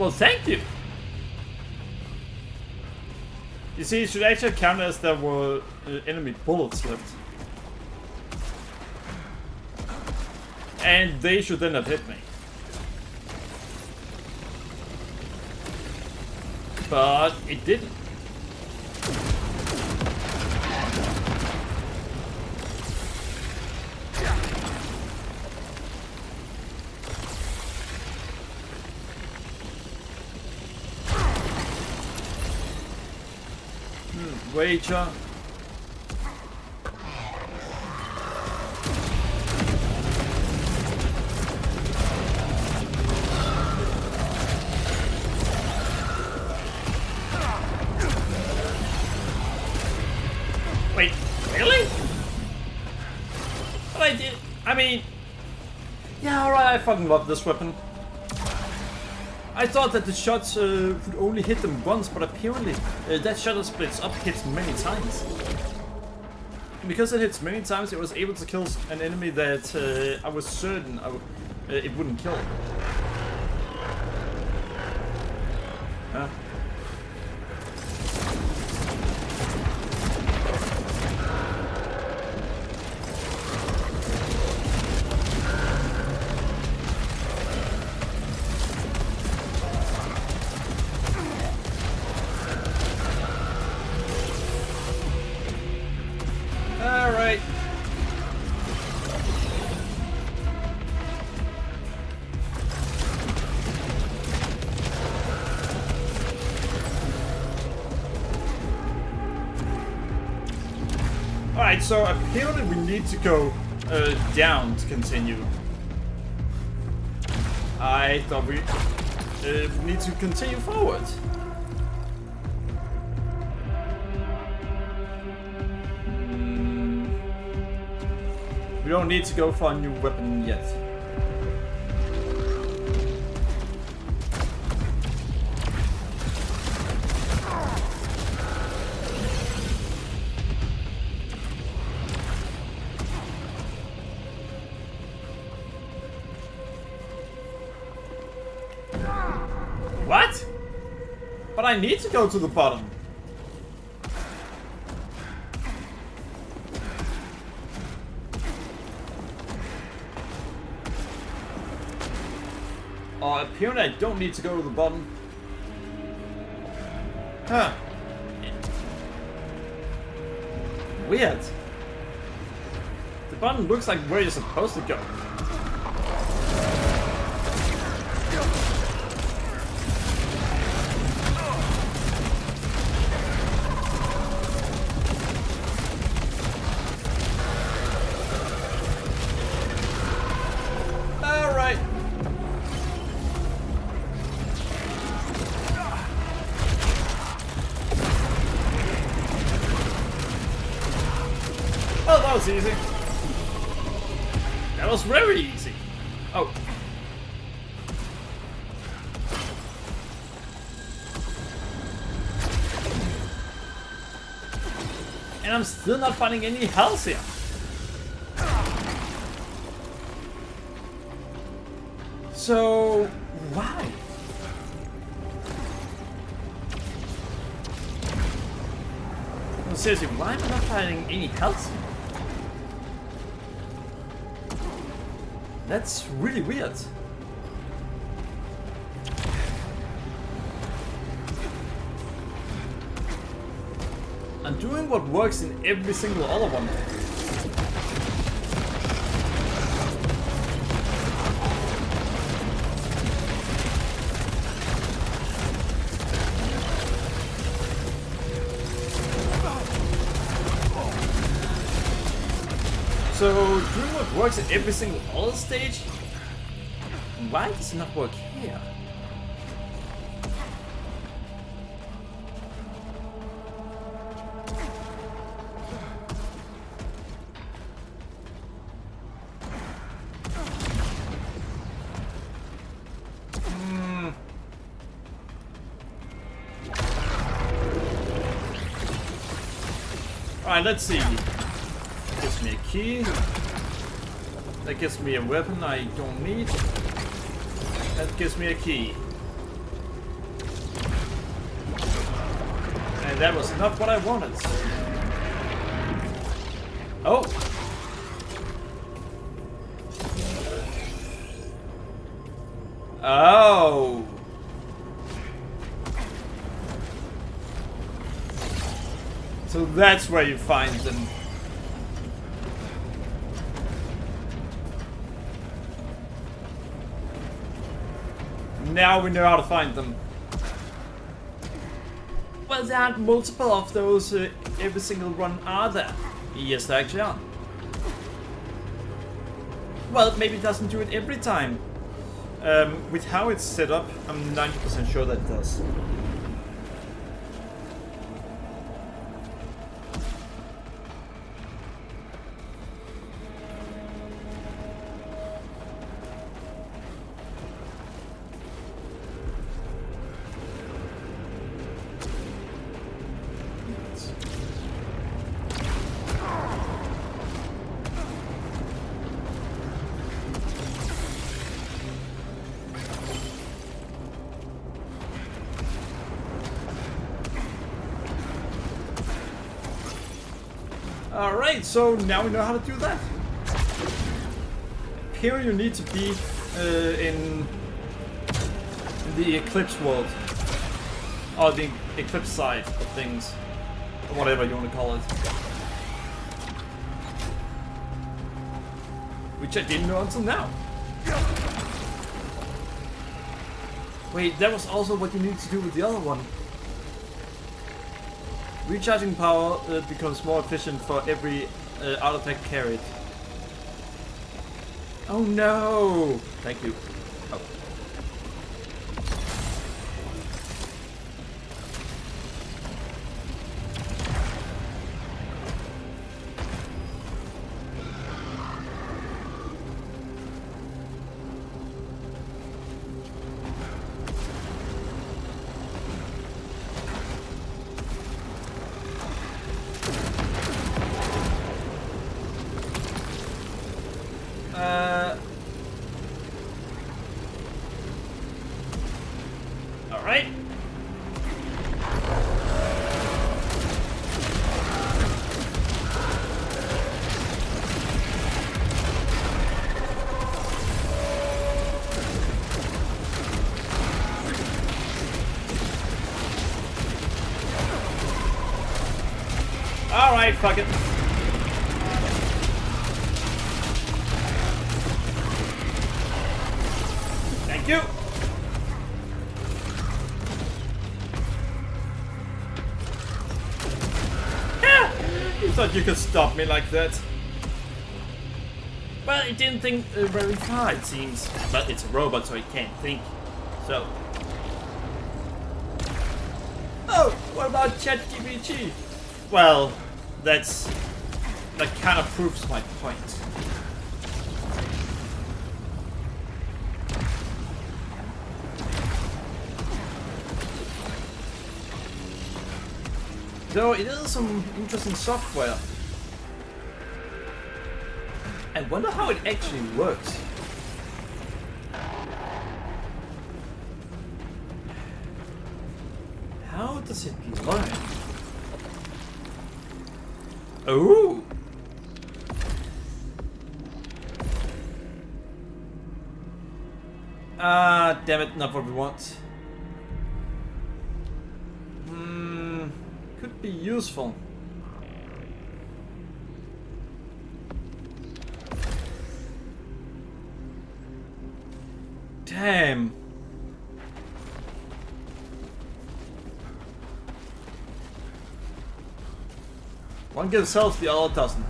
Well, thank you. You see, it should actually count as there were enemy bullets left. And they should then have hit me. But it didn't. Wager. Wait, really? But I did. I mean, yeah, alright, I fucking love this weapon. I thought that the shots would only hit them once, but apparently that shutter splits up hits many times. And because it hits many times, it was able to kill an enemy that I was certain it wouldn't kill. Huh? Alright, so apparently we need to go down to continue. I thought we need to continue forward. We don't need to go for a new weapon yet. What? But I need to go to the bottom. Oh, apparently I don't need to go to the bottom. Huh. Weird. The bottom looks like where you're supposed to go. Oh, that was easy. That was very easy. Oh. And I'm still not finding any health here. So, why? No, seriously, why am I not finding any health here? That's really weird. I'm doing what works in every single other one. So, doing what works at every single other stage? Why does it not work here? Alright, let's see. Gives me a key. That gives me a weapon I don't need. That gives me a key. That was not what I wanted. Oh! Oh! So that's where you find them. Now we know how to find them. Well, there aren't multiple of those every single run, are there? Yes, there actually are. Well, maybe it doesn't do it every time. With how it's set up, I'm 90% sure that it does. Alright, so now we know how to do that. Here you need to be in the Eclipse world. Or the Eclipse side of things. Or whatever you want to call it. Which I didn't know until now. Wait, that was also what you need to do with the other one. Recharging power becomes more efficient for every artifact carried. Oh no! Thank you. Oh. Alright. Alright, fuck it. Thank you. You thought you could stop me like that. Well, it didn't think very far, it seems. But it's a robot, so it can't think. So. Oh, what about ChatGPT? Well, that kind of proves my point. Though it is some interesting software. I wonder how it actually works. How does it learn? Oh! Ah, damn it, not what we want. Could be useful. Damn. One gives health, the other doesn't.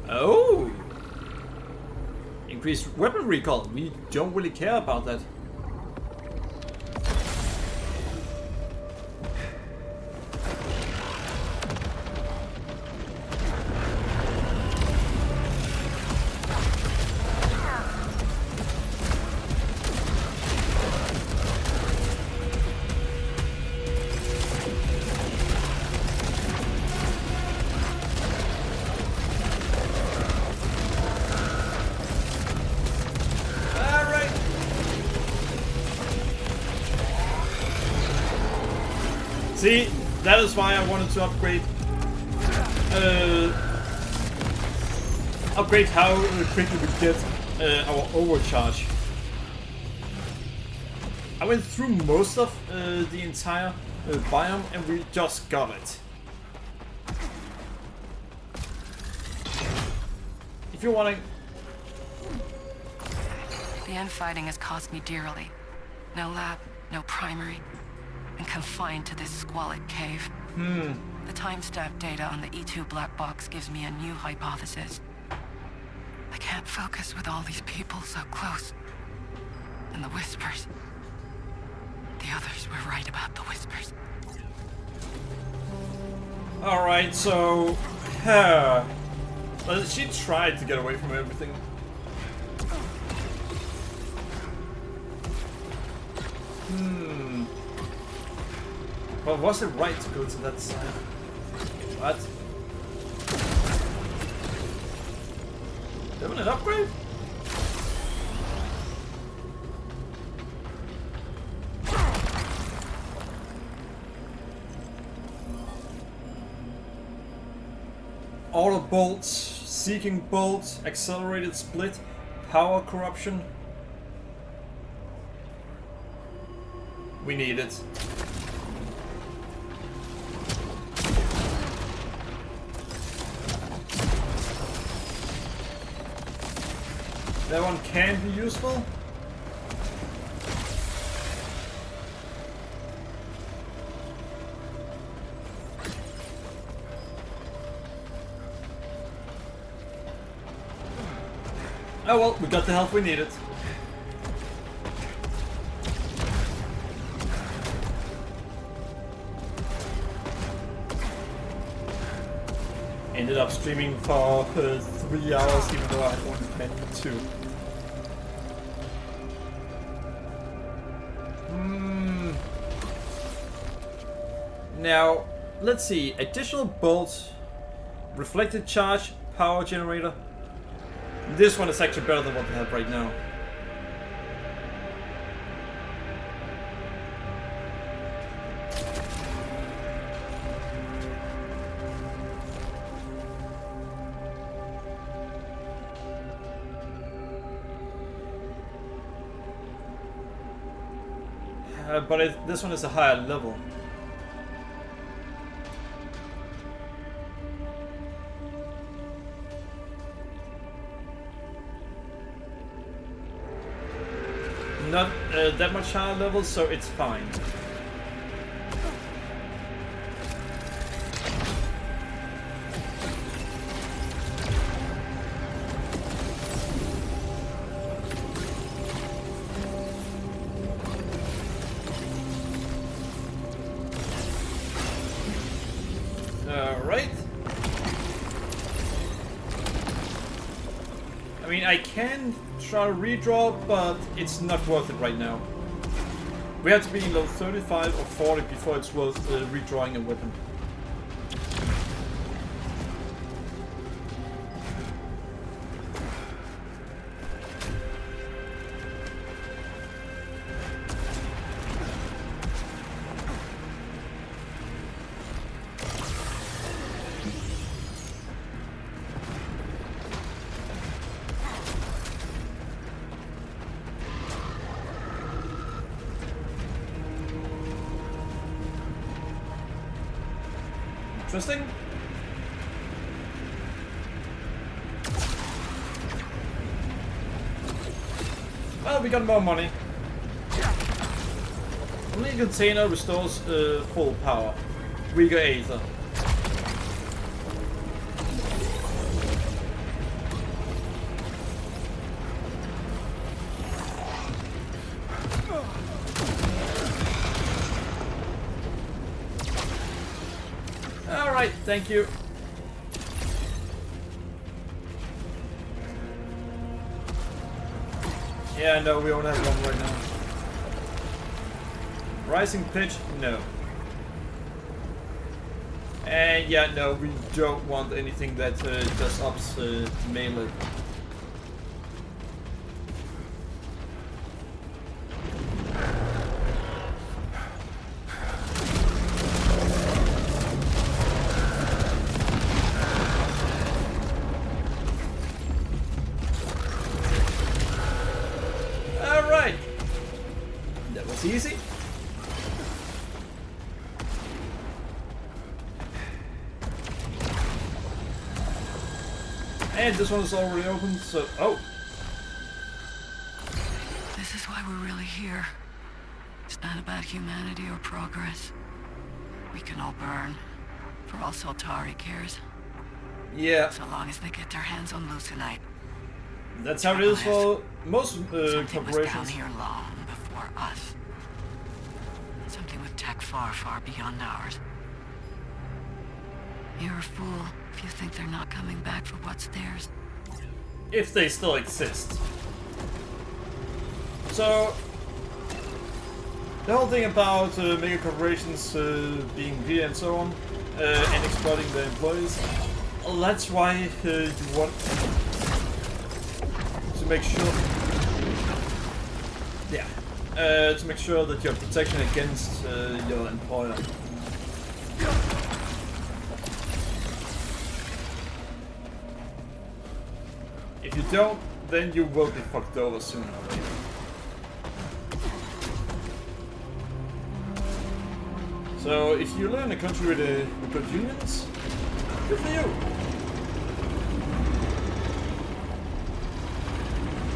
Oh! Increased weapon recall. We don't really care about that. See, that is why I wanted to upgrade how quickly we get our overcharge. I went through most of the entire biome and we just got it. If you're wanting... The infighting has cost me dearly. No lab, no primary, and confined to this squalid cave. The timestamp data on the E2 black box gives me a new hypothesis. I can't focus with all these people so close. And the whispers. The others were right about the whispers. Alright, so... well, she tried to get away from everything. Well, was it right to go to that side? What? Doing an upgrade? Auto bolts, seeking bolts, accelerated split, power corruption. We need it. That one can be useful. Oh well, we got the help we needed. Ended up streaming for 3 hours, even though I had only planned 2. Now, let's see. Additional bolts, reflected charge, power generator. This one is actually better than what we have right now. But this one is a higher level. Not that much higher level, so it's fine. Alright. I mean, I can try to redraw, but it's not worth it right now. We have to be in level 35 or 40 before it's worth redrawing a weapon. Interesting. Well, we got more money. Only container restores full power. Weaker Aether. Alright, thank you. Yeah, no, we only have one right now. Rising pitch, no. And yeah, no, we don't want anything that just ups melee. was easy. And this one is already open, so... Oh! This is why we're really here. It's not about humanity or progress. We can all burn, for all Saltari cares. Yeah, So long as they get their hands on Lucenite. that's how it is for most Something was down corporations. here long before us. Something with tech far, far beyond ours. You're a fool if you think they're not coming back for what's theirs. If they still exist. So, the whole thing about mega corporations being greedy and so on, and exploiting their employees, well, that's why you want to make sure, to make sure that you have protection against your employer. If you don't, then you will be fucked over sooner or later. So, if you live in a country with good unions, good for you.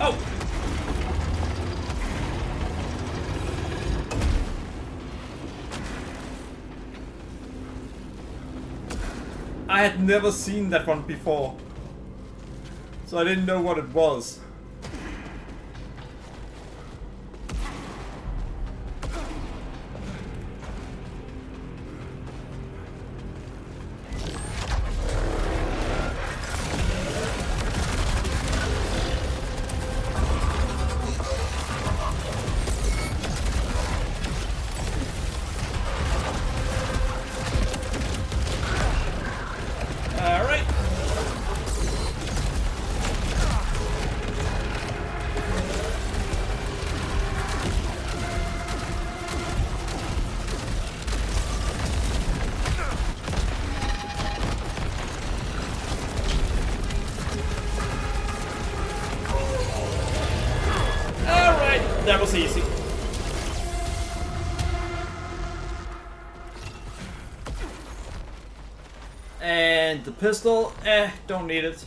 Oh! I had never seen that one before, so I didn't know what it was. That was easy. And the pistol, don't need it.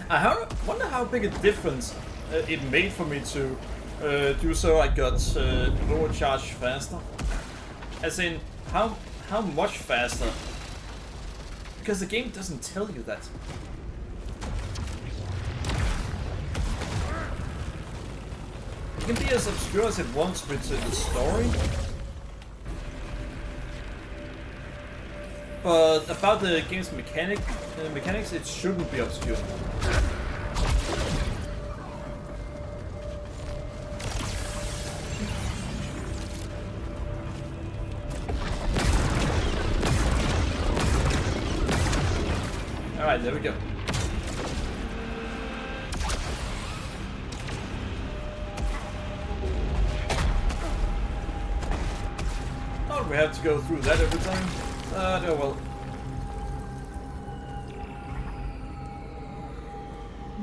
I wonder how big a difference it made for me to do so. I got lower charge faster. As in, how much faster? Because the game doesn't tell you that. It can be as obscure as it wants with the story. But about the game's mechanics, it shouldn't be obscure. Alright, there we go. We have to go through that every time. Oh well.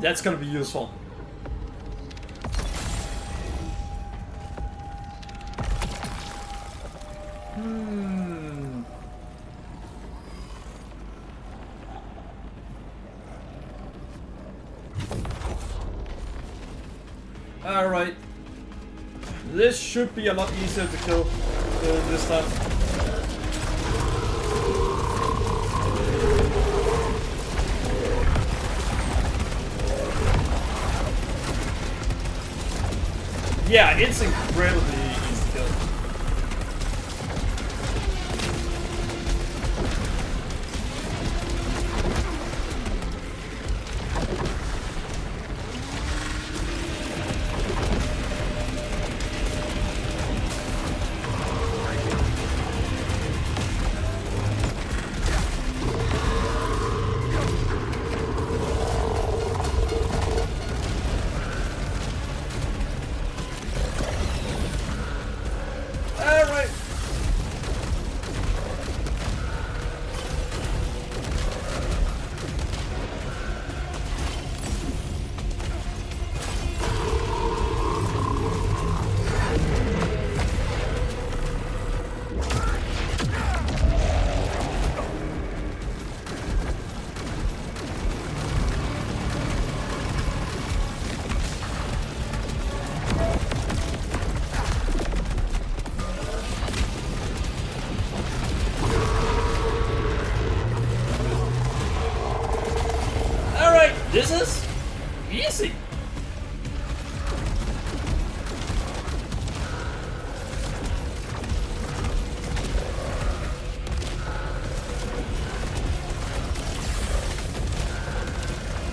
That's gonna be useful. Alright. This should be a lot easier to kill this time. Yeah, it's incredibly easy to kill. This is easy.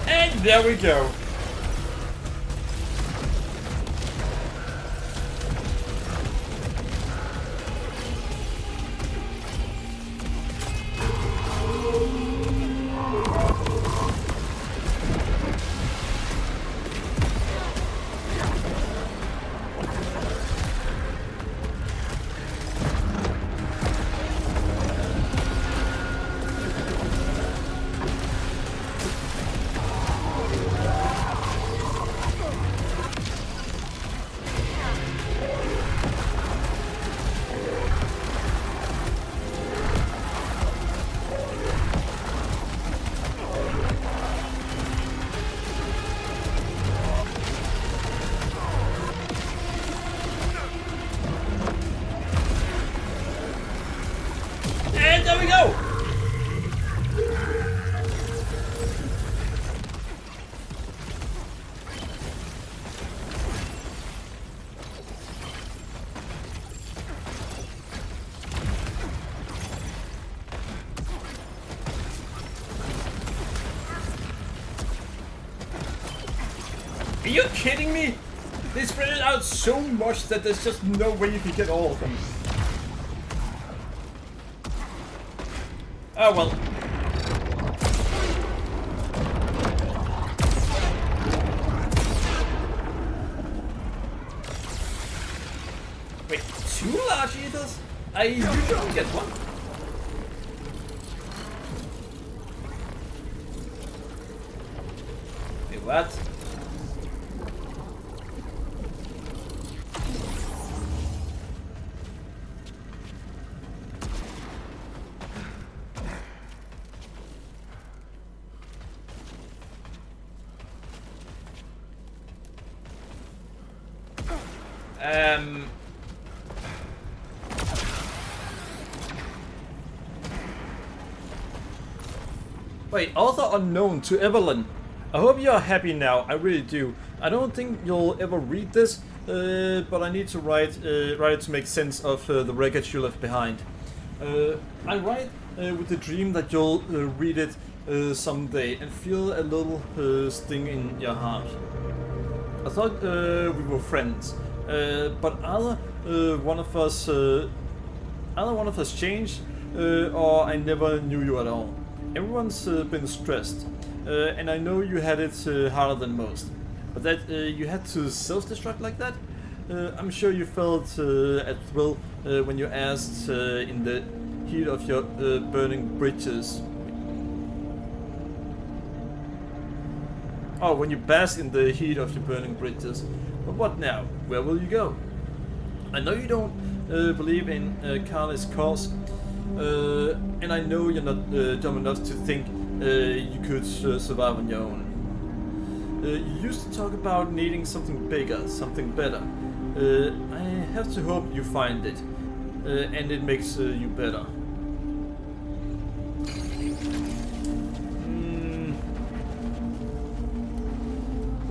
And there we go. And there we go! Are you kidding me? They spread it out so much that there's just no way you can get all of them. Oh well. Wait, 2 large eaters? I usually only get 1. Wait, what? Wait, author unknown to Evelyn. I hope you are happy now, I really do. I don't think you'll ever read this, but I need to write it to make sense of the wreckage you left behind. I write with the dream that you'll read it someday and feel a little sting in your heart. I thought we were friends, but either one of us changed, or I never knew you at all. Everyone's been stressed, and I know you had it harder than most. But that you had to self-destruct like that? I'm sure you felt a thrill when you asked in the heat of your burning bridges. Oh, when you bask in the heat of your burning bridges. But what now? Where will you go? I know you don't believe in Carly's cause. And I know you're not dumb enough to think you could survive on your own. You used to talk about needing something bigger, something better. I have to hope you find it, and it makes you better.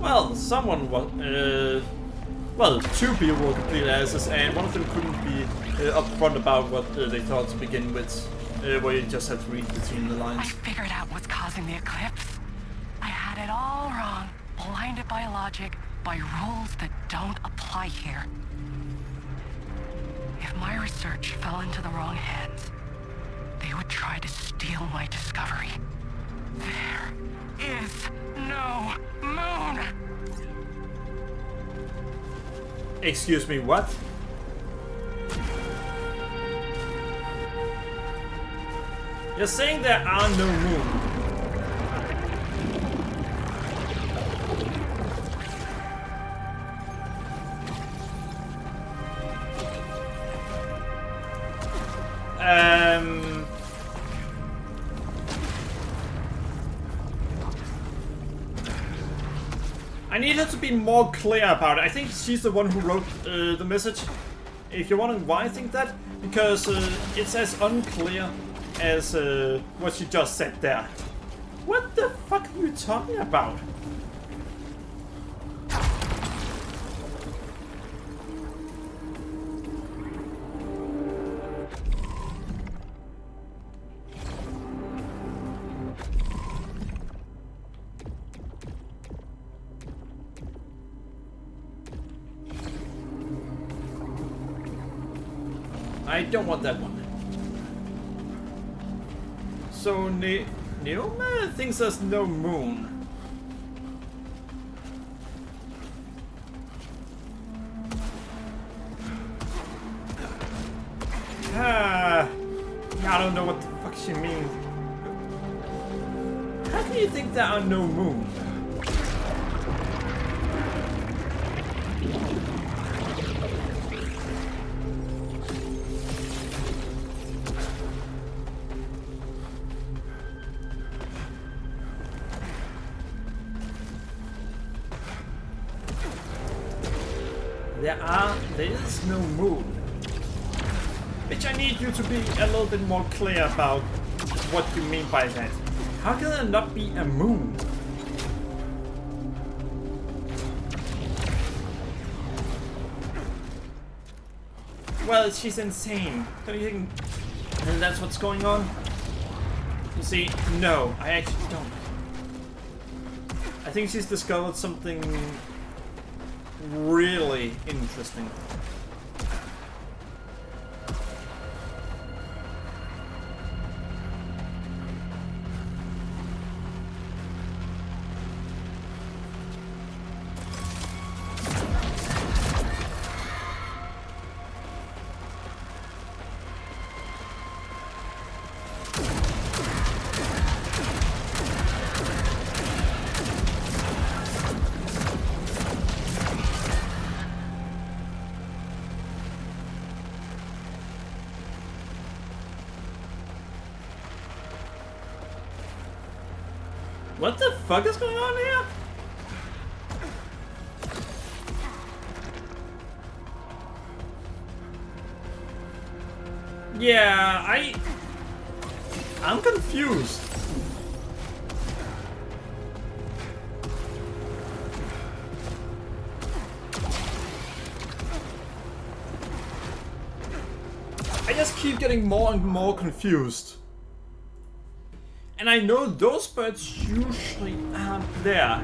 Well, someone was... well, 2 people were complete asses, and one of them couldn't be upfront about what they thought to begin with, where you just had to read between the lines. I figured out what's causing the eclipse. I had it all wrong, blinded by logic, by rules that don't apply here. If my research fell into the wrong hands, they would try to steal my discovery. There is no moon! Excuse me, what? You're saying there are no moon? I need her to be more clear about it. I think she's the one who wrote the message. If you're wondering why I think that, because it's as unclear as what she just said there. What the fuck are you we talking about? I don't want that one. So, Neoma thinks there's no moon. I don't know what the fuck she means. How can you think there are no moon? There is no moon. Bitch, I need you to be a little bit more clear about what you mean by that. How can there not be a moon? Well, she's insane. Don't you think that's what's going on? You see, no, I actually don't. I think she's discovered something really interesting. What the fuck is going on here? Yeah, I'm confused. I just keep getting more and more confused. And I know those birds usually aren't there.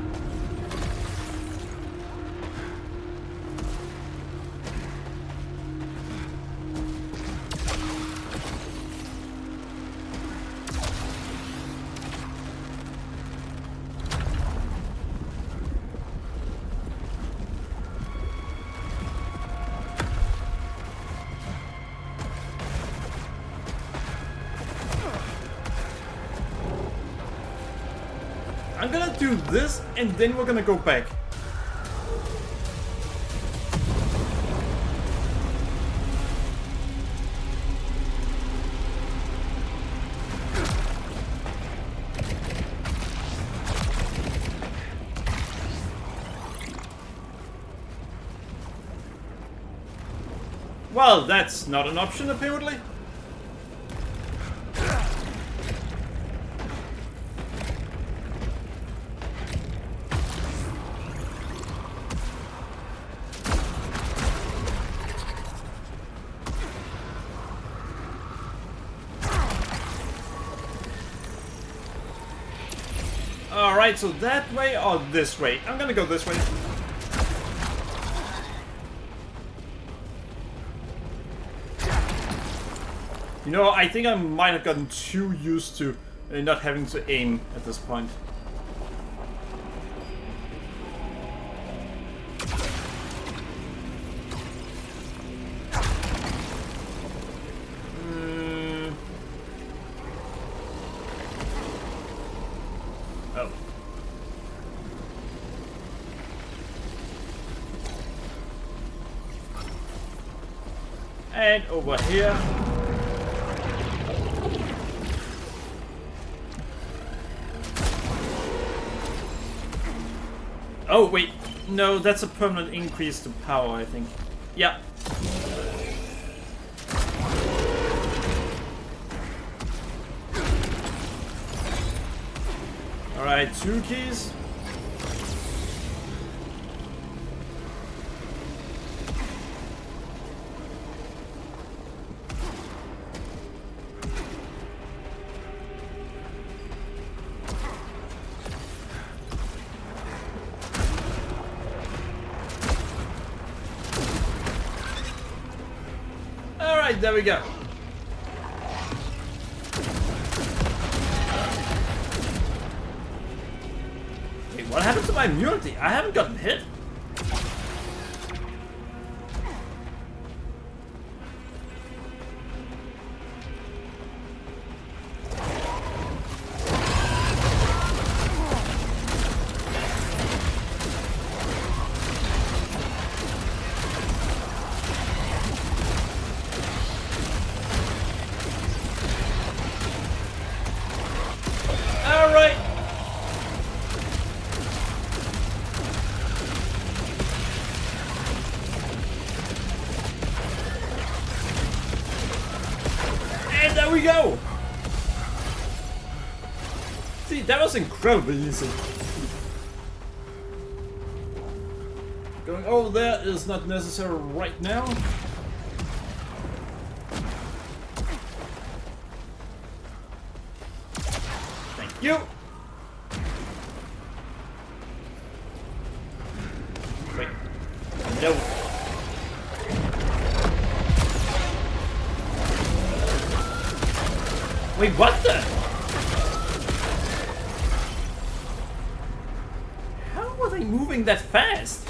I'm gonna do this and then we're gonna go back. Well, that's not an option apparently. Alright, so that way or this way? I'm gonna go this way. You know, I think I might have gotten too used to not having to aim at this point. Oh. And over here. Oh, wait. No, that's a permanent increase to power, I think. Yeah. Alright, 2 keys. Alright, there we go. Wait, what happened to my immunity? I haven't gotten hit. There we go! See, that was incredibly easy. Going over there is not necessary right now. Thank you! Wait. No. Wait, what the? How were they moving that fast?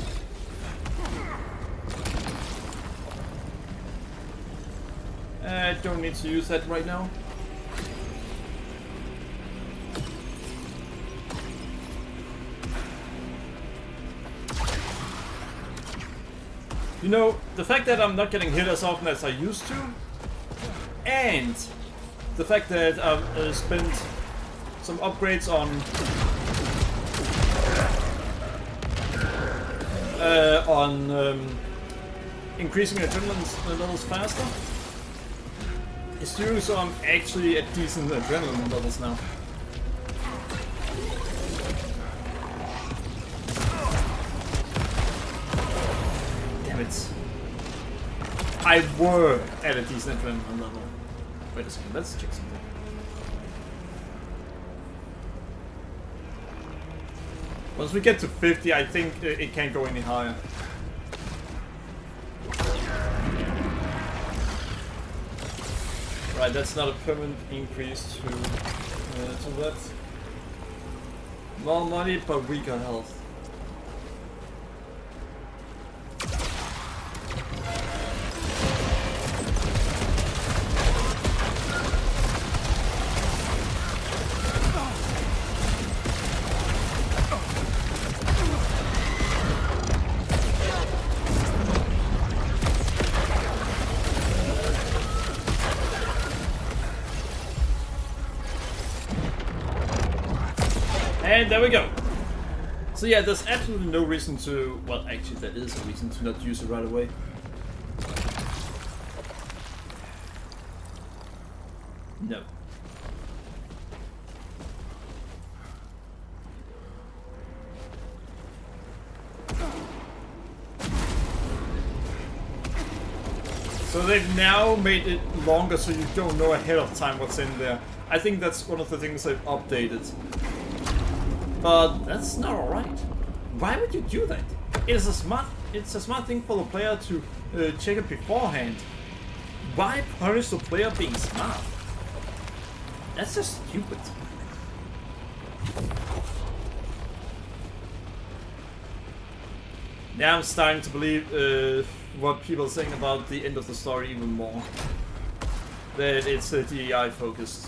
I don't need to use that right now. You know, the fact that I'm not getting hit as often as I used to, and the fact that I've spent some upgrades on increasing adrenaline levels faster is true, so I'm actually at decent adrenaline levels now. Damn it. I were at a decent adrenaline level. Wait a second, let's check something. Once we get to 50, I think it can't go any higher. Right, that's not a permanent increase to that. More money, but weaker health. And there we go. So yeah, there's absolutely no reason to... Well, actually there is a reason to not use it right away. No. So they've now made it longer so you don't know ahead of time what's in there. I think that's one of the things they've updated. But that's not alright. Why would you do that? It's a smart thing for the player to check it beforehand. Why punish the player being smart? That's just stupid. Now I'm starting to believe what people are saying about the end of the story even more. That it's DEI focused.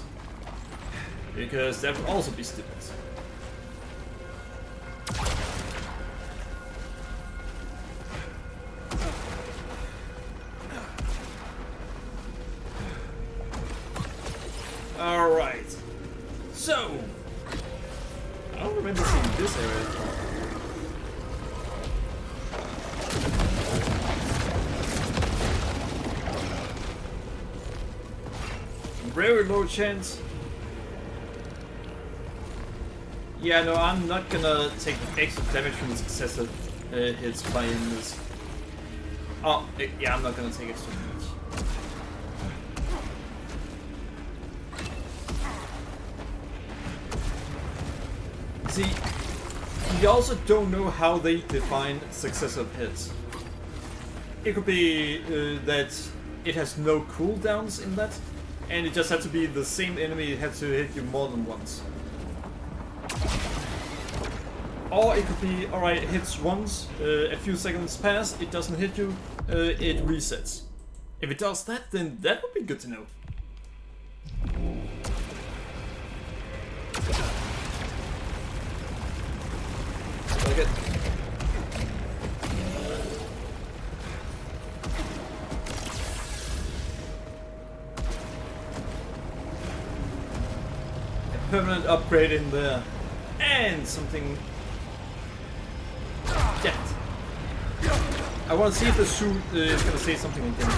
Because that would also be stupid. Alright. So, I don't remember seeing this area. Very low chance. Yeah, no, I'm not gonna take extra damage from successive hits by in this. Oh, yeah, I'm not gonna take extra damage. See, we also don't know how they define successive hits. It could be that it has no cooldowns in that, and it just had to be the same enemy had to hit you more than once. Or it could be, alright, it hits once, a few seconds pass, it doesn't hit you, it resets. If it does that, then that would be good to know. Okay. A permanent upgrade in there. And something... Yet. I want to see if the suit is going to say something again.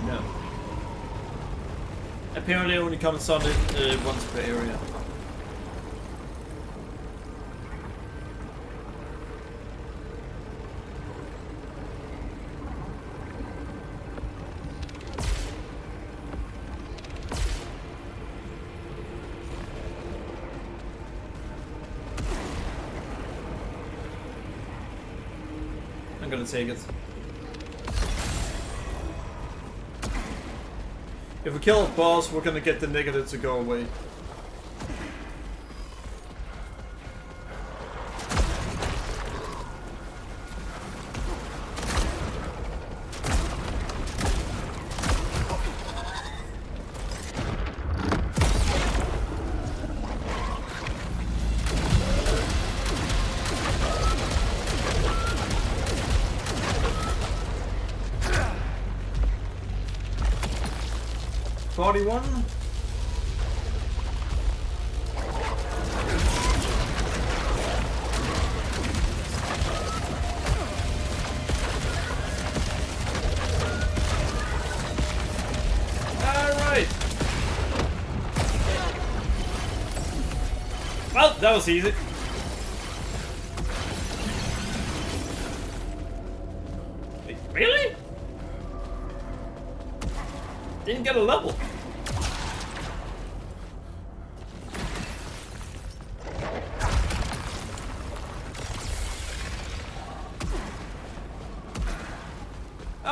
No. Apparently only comes on it once per area. I'm gonna take it. If we kill a boss, we're gonna get the negative to go away. One. Alright. Well, that was easy. Wait, really? Didn't get a level.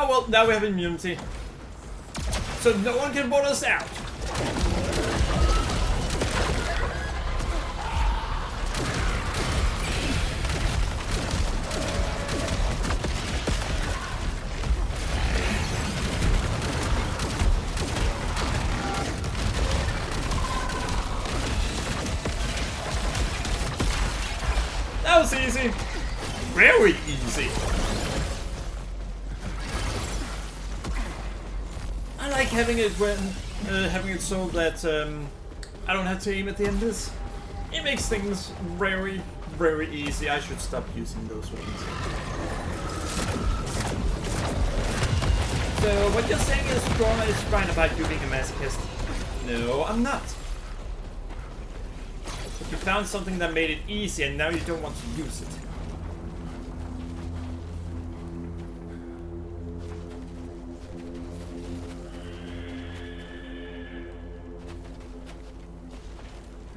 Oh well, now we have immunity. So no one can vote us out. That was easy. Very easy. I like having it when having it so that I don't have to aim at the enemies. It makes things very, very easy. I should stop using those weapons. So what you're saying is Drama is right about you being a masochist? No, I'm not. You found something that made it easy and now you don't want to use it.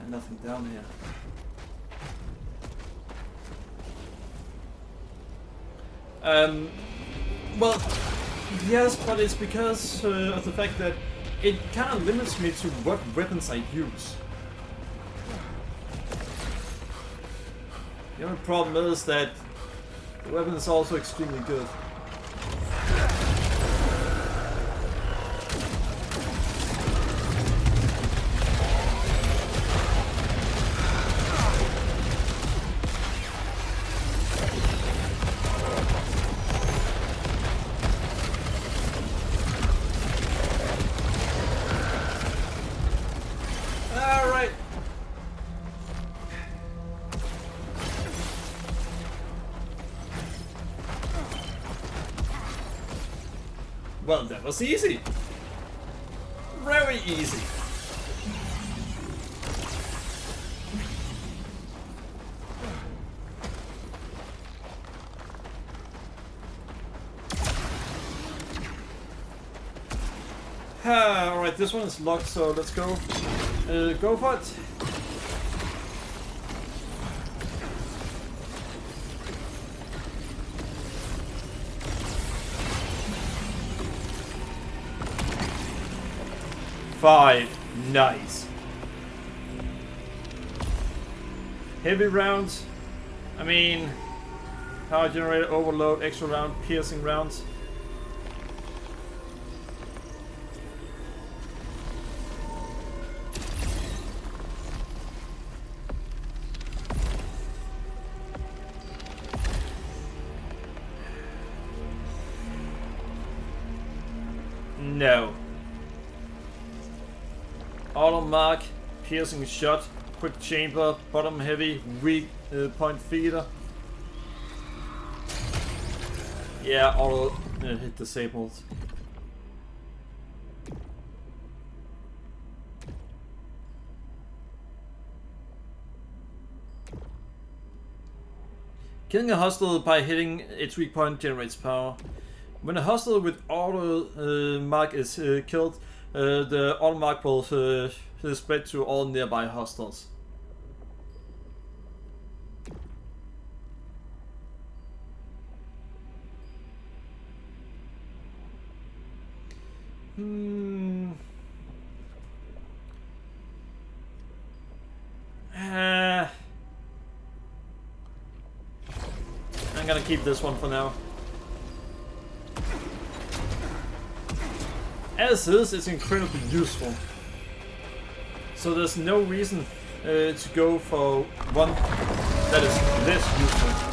Nothing down here. Well, yes, but it's because of the fact that it kind of limits me to what weapons I use. The only problem is that the weapon is also extremely good. Well, that was easy. Very easy. Alright, this one is locked, so let's go. Go for it. Five. Nice. Heavy rounds. I mean, power generator, overload, extra round, piercing rounds. No. Auto mark, piercing shot, quick chamber, bottom heavy, weak point feeder. Yeah, auto hit disabled. Killing a hostile by hitting its weak point generates power. When a hostile with auto mark is killed, the auto mark will spread to all nearby hostiles. I'm gonna keep this one for now. As is, it's incredibly useful. So there's no reason to go for one that is less useful.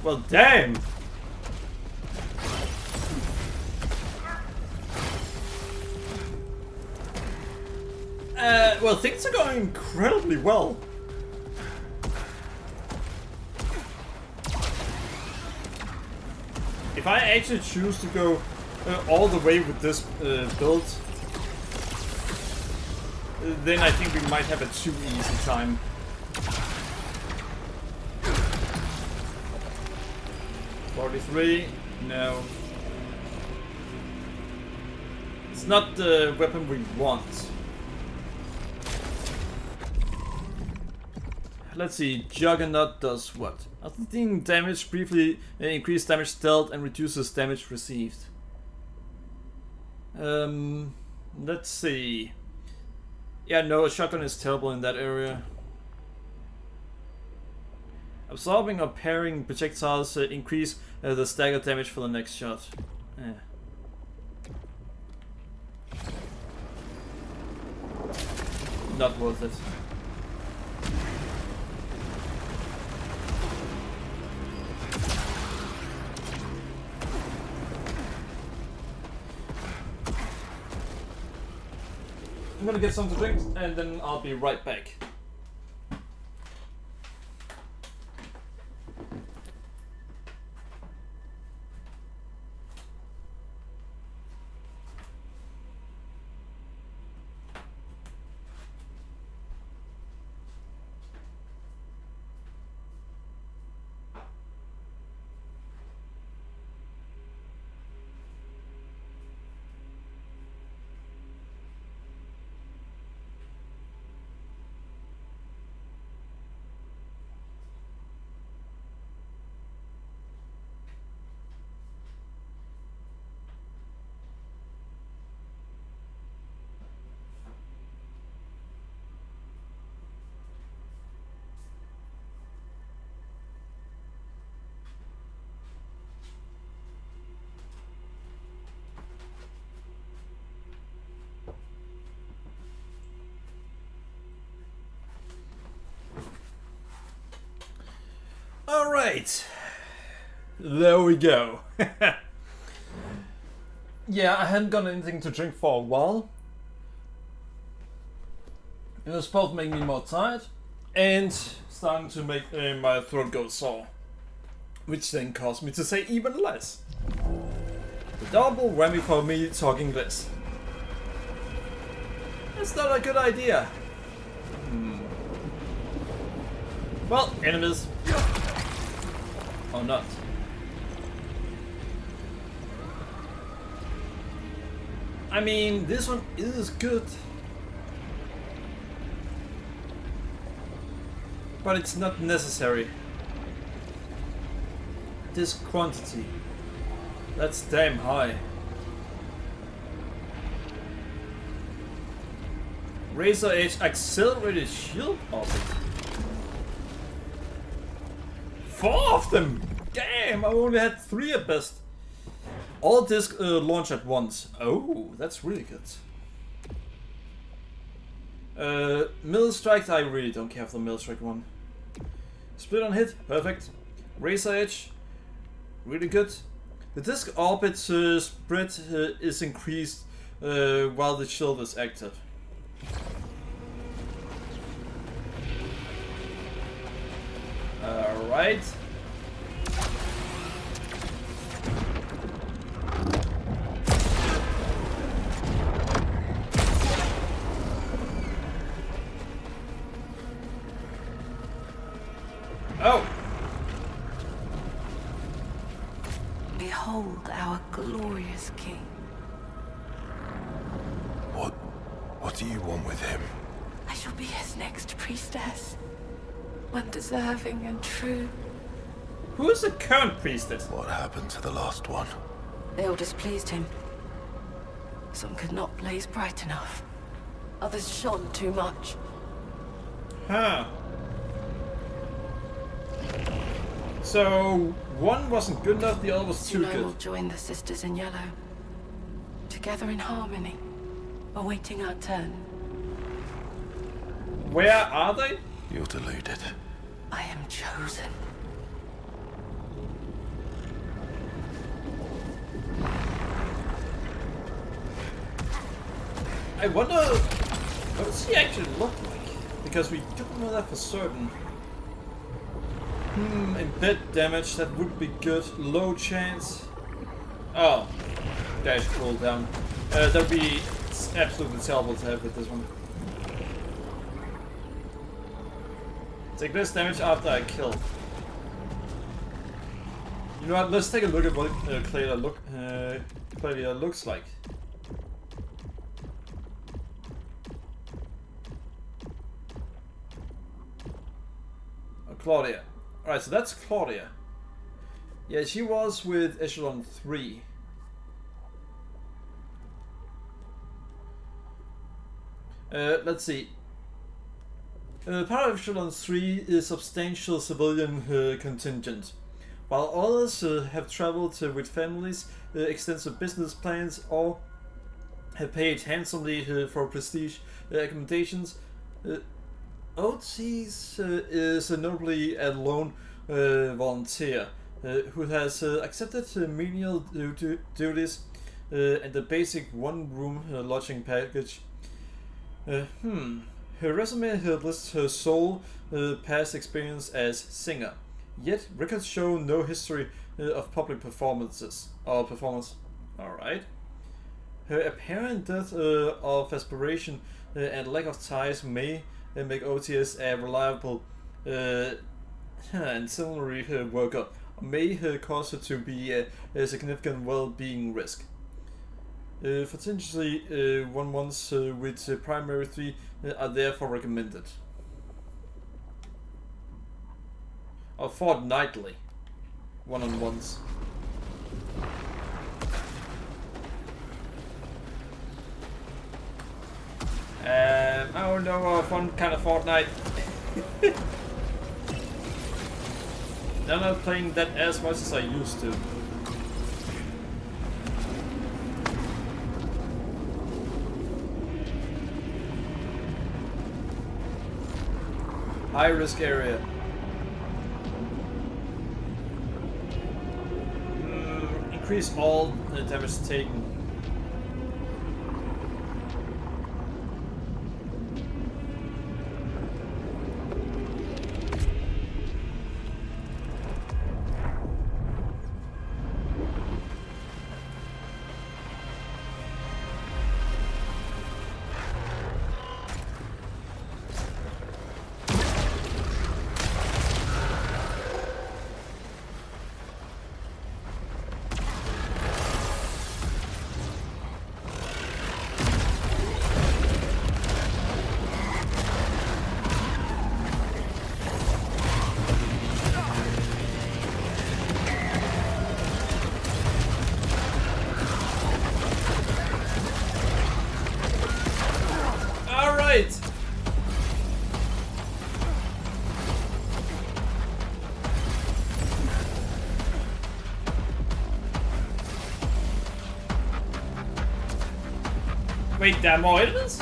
Well, damn! Well, things are going incredibly well. If I actually choose to go all the way with this build, then I think we might have a too easy time. .43, no. It's not the weapon we want. Let's see, Juggernaut does what? After dealing damage, briefly increase damage dealt and reduces damage received. Let's see. Yeah, no, a shotgun is terrible in that area. Absorbing or parrying projectiles increase the stagger damage for the next shot. Not worth it. I'm gonna get something to drink and then I'll be right back. Alright, there we go. Yeah, I hadn't got anything to drink for a while. It was both making me more tired and starting to make my throat go sore. Which then caused me to say even less. The double whammy for me talking less. That's not a good idea. Well, enemies. Or not. I mean, this one is good. But it's not necessary. This quantity. That's damn high. Razor Edge accelerated shield orbit. 4 of them! Damn, I only had 3 at best. All disc launch at once. Oh, that's really good. Mill strike, I really don't care for the mill strike one. Split on hit, perfect. Razor Edge, really good. The disc orbit spread is increased while the shield is active. Alright. Oh! Behold our glorious king. What do you want with him? I shall be his next priestess. One deserving and true. Who is the current priestess? What happened to the last one? They all displeased him. Some could not blaze bright enough. Others shone too much. Huh. So, one wasn't good enough, the other was too Soon I good. will join the sisters in yellow. Together in harmony, awaiting our turn. Where are they? You're deluded. I am chosen. I wonder what does he actually look like? Because we don't know that for certain. Embed damage, that would be good. Low chance. Oh, dash cooldown. That would be absolutely terrible to have with this one. Take this damage after I kill. You know what? Let's take a look at what Claudia looks like. Oh, Claudia. Alright, so that's Claudia. Yeah, she was with Echelon 3. Let's see. Part of Echelon 3 is substantial civilian contingent, while others have traveled with families, extensive business plans, or have paid handsomely for prestige accommodations. Otis is notably a lone volunteer who has accepted menial duties and the basic one-room lodging package. Her resume lists her sole past experience as singer, yet records show no history of public performance. Alright. Her apparent dearth of aspiration and lack of ties may make OTS a reliable and similarly worker, may cause her to be a significant well-being risk. Potentially, 1 months with primary 3 are therefore recommended. Or fortnightly 1-on-ones. I don't know of one kind of Fortnite. I'm not playing that as much as I used to. High risk area. Increase all damage taken. Wait, there are more enemies?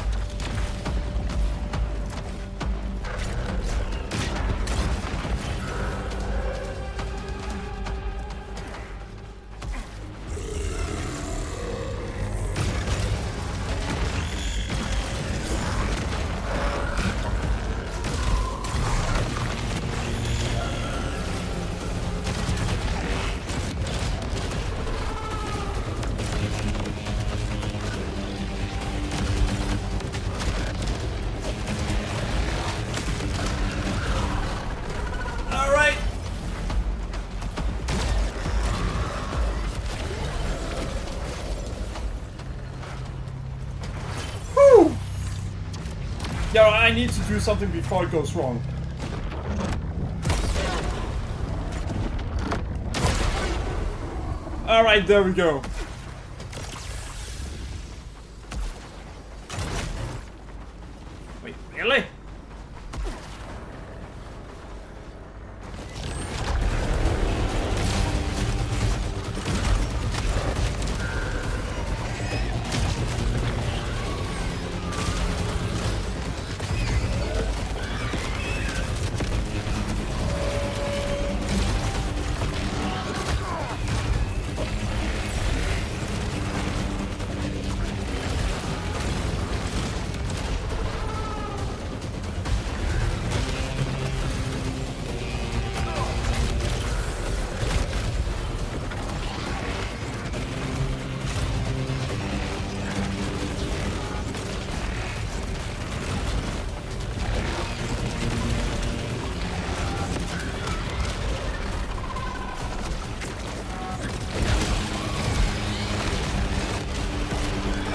Alright. Whew. Yeah, I need to do something before it goes wrong. Alright, there we go. Wait, really?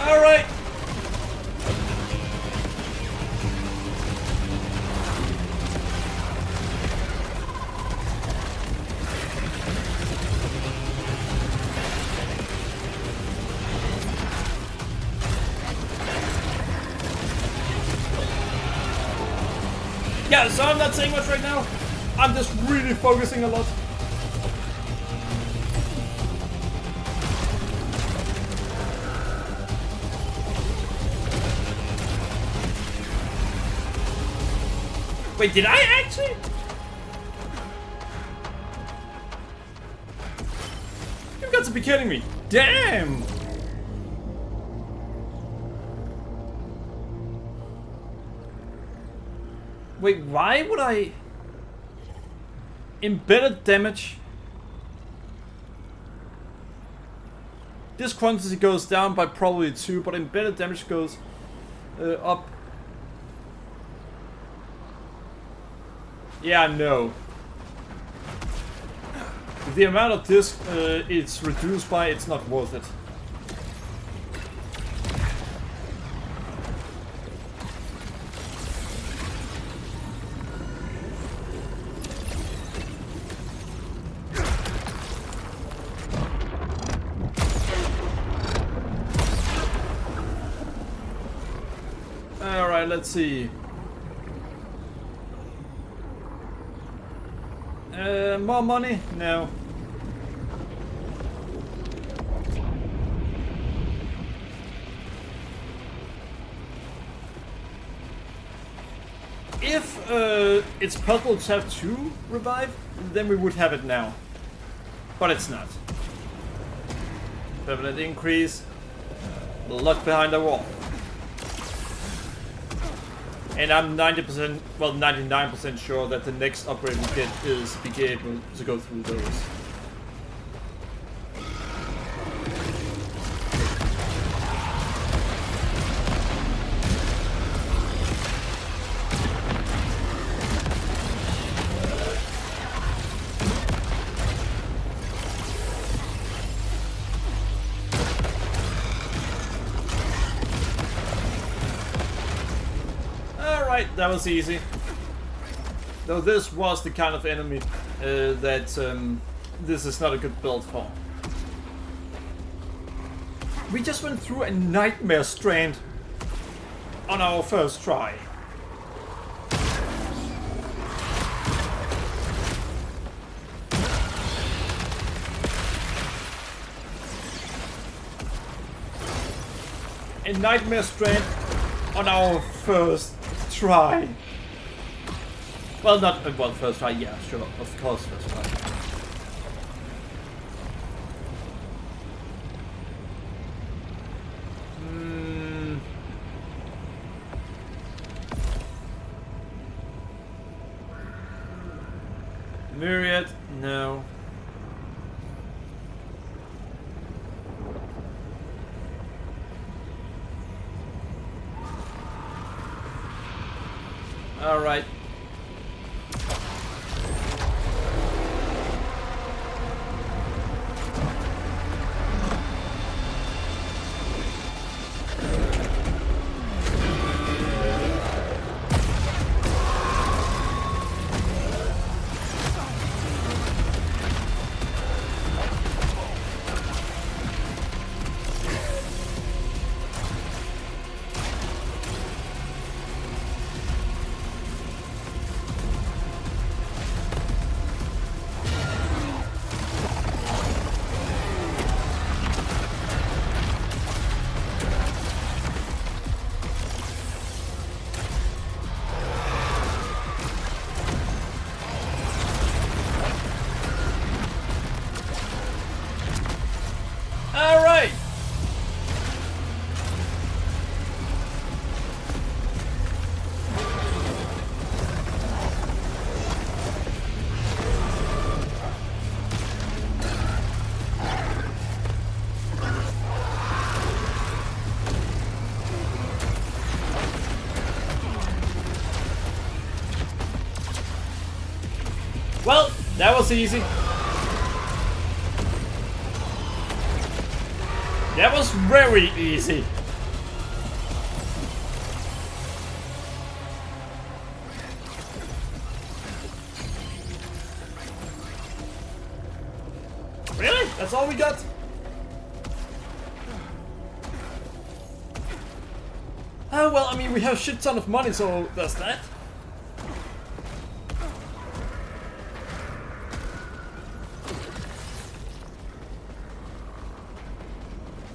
Alright. Yeah, so I'm not saying much right now. I'm just really focusing a lot. Wait, did I actually? You've got to be kidding me. Damn! Wait, why would I... Embedded damage... This quantity goes down by probably 2, but embedded damage goes up. Yeah, no. The amount of disc it's reduced by, it's not worth it. Alright, let's see. More money? No. If it's possible to have 2 revive, then we would have it now. But it's not. Permanent increase. Lock behind the wall. And I'm 90%, well 99% sure that the next upgrade we get is be able to go through those. That was easy. Though this was the kind of enemy that this is not a good build for. We just went through a nightmare strand on our first try. a nightmare strand on our first try. Well, not well, first try. Yeah, sure, of course, first try. Myriad, no. All right. All right. Well, that was easy. That was very easy. Really? That's all we got? Oh, well, I mean, we have a shit ton of money, so there's that.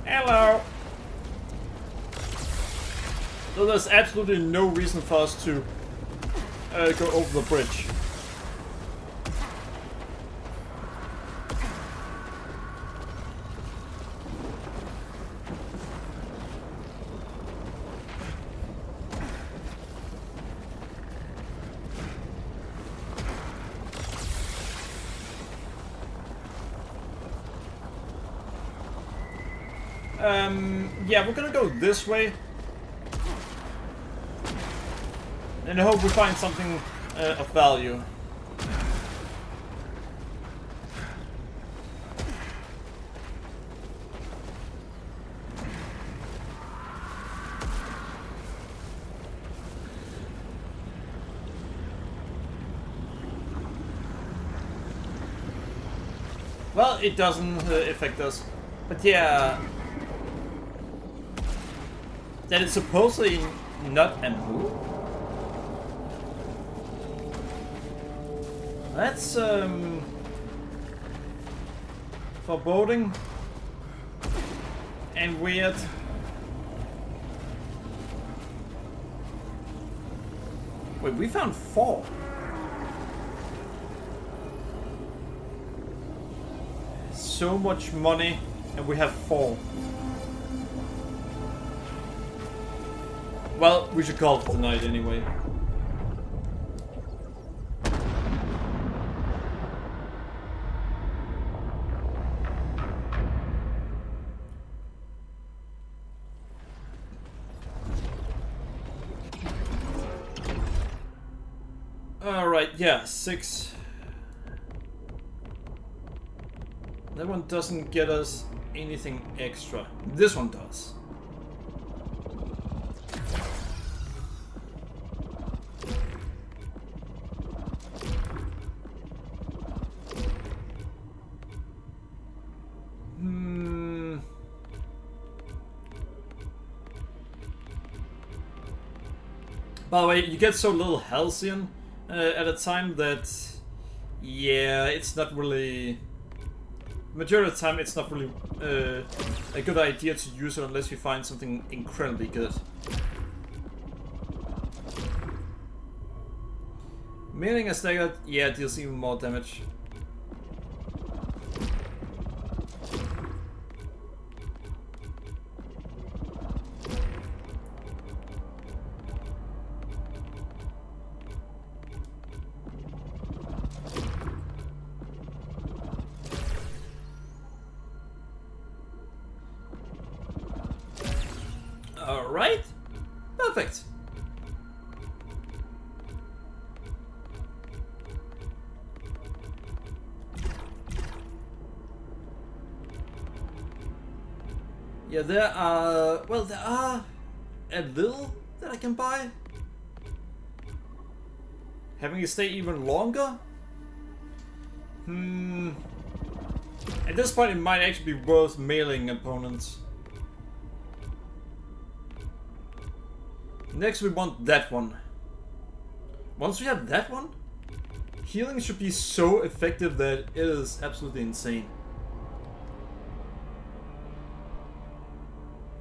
Hello. So there's absolutely no reason for us to go over the bridge. Yeah, we're gonna go this way. And I hope we find something of value. Well, it doesn't affect us. But yeah... That is supposedly not a move? That's, foreboding. And weird. Wait, we found 4. So much money, and we have 4. Well, we should call it tonight anyway. Alright, yeah, 6. That one doesn't get us anything extra. This one does. By the way, you get so little halcyon at a time that, yeah, it's not really majority of the time it's not really a good idea to use it unless you find something incredibly good. Meaning a stagger, yeah, deals even more damage. Alright, perfect. Yeah, there are a little that I can buy. Having it stay even longer? At this point it might actually be worth mailing opponents. Next we want that one. Once we have that one, healing should be so effective that it is absolutely insane.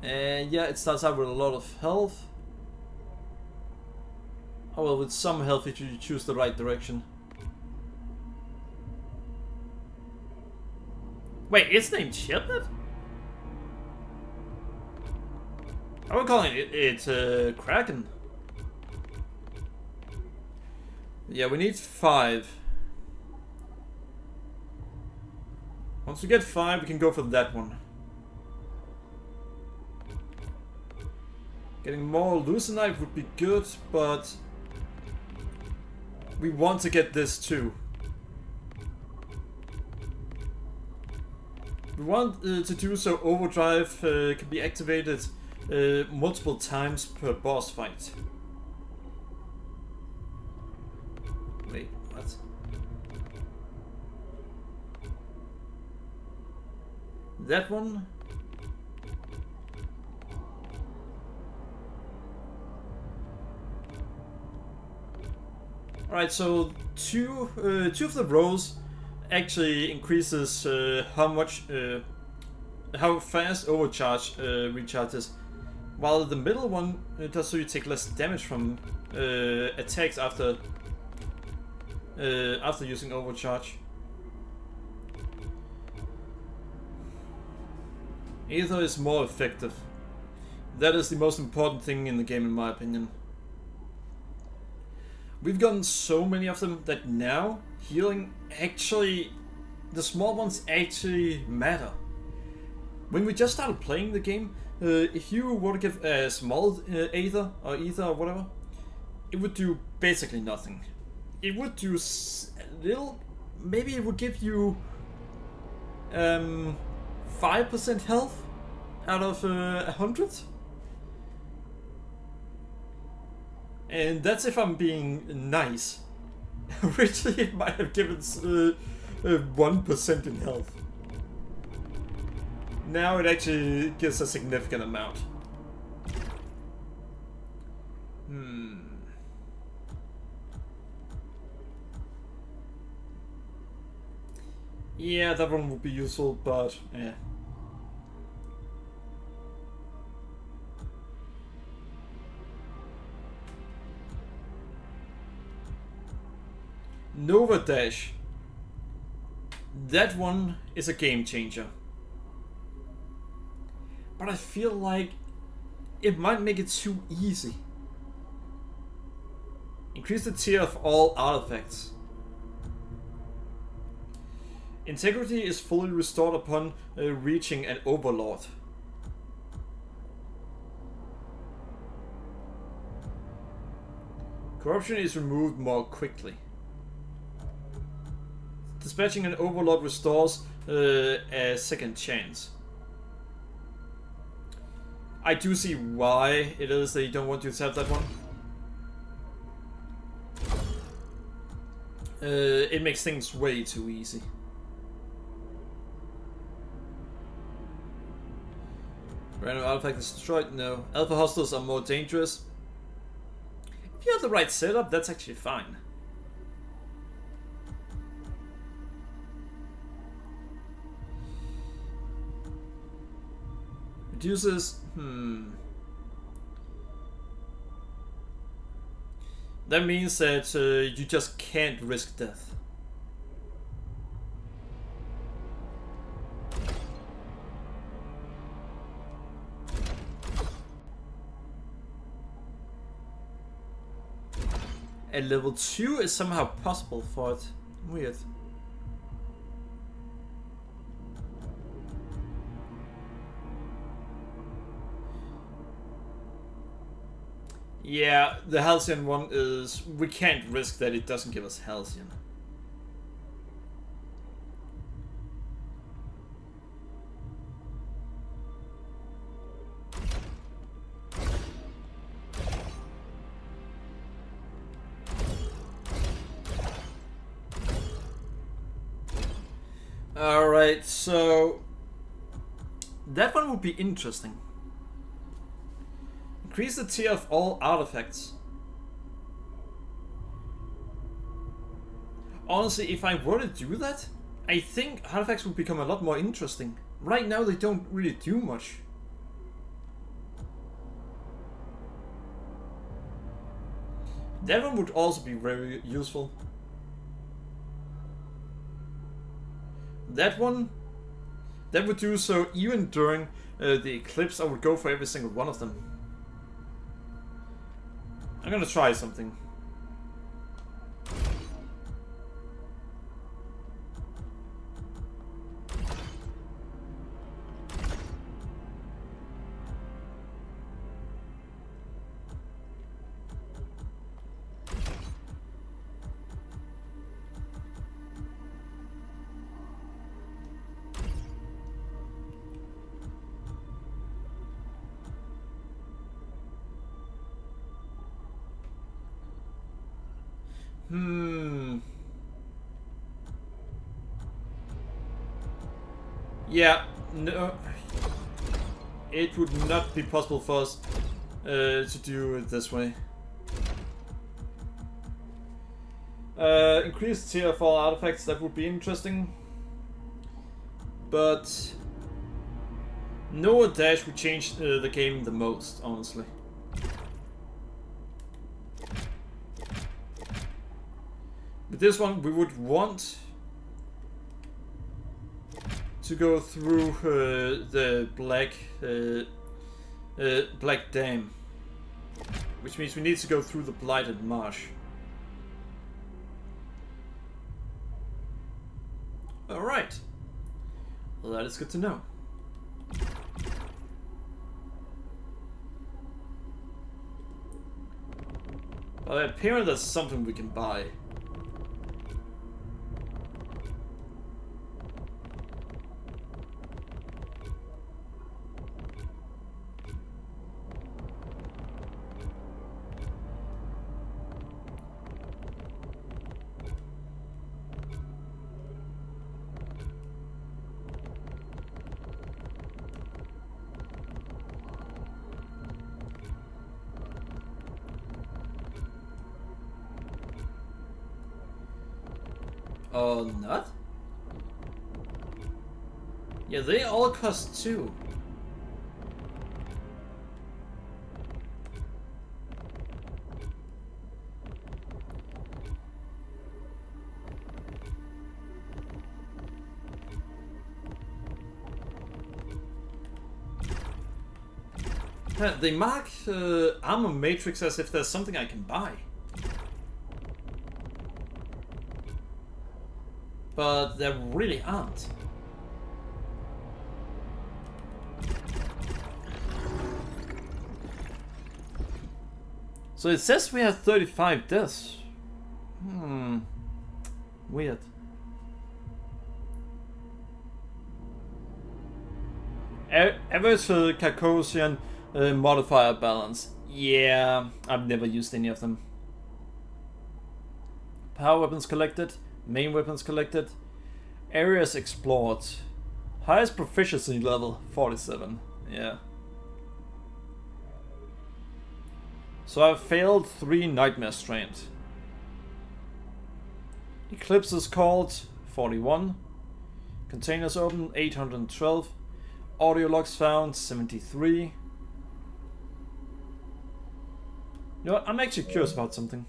And yeah, it starts out with a lot of health. Oh well, with some health if you choose the right direction. Wait, it's named Shepherd? I would call it's Kraken. Yeah, we need 5. Once we get 5, we can go for that one. Getting more Loosenite would be good, but we want to get this too. We want to do so Overdrive can be activated multiple times per boss fight. Wait, what? That one? Alright, so two of the rows actually increases how fast overcharge recharges, while the middle one does so you take less damage from attacks after using overcharge. Either is more effective. That is the most important thing in the game, in my opinion. We've gotten so many of them that now healing actually, the small ones actually matter. When we just started playing the game, if you were to give a small Aether or whatever, it would do basically nothing. It would do a little, maybe it would give you 5% health out of 100. And that's if I'm being nice. Originally it might have given 1% in health. Now it actually gives a significant amount. Yeah, that one would be useful, but yeah. Nova Dash. That one is a game changer. But I feel like it might make it too easy. Increase the tier of all artifacts. Integrity is fully restored upon reaching an overlord. Corruption is removed more quickly. Dispatching an overlord restores a second chance. I do see why it is that you don't want to have that one. It makes things way too easy. Random artifact is destroyed? No. Alpha hostiles are more dangerous. If you have the right setup, that's actually fine. Reduces... That means that you just can't risk death. And level 2 is somehow possible for it. Weird. Yeah, the Halcyon one is... we can't risk that it doesn't give us Halcyon. Alright, so... that one would be interesting. Increase the tier of all artifacts. Honestly, if I were to do that, I think artifacts would become a lot more interesting. Right now they don't really do much. That one would also be very useful. That one, that would do so even during the eclipse. I would go for every single one of them. I'm gonna try something. Yeah, no. It would not be possible for us to do it this way. Increased tier of all artifacts, that would be interesting. But no dash would change the game the most, honestly. With this one, we would want to go through the Black Dam, which means we need to go through the Blighted Marsh. Alright, well, that is good to know. Well, apparently there's something we can buy. Oh, not? Yeah, they all cost 2. They mark armor matrix as if there's something I can buy. But there really aren't. So it says we have 35 deaths. Weird. Average Carcossian modifier balance. Yeah, I've never used any of them. Power weapons collected. Main weapons collected. Areas explored. Highest proficiency level 47. Yeah. So I've failed 3 nightmare strand. Eclipses called 41. Containers open 812. Audio logs found 73. You know what? I'm actually curious about something.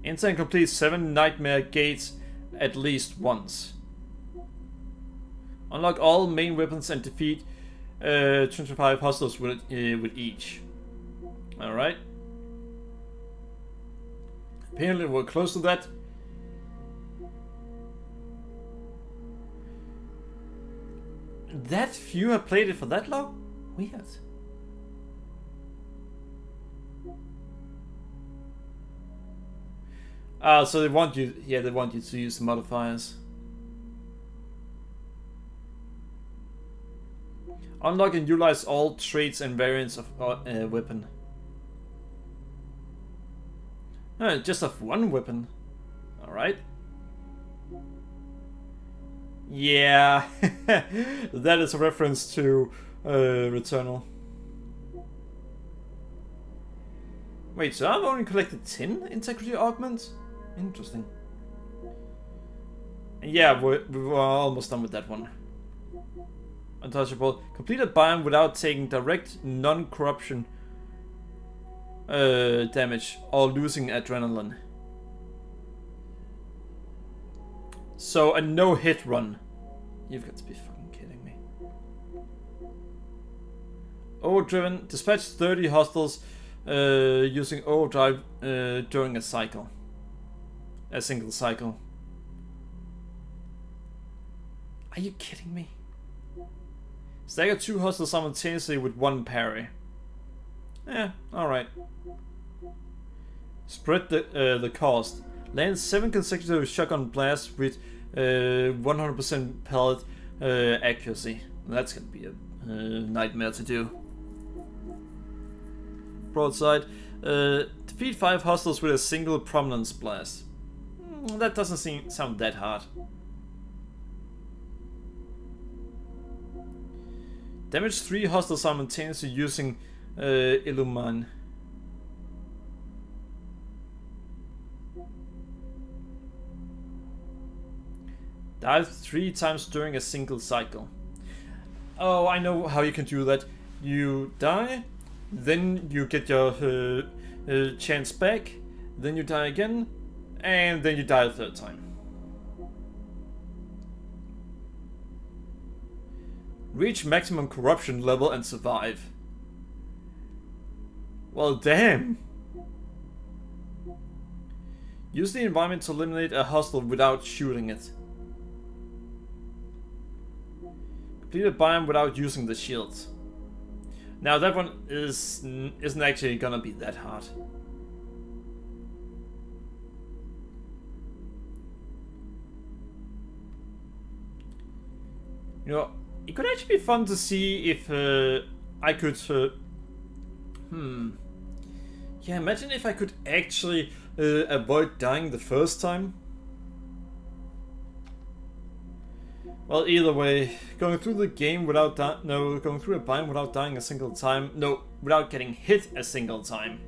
Enter and complete 7 nightmare gates at least once. Unlock all main weapons and defeat 25 hostiles with each. Alright. Apparently we're close to that. That few have played it for that long? Weird. So they want you, yeah, they want you to use the modifiers. Unlock and utilize all traits and variants of weapon. Just have one weapon. Alright. Yeah, that is a reference to Returnal. Wait, so I've only collected 10 integrity augments? Interesting. Yeah, we were almost done with that one. Untouchable. Complete a biome without taking direct non-corruption damage or losing adrenaline. So a no-hit run. You've got to be fucking kidding me. Overdriven. Dispatch 30 hostiles using overdrive during a cycle. A single cycle. Are you kidding me? Stagger 2 hostiles simultaneously with 1 parry. Yeah, alright. Spread the cost. Land 7 consecutive shotgun blasts with 100% pellet accuracy. That's gonna be a nightmare to do. Broadside. Defeat 5 hostiles with a single prominence blast. That doesn't sound that hard. Damage 3 hostiles simultaneously using Illumine. Die 3 times during a single cycle. Oh, I know how you can do that. You die, then you get your chance back, then you die again, and then you die a 3rd time. Reach maximum corruption level and survive. Well, damn. Use the environment to eliminate a hostile without shooting it. Complete a biome without using the shield. Now that one isn't actually gonna be that hard. You know, it could actually be fun to see if I could... Yeah, imagine if I could actually avoid dying the first time. Well, either way, going through the game without going through a biome without dying a single time. No, without getting hit a single time.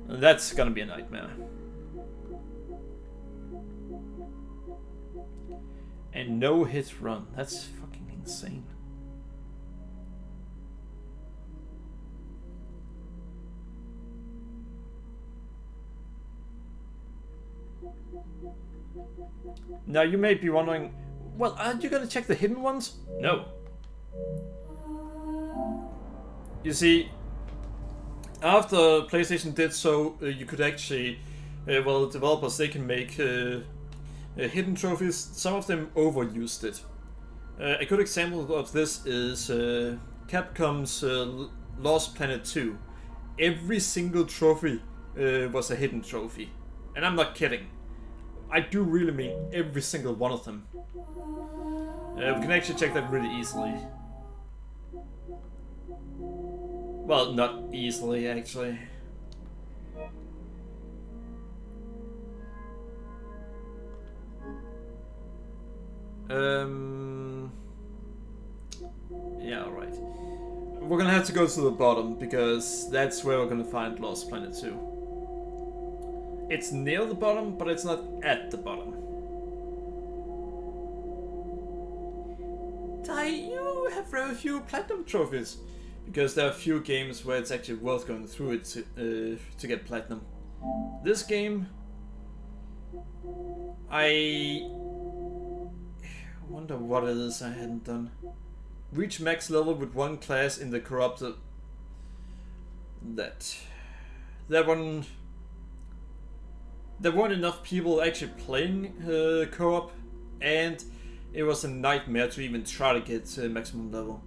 That's gonna be a nightmare. And no hit run. That's fucking insane. Now you may be wondering, well, aren't you gonna check the hidden ones? No. You see, after PlayStation did so, you could actually, well, developers, they can make hidden trophies. Some of them overused it. A good example of this is Capcom's Lost Planet 2. Every single trophy was a hidden trophy. And I'm not kidding. I do really mean every single one of them. We can actually check that really easily. Well, not easily, actually. Yeah, alright. We're gonna have to go to the bottom, because that's where we're gonna find Lost Planet 2. It's near the bottom, but it's not at the bottom. Tai, you have very few platinum trophies, because there are few games where it's actually worth going through it to get platinum. This game, I wonder what it is I hadn't done. Reach max level with one class in the corrupted. That one. There weren't enough people actually playing co-op, and it was a nightmare to even try to get maximum level.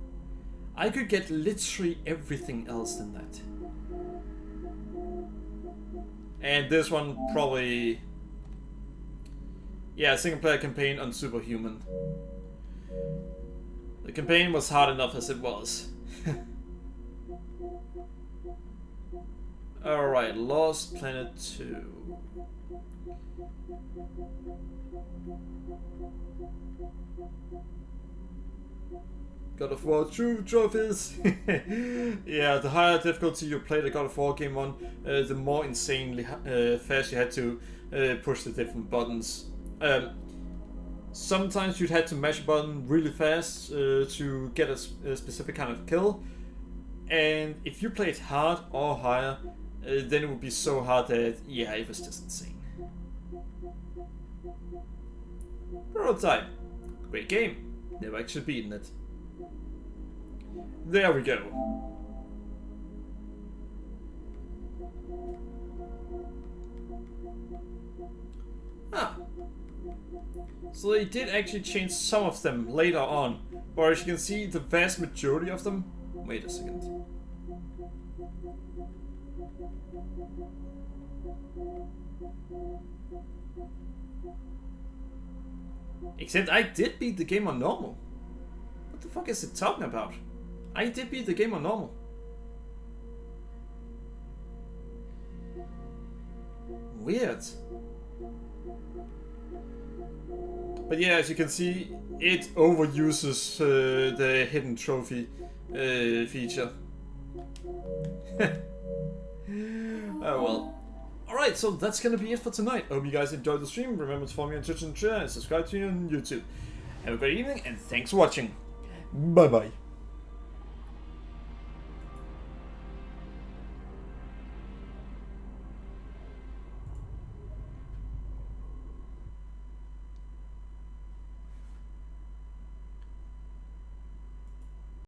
I could get literally everything else than that. And this one probably... Yeah, single player campaign on Superhuman. The campaign was hard enough as it was. Alright, Lost Planet 2. God of War 2 trophies! Yeah, the higher difficulty you play the God of War game on, the more insanely fast you had to push the different buttons. Sometimes you'd have to mash a button really fast to get a specific kind of kill, and if you played hard or higher, then it would be so hard that, yeah, it was just insane. Prototype. Great game. Never actually beaten it. There we go. Ah. So they did actually change some of them later on, but as you can see, the vast majority of them... Wait a second. Except I did beat the game on normal. What the fuck is it talking about? I did beat the game on normal. Weird. But yeah, as you can see, it overuses the hidden trophy feature. Oh well. Alright, so that's gonna be it for tonight. I hope you guys enjoyed the stream. Remember to follow me on Twitch and Twitter, and subscribe to me on YouTube. Have a great evening, and thanks for watching. Bye bye.